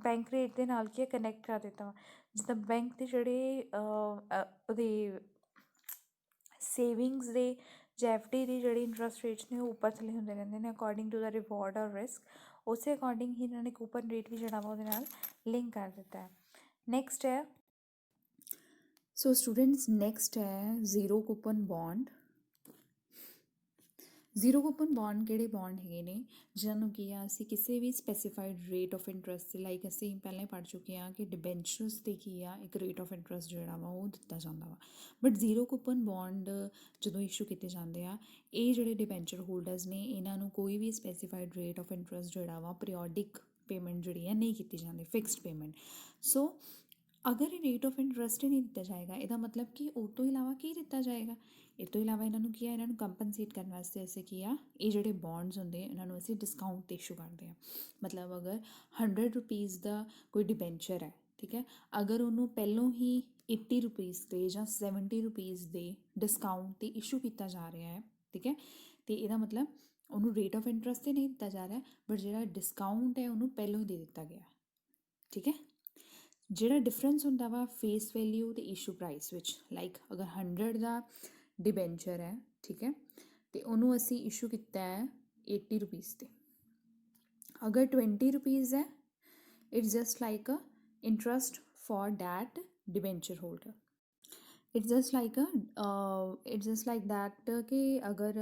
ਬੈਂਕ ਰੇਟ ਦੇ ਨਾਲ ਕੀ ਕਨੈਕਟ ਕਰ ਦਿੱਤਾ ਵਾ। ਜਿੱਦਾਂ ਬੈਂਕ ਦੇ ਜਿਹੜੇ ਉਹਦੇ ਸੇਵਿੰਗਸ ਦੇ ਜਾਂ FD ਦੀ ਜਿਹੜੀ ਇੰਟਰਸਟ ਰੇਟਸ ਨੇ ਉਹ ਉੱਪਰ ਥੱਲੇ ਹੁੰਦੇ ਰਹਿੰਦੇ ਨੇ ਅਕੋਰਡਿੰਗ ਟੂ ਦਾ ਰਿਵਾਰਡ ਔਰ ਰਿਸਕ। ਉਸੇ ਅਕੋਰਡਿੰਗ ਹੀ ਇਹਨਾਂ ਨੇ ਕੂਪਨ ਰੇਟ ਵੀ ਜਿਹੜਾ ਵਾ ਉਹਦੇ ਨਾਲ ਲਿੰਕ ਕਰ ਦਿੱਤਾ ਹੈ। ਨੈਕਸਟ ਹੈ ਸੋ ਸਟੂਡੈਂਟਸ ਨੈਕਸਟ ਹੈ zero coupon bond. Zero coupon bond ਕਿਹੜੇ ਬੌਂਡ ਹੈਗੇ ਨੇ ਜਿਹਨਾਂ ਨੂੰ ਕੀ ਆ ਅਸੀਂ ਕਿਸੇ ਵੀ specified rate of interest like ਅਸੀਂ ਪਹਿਲਾਂ ਹੀ ਪੜ੍ਹ ਚੁੱਕੇ ਹਾਂ ਕਿ ਡਿਬੈਂਚਰਸ 'ਤੇ ਕੀ ਆ ਇੱਕ ਰੇਟ ਆਫ ਇੰਟਰਸਟ ਜਿਹੜਾ ਵਾ ਉਹ ਦਿੱਤਾ ਜਾਂਦਾ ਵਾ। ਬਟ ਜ਼ੀਰੋ ਕੂਪਨ ਬੌਂਡ ਜਦੋਂ ਇਸ਼ੂ ਕੀਤੇ ਜਾਂਦੇ ਆ ਇਹ ਜਿਹੜੇ ਡਿਬੈਂਚਰ ਹੋਲਡਰਸ ਨੇ ਇਹਨਾਂ ਨੂੰ ਕੋਈ ਵੀ ਸਪੈਸੀਫਾਈਡ ਰੇਟ ਆਫ ਇੰਟਰਸਟ ਜਿਹੜਾ ਵਾ ਪੀਰੀਓਡਿਕ ਪੇਮੈਂਟ ਜਿਹੜੀ ਹੈ ਨਹੀਂ ਕੀਤੀ ਜਾਂਦੀ ਫਿਕਸਡ ਪੇਮੈਂਟ। ਸੋ ਅਗਰ ਇਹ ਰੇਟ ਆਫ ਇੰਟਰਸਟ ਹੀ ਨਹੀਂ ਦਿੱਤਾ ਜਾਏਗਾ ਇਹਦਾ ਮਤਲਬ ਕਿ ਉਹ ਤੋਂ ਇਲਾਵਾ ਕੀ ਦਿੱਤਾ ਜਾਏਗਾ। ਇਹ ਤੋਂ ਇਲਾਵਾ ਇਹਨਾਂ ਨੂੰ ਕੀ ਆ ਇਹਨਾਂ ਨੂੰ ਕੰਪਨਸੇਟ ਕਰਨ ਵਾਸਤੇ ਅਸੀਂ ਕੀ ਆ ਇਹ ਜਿਹੜੇ ਬੌਂਡਸ ਹੁੰਦੇ ਇਹਨਾਂ ਨੂੰ ਅਸੀਂ ਡਿਸਕਾਊਂਟ 'ਤੇ ਇਸ਼ੂ ਕਰਦੇ ਹਾਂ। ਮਤਲਬ ਅਗਰ 100 ਰੁਪੀਜ਼ ਦਾ ਕੋਈ ਡਿਬੈਂਚਰ ਹੈ ਠੀਕ ਹੈ ਅਗਰ ਉਹਨੂੰ ਪਹਿਲੋਂ ਹੀ 80 ਰੁਪੀਜ਼ 'ਤੇ ਜਾਂ 70 ਰੁਪੀਜ਼ ਦੇ ਡਿਸਕਾਊਂਟ 'ਤੇ ਇਸ਼ੂ ਕੀਤਾ ਜਾ ਰਿਹਾ ਹੈ ਠੀਕ ਹੈ ਅਤੇ ਇਹਦਾ ਮਤਲਬ ਉਹਨੂੰ ਰੇਟ ਆਫ ਇੰਟਰਸਟ 'ਤੇ ਨਹੀਂ ਦਿੱਤਾ ਜਾ ਰਿਹਾ ਬਟ ਜਿਹੜਾ ਡਿਸਕਾਊਂਟ ਹੈ ਉਹਨੂੰ ਪਹਿਲੋਂ ਹੀ ਦੇ ਦਿੱਤਾ ਗਿਆ ਠੀਕ ਹੈ। ਜਿਹੜਾ ਡਿਫਰੈਂਸ ਹੁੰਦਾ ਵਾ ਫੇਸ ਵੈਲਿਊ ਅਤੇ ਇਸ਼ੂ ਪ੍ਰਾਈਸ ਵਿੱਚ ਲਾਈਕ ਅਗਰ 100 ਦਾ ਡਿਬੈਂਚਰ ਹੈ ਠੀਕ ਹੈ ਅਤੇ ਉਹਨੂੰ ਅਸੀਂ ਇਸ਼ੂ ਕੀਤਾ ਹੈ 80 ਰੁਪੀਜ਼ 'ਤੇ। ਅਗਰ 20 ਰੁਪੀਜ਼ ਹੈ it's just like a interest for that debenture holder. It's just like that ਕਿ ਅਗਰ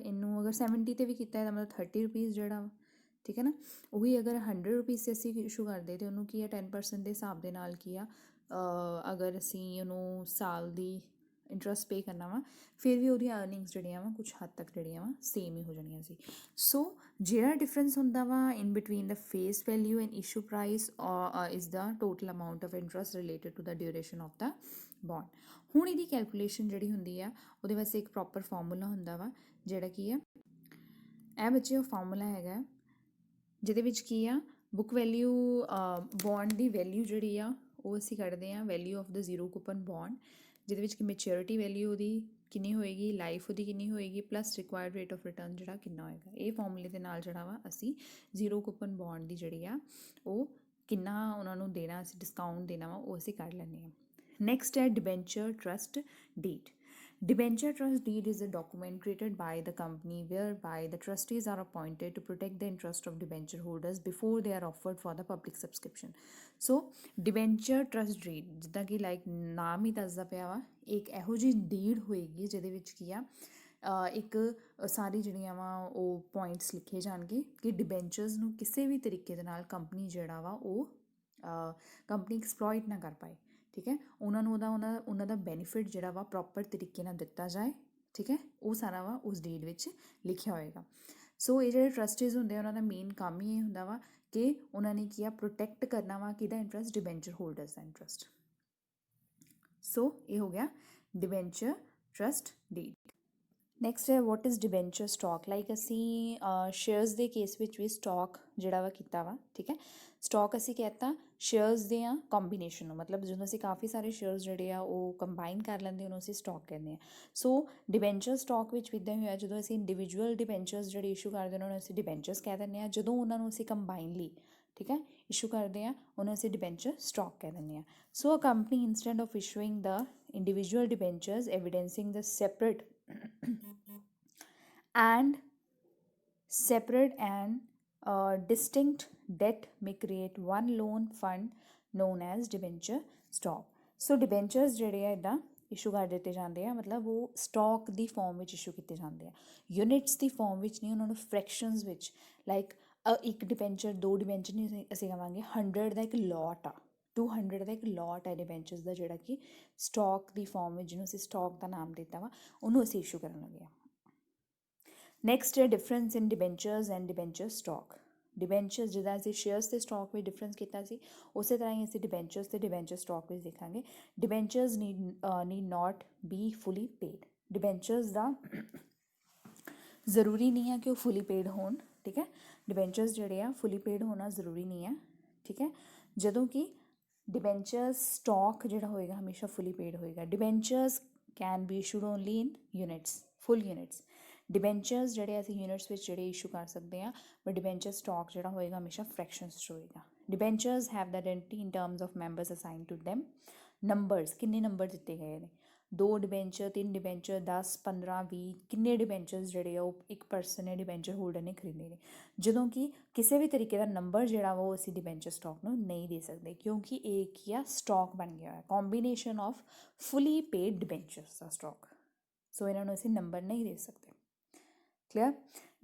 ਇਹਨੂੰ ਅਗਰ 70 'ਤੇ ਵੀ ਕੀਤਾ ਇਹਦਾ ਮਤਲਬ 30 ਰੁਪੀਜ਼ ਜਿਹੜਾ ਵਾ ਠੀਕ ਹੈ ਨਾ। ਉਹੀ ਅਗਰ 100 ਰੁਪੀਜ਼ 'ਤੇ ਅਸੀਂ ਇਸ਼ੂ ਕਰਦੇ ਅਤੇ ਉਹਨੂੰ ਕੀ ਆ 10% ਦੇ ਹਿਸਾਬ ਦੇ ਨਾਲ ਕੀ ਆ ਅਗਰ ਅਸੀਂ ਉਹਨੂੰ ਸਾਲ ਦੀ ਇੰਟਰਸਟ ਪੇ ਕਰਨਾ ਵਾ ਫਿਰ ਵੀ ਉਹਦੀਆਂ ਅਰਨਿੰਗਸ ਜਿਹੜੀਆਂ ਵਾ ਕੁਛ ਹੱਦ ਤੱਕ ਜਿਹੜੀਆਂ ਵਾ ਸੇਮ ਹੀ ਹੋ ਜਾਣੀਆਂ ਸੀ। ਸੋ ਜਿਹੜਾ ਡਿਫਰੈਂਸ ਹੁੰਦਾ ਵਾ in between the face value and issue price is the total amount of interest related to the duration of the bond. ਹੁਣ ਇਹਦੀ ਕੈਲਕੂਲੇਸ਼ਨ ਜਿਹੜੀ ਹੁੰਦੀ ਆ ਉਹਦੇ ਵਾਸਤੇ ਇੱਕ ਪ੍ਰੋਪਰ ਫਾਰਮੂਲਾ ਹੁੰਦਾ ਵਾ ਜਿਹੜਾ ਕੀ ਆ ਇਹ ਬੱਚੇ ਉਹ ਫਾਰਮੂਲਾ ਹੈਗਾ ਜਿਹਦੇ ਵਿੱਚ ਕੀ ਆ ਬੁੱਕ ਵੈਲਿਊ ਬੌਂਡ ਦੀ ਵੈਲਿਊ ਜਿਹੜੀ ਆ ਉਹ ਅਸੀਂ ਕੱਢਦੇ ਹਾਂ value of the zero coupon bond, ਜਿਹਦੇ ਵਿੱਚ ਕਿ ਮੈਚਿਓਰਿਟੀ ਵੈਲਿਊ ਉਹਦੀ ਕਿੰਨੀ ਹੋਏਗੀ, ਲਾਈਫ ਉਹਦੀ ਕਿੰਨੀ ਹੋਏਗੀ, plus required rate of return ਜਿਹੜਾ ਕਿੰਨਾ ਹੋਏਗਾ। ਇਹ ਫਾਰਮੂਲੇ ਦੇ ਨਾਲ ਜਿਹੜਾ ਵਾ ਅਸੀਂ ਜ਼ੀਰੋ ਕੂਪਨ ਬੌਂਡ ਦੀ ਜਿਹੜੀ ਆ ਉਹ ਕਿੰਨਾ ਉਹਨਾਂ ਨੂੰ ਦੇਣਾ, ਅਸੀਂ ਡਿਸਕਾਊਂਟ ਦੇਣਾ ਵਾ ਉਹ ਅਸੀਂ ਕੱਢ ਲੈਂਦੇ ਹਾਂ। ਨੈਕਸਟ ਹੈ debenture trust deed. Debenture trust deed is a document created by the company whereby the trustees are appointed to protect the interest of debenture holders before they are offered for the public subscription. So debenture trust deed ਜਿੱਦਾਂ ਕਿ ਲਾਈਕ ਨਾਮ ਹੀ ਦੱਸਦਾ ਪਿਆ ਵਾ ਇੱਕ ਇਹੋ ਜਿਹੀ ਡੀਡ ਹੋਏਗੀ ਜਿਹਦੇ ਵਿੱਚ ਕੀ ਆ ਇੱਕ ਸਾਰੀ ਜਿਹੜੀਆਂ ਵਾ ਉਹ ਪੁਆਇੰਟਸ ਲਿਖੇ ਜਾਣਗੇ ਕਿ ਡਿਬੈਂਚਰਸ ਨੂੰ ਕਿਸੇ ਵੀ ਤਰੀਕੇ ਦੇ ਨਾਲ ਕੰਪਨੀ ਜਿਹੜਾ ਵਾ ਉਹ ਕੰਪਨੀ ਐਕਸਪਲੋਇਟ ਨਾ ਕਰ ਪਾਏ। ਠੀਕ ਹੈ, ਉਹਨਾਂ ਨੂੰ ਉਹਨਾਂ ਦਾ ਬੈਨੀਫਿਟ ਜਿਹੜਾ ਵਾ ਪ੍ਰੋਪਰ ਤਰੀਕੇ ਨਾਲ ਦਿੱਤਾ ਜਾਏ। ਠੀਕ ਹੈ, ਉਹ ਸਾਰਾ ਵਾ ਉਸ ਡੀਡ ਵਿੱਚ ਲਿਖਿਆ ਹੋਏਗਾ। ਸੋ ਇਹ ਜਿਹੜੇ ਟਰਸਟੀਜ਼ ਹੁੰਦੇ ਆ ਉਹਨਾਂ ਦਾ ਮੇਨ ਕੰਮ ਹੀ ਇਹ ਹੁੰਦਾ ਵਾ ਕਿ ਉਹਨਾਂ ਨੇ ਕੀ ਆ ਪ੍ਰੋਟੈਕਟ ਕਰਨਾ ਵਾ ਕਿਹਦਾ ਇੰਟਰਸਟ, ਡਿਬੈਂਚਰ ਹੋਲਡਰਸ ਦਾ ਇੰਟਰਸਟ। ਸੋ ਇਹ ਹੋ ਗਿਆ ਡਿਬੈਂਚਰ ਟਰਸਟ ਡੀਡ। ਨੈਕਸਟ ਹੈ what is debenture stock. Like ਅਸੀਂ ਸ਼ੇਅਰਸ ਦੇ ਕੇਸ ਵਿੱਚ ਵੀ ਸਟਾਕ ਜਿਹੜਾ ਵਾ ਕੀਤਾ ਵਾ। ਠੀਕ ਹੈ, ਸਟਾਕ ਅਸੀਂ ਕਹਿਤਾ ਸ਼ੇਅਰਸ ਦੇ ਆ ਕੰਬੀਨੇਸ਼ਨ ਨੂੰ, ਮਤਲਬ ਜਦੋਂ ਅਸੀਂ ਕਾਫੀ ਸਾਰੇ ਸ਼ੇਅਰਸ ਜਿਹੜੇ ਆ ਉਹ ਕੰਬਾਈਨ ਕਰ ਲੈਂਦੇ ਉਹਨੂੰ ਅਸੀਂ ਸਟਾਕ ਕਹਿੰਦੇ ਹਾਂ। ਸੋ ਡਿਬੈਂਚਰ ਸਟਾਕ ਵਿੱਚ ਵੀ ਇੱਦਾਂ ਹੀ ਹੋਇਆ, ਜਦੋਂ ਅਸੀਂ ਇੰਡੀਵਿਜੂਅਲ ਡਿਬੈਂਚਰਸ ਜਿਹੜੇ ਇਸ਼ੂ ਕਰਦੇ ਉਹਨਾਂ ਨੂੰ ਅਸੀਂ ਡਿਬੈਂਚਰਸ ਕਹਿ ਦਿੰਦੇ ਹਾਂ, ਜਦੋਂ ਉਹਨਾਂ ਨੂੰ ਅਸੀਂ ਕੰਬਾਈਨਲੀ ਠੀਕ ਹੈ ਇਸ਼ੂ ਕਰਦੇ ਹਾਂ ਉਹਨੂੰ ਅਸੀਂ ਡਿਬੈਂਚਰ ਸਟਾਕ ਕਹਿ ਦਿੰਦੇ ਹਾਂ। So a company instead of issuing the individual debentures evidencing the separate distinct debt may create one loan fund known as debenture stock. So debentures ਜਿਹੜੇ ਆ ਇੱਦਾਂ ਇਸ਼ੂ ਕਰ ਦਿੱਤੇ ਜਾਂਦੇ ਆ, ਮਤਲਬ ਉਹ ਸਟਾਕ ਦੀ ਫਾਰਮ ਵਿੱਚ ਇਸ਼ੂ ਕੀਤੇ ਜਾਂਦੇ ਆ, ਯੂਨਿਟਸ ਦੀ ਫਾਰਮ ਵਿੱਚ ਨਹੀਂ, ਉਹਨਾਂ ਨੂੰ ਫ੍ਰੈਕਸ਼ਨਸ ਵਿੱਚ। ਲਾਈਕ ਇੱਕ ਡਿਬੈਂਚਰ, ਦੋ ਡਿਬੈਂਚਰ ਨਹੀਂ ਅਸੀਂ ਕਹਾਂਗੇ, 100 ਦਾ ਇੱਕ ਲੋਟ ਆ, 200 ਦਾ ਇੱਕ ਲੋਟ ਹੈ ਡਿਬੈਂਚਰਸ ਦਾ ਜਿਹੜਾ ਕਿ ਸਟਾਕ ਦੀ ਫਾਰਮ ਵਿੱਚ, ਜਿਹਨੂੰ ਅਸੀਂ ਸਟਾਕ ਦਾ ਨਾਮ ਦਿੱਤਾ ਵਾ, ਉਹਨੂੰ ਅਸੀਂ ਇਸ਼ੂ ਕਰਨ ਲੱਗੇ ਹਾਂ। ਨੈਕਸਟ ਹੈ difference in debentures and debenture stock. Debentures ਜਿੱਦਾਂ ਅਸੀਂ ਸ਼ੇਅਰਸ ਅਤੇ ਸਟਾਕ ਵਿੱਚ ਡਿਫਰੈਂਸ ਕੀਤਾ ਸੀ, ਉਸੇ ਤਰ੍ਹਾਂ ਹੀ ਅਸੀਂ ਡਿਬੈਂਚਰਸ ਅਤੇ ਡਿਬੈਂਚਰ ਸਟਾਕ ਵਿੱਚ ਦੇਖਾਂਗੇ। Debentures need not be fully paid. Debentures ਦਾ ਜ਼ਰੂਰੀ ਨਹੀਂ ਹੈ ਕਿ ਉਹ ਫੁਲੀ ਪੇਡ ਹੋਣ। ਠੀਕ ਹੈ, ਡਿਬੈਂਚਰਸ ਜਿਹੜੇ ਆ ਫੁਲੀ ਪੇਡ ਹੋਣਾ ਜ਼ਰੂਰੀ ਨਹੀਂ ਹੈ। ਠੀਕ ਹੈ, ਜਦੋਂ ਕਿ ਡਿਬੈਂਚਰਸ ਸਟਾਕ ਜਿਹੜਾ ਹੋਏਗਾ ਹਮੇਸ਼ਾ ਫੁਲੀ ਪੇਡ ਹੋਏਗਾ। Debentures can be issued only in units, full units. Debentures ਜਿਹੜੇ ਅਸੀਂ ਯੂਨਿਟਸ ਵਿੱਚ ਜਿਹੜੇ ਇਸ਼ੂ ਕਰ ਸਕਦੇ ਹਾਂ, ਬਟ ਡਿਬੈਂਚਰ ਸਟਾਕ ਜਿਹੜਾ ਹੋਏਗਾ ਹਮੇਸ਼ਾ ਫ੍ਰੈਕਸ਼ਨਸ 'ਚ ਹੋਏਗਾ। Debentures have the identity in terms of members assign to them. Numbers, ਕਿੰਨੇ ਨੰਬਰ ਦਿੱਤੇ ਗਏ ਨੇ, 2 ਡਿਬੈਂਚਰ, 3 ਡਿਬੈਂਚਰ, 10, 15, 20, ਕਿੰਨੇ ਡਿਬੈਂਚਰਸ ਜਿਹੜੇ ਆ ਉਹ ਇੱਕ ਪਰਸਨ ਨੇ, ਡਿਬੈਂਚਰ ਹੋਲਡਰ ਨੇ ਖਰੀਦੇ ਨੇ। ਜਦੋਂ ਕਿ ਕਿਸੇ ਵੀ ਤਰੀਕੇ ਦਾ ਨੰਬਰ ਜਿਹੜਾ ਵਾ ਉਹ ਅਸੀਂ ਡਿਬੈਂਚਰ ਸਟਾਕ ਨੂੰ ਨਹੀਂ ਦੇ ਸਕਦੇ, ਕਿਉਂਕਿ ਇਹ ਕੀ ਆ ਸਟਾਕ ਬਣ ਗਿਆ ਹੋਇਆ, combination of fully paid debentures ਦਾ ਸਟਾਕ। ਸੋ ਇਹਨਾਂ ਨੂੰ ਅਸੀਂ ਨੰਬਰ ਨਹੀਂ ਦੇ ਸਕਦੇ। ਕਲੀਅਰ।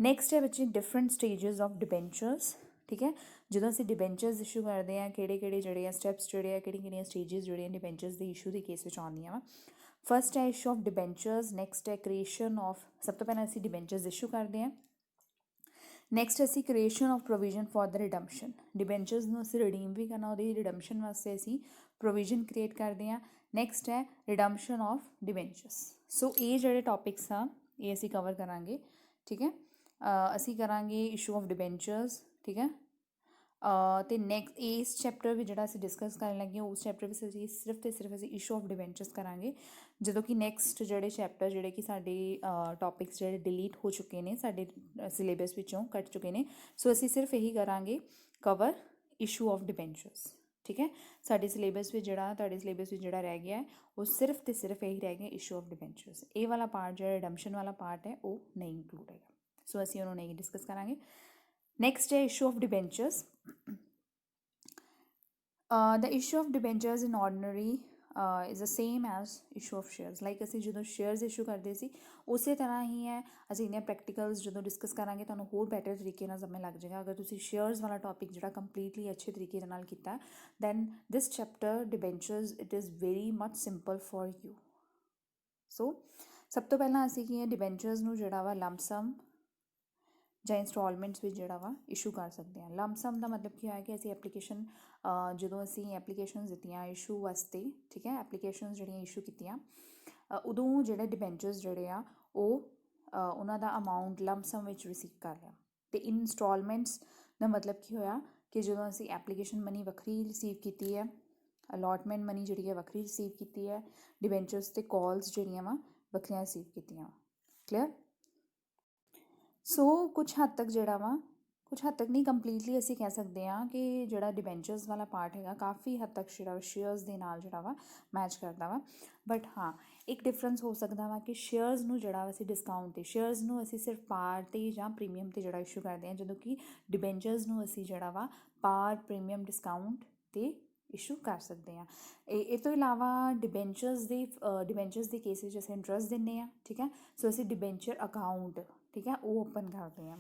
ਨੈਕਸਟ ਹੈ ਬੱਚੇ ਡਿਫਰੈਂਟ ਸਟੇਜਸ ਆਫ ਡਿਬੈਂਚਰਸ। ਠੀਕ ਹੈ, ਜਦੋਂ ਅਸੀਂ ਡਿਬੈਂਚਰਸ ਇਸ਼ੂ ਕਰਦੇ ਹਾਂ ਕਿਹੜੇ ਜਿਹੜੇ ਆ ਸਟੈਪਸ ਜਿਹੜੇ ਆ, ਕਿਹੜੀਆਂ ਸਟੇਜਸ ਜਿਹੜੀਆਂ ਡਿਬੈਂਚਰਸ ਦੇ ਇਸ਼ੂ ਦੇ ਕੇਸ ਵਿੱਚ ਆਉਂਦੀਆਂ ਵਾ। ਫਸਟ ਹੈ ਇਸ਼ੂ ਆਫ ਡਿਬੈਂਚਰਸ, ਨੈਕਸਟ ਹੈ ਕ੍ਰੀਏਸ਼ਨ ਆਫ, ਸਭ ਤੋਂ ਪਹਿਲਾਂ ਅਸੀਂ ਡਿਬੈਂਚਰਸ ਇਸ਼ੂ ਕਰਦੇ ਹਾਂ। ਨੈਕਸਟ ਅਸੀਂ creation of provision for the redemption. Debentures ਨੂੰ ਅਸੀਂ ਰਿਡੀਮ ਵੀ ਕਰਨਾ, ਉਹਦੀ ਰਿਡਮਪਸ਼ਨ ਵਾਸਤੇ ਅਸੀਂ ਪ੍ਰੋਵੀਜ਼ਨ ਕ੍ਰੀਏਟ ਕਰਦੇ ਹਾਂ। ਨੈਕਸਟ ਹੈ ਰਿਡਮਪਸ਼ਨ ਆਫ ਡਿਬੈਂਚਰਸ। ਸੋ ਇਹ ਜਿਹੜੇ ਟੌਪਿਕਸ ਆ ਇਹ ਅਸੀਂ ਕਵਰ ਕਰਾਂਗੇ। ਠੀਕ ਹੈ, ਅਸੀਂ ਕਰਾਂਗੇ ਇਸ਼ੂ ਆਫ ਡਿਬੈਂਚਰਸ। ਠੀਕ ਹੈ, ਅਤੇ ਨੈਕਸਟ ਇਸ ਚੈਪਟਰ ਵੀ ਜਿਹੜਾ ਅਸੀਂ ਡਿਸਕਸ ਕਰਨ ਲੱਗੇ ਉਸ ਚੈਪਟਰ ਵਿੱਚ ਅਸੀਂ ਸਿਰਫ ਅਤੇ ਸਿਰਫ ਅਸੀਂ ਇਸ਼ੂ ਆਫ ਡਿਬੈਂਚਰਸ ਕਰਾਂਗੇ। ਜਦੋਂ ਕਿ ਨੈਕਸਟ ਜਿਹੜੇ ਚੈਪਟਰ ਜਿਹੜੇ ਕਿ ਸਾਡੇ ਟੌਪਿਕਸ ਜਿਹੜੇ ਡਿਲੀਟ ਹੋ ਚੁੱਕੇ ਨੇ, ਸਾਡੇ ਸਿਲੇਬਸ ਵਿੱਚੋਂ ਕੱਟ ਚੁੱਕੇ ਨੇ, ਸੋ ਅਸੀਂ ਸਿਰਫ ਇਹੀ ਕਰਾਂਗੇ ਕਵਰ ਇਸ਼ੂ ਆਫ ਡਿਬੈਂਚਰਸ। ਠੀਕ ਹੈ, ਸਾਡੇ ਸਿਲੇਬਸ ਵਿੱਚ ਜਿਹੜਾ ਤੁਹਾਡੇ ਸਿਲੇਬਸ ਵਿੱਚ ਜਿਹੜਾ ਰਹਿ ਗਿਆ ਹੈ ਉਹ ਸਿਰਫ ਅਤੇ ਸਿਰਫ ਇਹੀ ਰਹਿ ਗਿਆ ਇਸ਼ੂ ਆਫ ਡਿਬੈਂਚਰਸ। ਇਹ ਵਾਲਾ ਪਾਰਟ ਜਿਹੜਾ ਰਿਡਮਪਸ਼ਨ ਵਾਲਾ ਪਾਰਟ ਹੈ ਉਹ ਨਹੀਂ ਇੰਕਲੂਡ ਹੈਗਾ, ਸੋ ਅਸੀਂ ਉਹਨੂੰ ਨਹੀਂ ਡਿਸਕਸ ਕਰਾਂਗੇ। ਨੈਕਸਟ ਹੈ issue of debentures. The issue of debentures in ordinary is the same as issue of shares. Like ਅਸੀਂ ਜਦੋਂ ਸ਼ੇਅਰਸ ਇਸ਼ੂ ਕਰਦੇ ਸੀ ਉਸੇ ਤਰ੍ਹਾਂ ਹੀ ਹੈ। ਅਸੀਂ ਇਹਨੇ ਪ੍ਰੈਕਟੀਕਲਸ ਜਦੋਂ ਡਿਸਕਸ ਕਰਾਂਗੇ ਤੁਹਾਨੂੰ ਹੋਰ ਬੈਟਰ ਤਰੀਕੇ ਨਾਲ ਸਮਝ ਲੱਗ ਜਾਏਗਾ। ਅਗਰ ਤੁਸੀਂ ਸ਼ੇਅਰਸ ਵਾਲਾ ਟੌਪਿਕ ਜਿਹੜਾ ਕੰਪਲੀਟਲੀ ਅੱਛੇ ਤਰੀਕੇ ਦੇ ਨਾਲ ਕੀਤਾ, then this chapter debentures it is very much simple for you. So ਸਭ ਤੋਂ ਪਹਿਲਾਂ ਅਸੀਂ ਕੀ ਹੈ ਡਿਬੈਂਚਰਸ ਨੂੰ ਜਿਹੜਾ ਵਾ ਲੰਪਸਮ ਜਾਂ ਇੰਸਟਾਲਮੈਂਟਸ ਵਿੱਚ ਜਿਹੜਾ ਵਾ ਇਸ਼ੂ ਕਰ ਸਕਦੇ ਹਾਂ। ਲੰਪਸਮ ਦਾ ਮਤਲਬ ਕੀ ਹੋਇਆ ਕਿ ਅਸੀਂ ਐਪਲੀਕੇਸ਼ਨ ਜਦੋਂ ਅਸੀਂ ਐਪਲੀਕੇਸ਼ਨਸ ਦਿੱਤੀਆਂ ਇਸ਼ੂ ਵਾਸਤੇ, ਠੀਕ ਹੈ, ਐਪਲੀਕੇਸ਼ਨਸ ਜਿਹੜੀਆਂ ਇਸ਼ੂ ਕੀਤੀਆਂ ਉਦੋਂ ਜਿਹੜੇ ਡਿਬੈਂਚਰਸ ਜਿਹੜੇ ਆ ਉਹ ਉਹਨਾਂ ਦਾ ਅਮਾਊਂਟ ਲੰਪਸਮ ਵਿੱਚ ਰਿਸੀਵ ਕਰ ਲਿਆ। ਅਤੇ ਇੰਸਟਾਲਮੈਂਟਸ ਦਾ ਮਤਲਬ ਕੀ ਹੋਇਆ ਕਿ ਜਦੋਂ ਅਸੀਂ ਐਪਲੀਕੇਸ਼ਨ ਮਨੀ ਵੱਖਰੀ ਰਿਸੀਵ ਕੀਤੀ ਹੈ, ਅਲੋਟਮੈਂਟ ਮਨੀ ਜਿਹੜੀ ਹੈ ਵੱਖਰੀ ਰਿਸੀਵ ਕੀਤੀ ਹੈ, ਡਿਬੈਂਚਰਸ 'ਤੇ ਕਾਲਸ ਜਿਹੜੀਆਂ ਵਾ ਵੱਖਰੀਆਂ ਰਿਸੀਵ ਕੀਤੀਆਂ। ਕਲੀਅਰ? ਸੋ ਕੁਛ ਹੱਦ ਤੱਕ ਨਹੀਂ, ਕੰਪਲੀਟਲੀ ਅਸੀਂ ਕਹਿ ਸਕਦੇ ਹਾਂ ਕਿ ਜਿਹੜਾ ਡਿਬੈਂਚਰਸ ਵਾਲਾ ਪਾਰਟ ਹੈਗਾ ਕਾਫੀ ਹੱਦ ਤੱਕ ਸ਼ੇਅਰਸ ਦੇ ਨਾਲ ਜਿਹੜਾ ਵਾ ਮੈਚ ਕਰਦਾ ਵਾ। ਬਟ ਹਾਂ, ਇੱਕ ਡਿਫਰੈਂਸ ਹੋ ਸਕਦਾ ਵਾ ਕਿ ਸ਼ੇਅਰਸ ਨੂੰ ਜਿਹੜਾ ਅਸੀਂ ਡਿਸਕਾਊਂਟ 'ਤੇ, ਸ਼ੇਅਰਸ ਨੂੰ ਅਸੀਂ ਸਿਰਫ ਪਾਰ 'ਤੇ ਜਾਂ ਪ੍ਰੀਮੀਅਮ 'ਤੇ ਜਿਹੜਾ ਇਸ਼ੂ ਕਰਦੇ ਹਾਂ, ਜਦੋਂ ਕਿ ਡਿਬੈਂਚਰਸ ਨੂੰ ਅਸੀਂ ਜਿਹੜਾ ਵਾ ਪਾਰ, ਪ੍ਰੀਮੀਅਮ, ਡਿਸਕਾਊਂਟ 'ਤੇ ਇਸ਼ੂ ਕਰ ਸਕਦੇ ਹਾਂ। ਇਹ ਤੋਂ ਇਲਾਵਾ ਡਿਬੈਂਚਰਸ ਦੇ ਕੇਸ ਵਿੱਚ ਅਸੀਂ ਇੰਟਰਸਟ ਦਿੰਦੇ ਹਾਂ, ਠੀਕ ਹੈ। ਸੋ ਅਸੀਂ ਡਿਬੈਂਚਰ ਅਕਾਊਂਟ, ਠੀਕ ਹੈ, ਉਹ ਓਪਨ ਕਰਦੇ ਹਾਂ।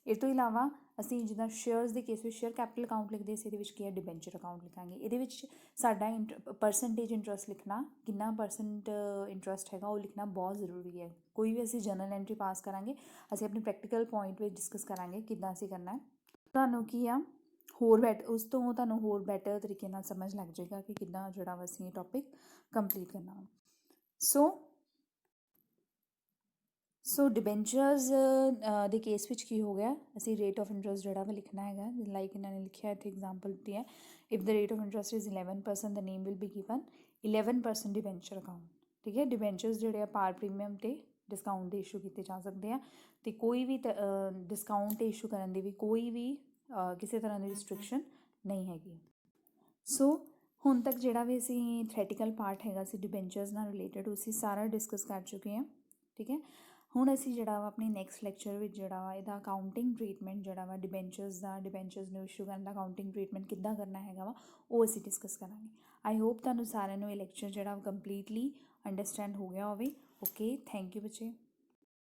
ਇਹ ਤੋਂ ਇਲਾਵਾ ਅਸੀਂ ਜਿੱਦਾਂ ਸ਼ੇਅਰਸ ਦੇ ਕੇਸ ਵਿੱਚ ਸ਼ੇਅਰ ਕੈਪੀਟਲ ਅਕਾਊਂਟ ਲਿਖਦੇ ਸੀ, ਇਹਦੇ ਵਿੱਚ ਕੀ ਹੈ ਡਿਬੈਂਚਰ ਅਕਾਊਂਟ ਲਿਖਾਂਗੇ। ਇਹਦੇ ਵਿੱਚ ਸਾਡਾ ਪਰਸੈਂਟੇਜ ਇੰਟਰਸਟ ਲਿਖਣਾ, ਕਿੰਨਾ ਪਰਸੈਂਟ ਇੰਟਰਸਟ ਹੈਗਾ ਉਹ ਲਿਖਣਾ ਬਹੁਤ ਜ਼ਰੂਰੀ ਹੈ। ਕੋਈ ਵੀ ਅਸੀਂ ਜਰਨਲ ਐਂਟਰੀ ਪਾਸ ਕਰਾਂਗੇ, ਅਸੀਂ ਆਪਣੇ ਪ੍ਰੈਕਟੀਕਲ ਪੁਆਇੰਟ ਵਿੱਚ ਡਿਸਕਸ ਕਰਾਂਗੇ ਕਿੱਦਾਂ ਅਸੀਂ ਕਰਨਾ ਹੈ। ਤੁਹਾਨੂੰ ਕੀ ਆ ਉਸ ਤੋਂ ਤੁਹਾਨੂੰ ਹੋਰ ਬੈਟਰ ਤਰੀਕੇ ਨਾਲ ਸਮਝ ਲੱਗ ਜਾਏਗਾ ਕਿ ਕਿੱਦਾਂ ਜਿਹੜਾ ਵਾ ਅਸੀਂ ਇਹ ਟੌਪਿਕ ਕੰਪਲੀਟ ਕਰਨਾ ਵਾ। ਸੋ ਡਿਬੈਂਚਰਸ ਦੇ ਕੇਸ ਵਿੱਚ ਕੀ ਹੋ ਗਿਆ, ਅਸੀਂ ਰੇਟ ਆਫ ਇੰਟਰਸਟ ਜਿਹੜਾ ਵਾ ਲਿਖਣਾ ਹੈਗਾ। ਲਾਈਕ ਇਹਨਾਂ ਨੇ ਲਿਖਿਆ ਇੱਥੇ ਐਗਜ਼ਾਮਪਲ ਦਿੱਤੀ ਹੈ, if the rate of interest is 11% the name will be given 11% debenture account, ਠੀਕ ਹੈ। ਡਿਬੈਂਚਰਸ ਜਿਹੜੇ ਆ ਪਾਰ, ਪ੍ਰੀਮੀਅਮ 'ਤੇ ਡਿਸਕਾਊਂਟ ਦੇ ਇਸ਼ੂ ਕੀਤੇ ਜਾ ਸਕਦੇ ਆ, ਅਤੇ ਕੋਈ ਵੀ ਡਿਸਕਾਊਂਟ 'ਤੇ ਇਸ਼ੂ ਕਰਨ ਦੀ ਵੀ ਕੋਈ ਵੀ ਕਿਸੇ ਤਰ੍ਹਾਂ ਦੀ ਰਿਸਟ੍ਰਿਕਸ਼ਨ ਨਹੀਂ ਹੈਗੀ। ਸੋ ਹੁਣ ਤੱਕ ਜਿਹੜਾ ਵੀ ਅਸੀਂ ਥਿਓਰੈਟੀਕਲ ਪਾਰਟ ਹੈਗਾ ਸੀ ਡਿਬੈਂਚਰਸ ਨਾਲ ਰਿਲੇਟਡ, ਅਸੀਂ ਸਾਰਾ ਡਿਸਕਸ ਕਰ ਚੁੱਕੇ ਹਾਂ, ਠੀਕ ਹੈ। ਹੁਣ ਅਸੀਂ ਜਿਹੜਾ ਵਾ ਆਪਣੇ ਨੈਕਸਟ ਲੈਕਚਰ ਵਿੱਚ ਜਿਹੜਾ ਵਾ ਇਹਦਾ ਅਕਾਊਂਟਿੰਗ ਟਰੀਟਮੈਂਟ ਜਿਹੜਾ ਵਾ ਡਿਬੈਂਚਰਸ ਨੂੰ ਇਸ਼ੂ ਕਰਨ ਦਾ ਅਕਾਊਂਟਿੰਗ ਟਰੀਟਮੈਂਟ ਕਿੱਦਾਂ ਕਰਨਾ ਹੈਗਾ ਵਾ ਉਹ ਅਸੀਂ ਡਿਸਕਸ ਕਰਾਂਗੇ। ਆਈ ਹੋਪ ਤੁਹਾਨੂੰ ਸਾਰਿਆਂ ਨੂੰ ਇਹ ਲੈਕਚਰ ਜਿਹੜਾ ਕੰਪਲੀਟਲੀ ਅੰਡਰਸਟੈਂਡ ਹੋ ਗਿਆ ਹੋਵੇ। ਓਕੇ, ਥੈਂਕ ਯੂ ਬੱਚੇ।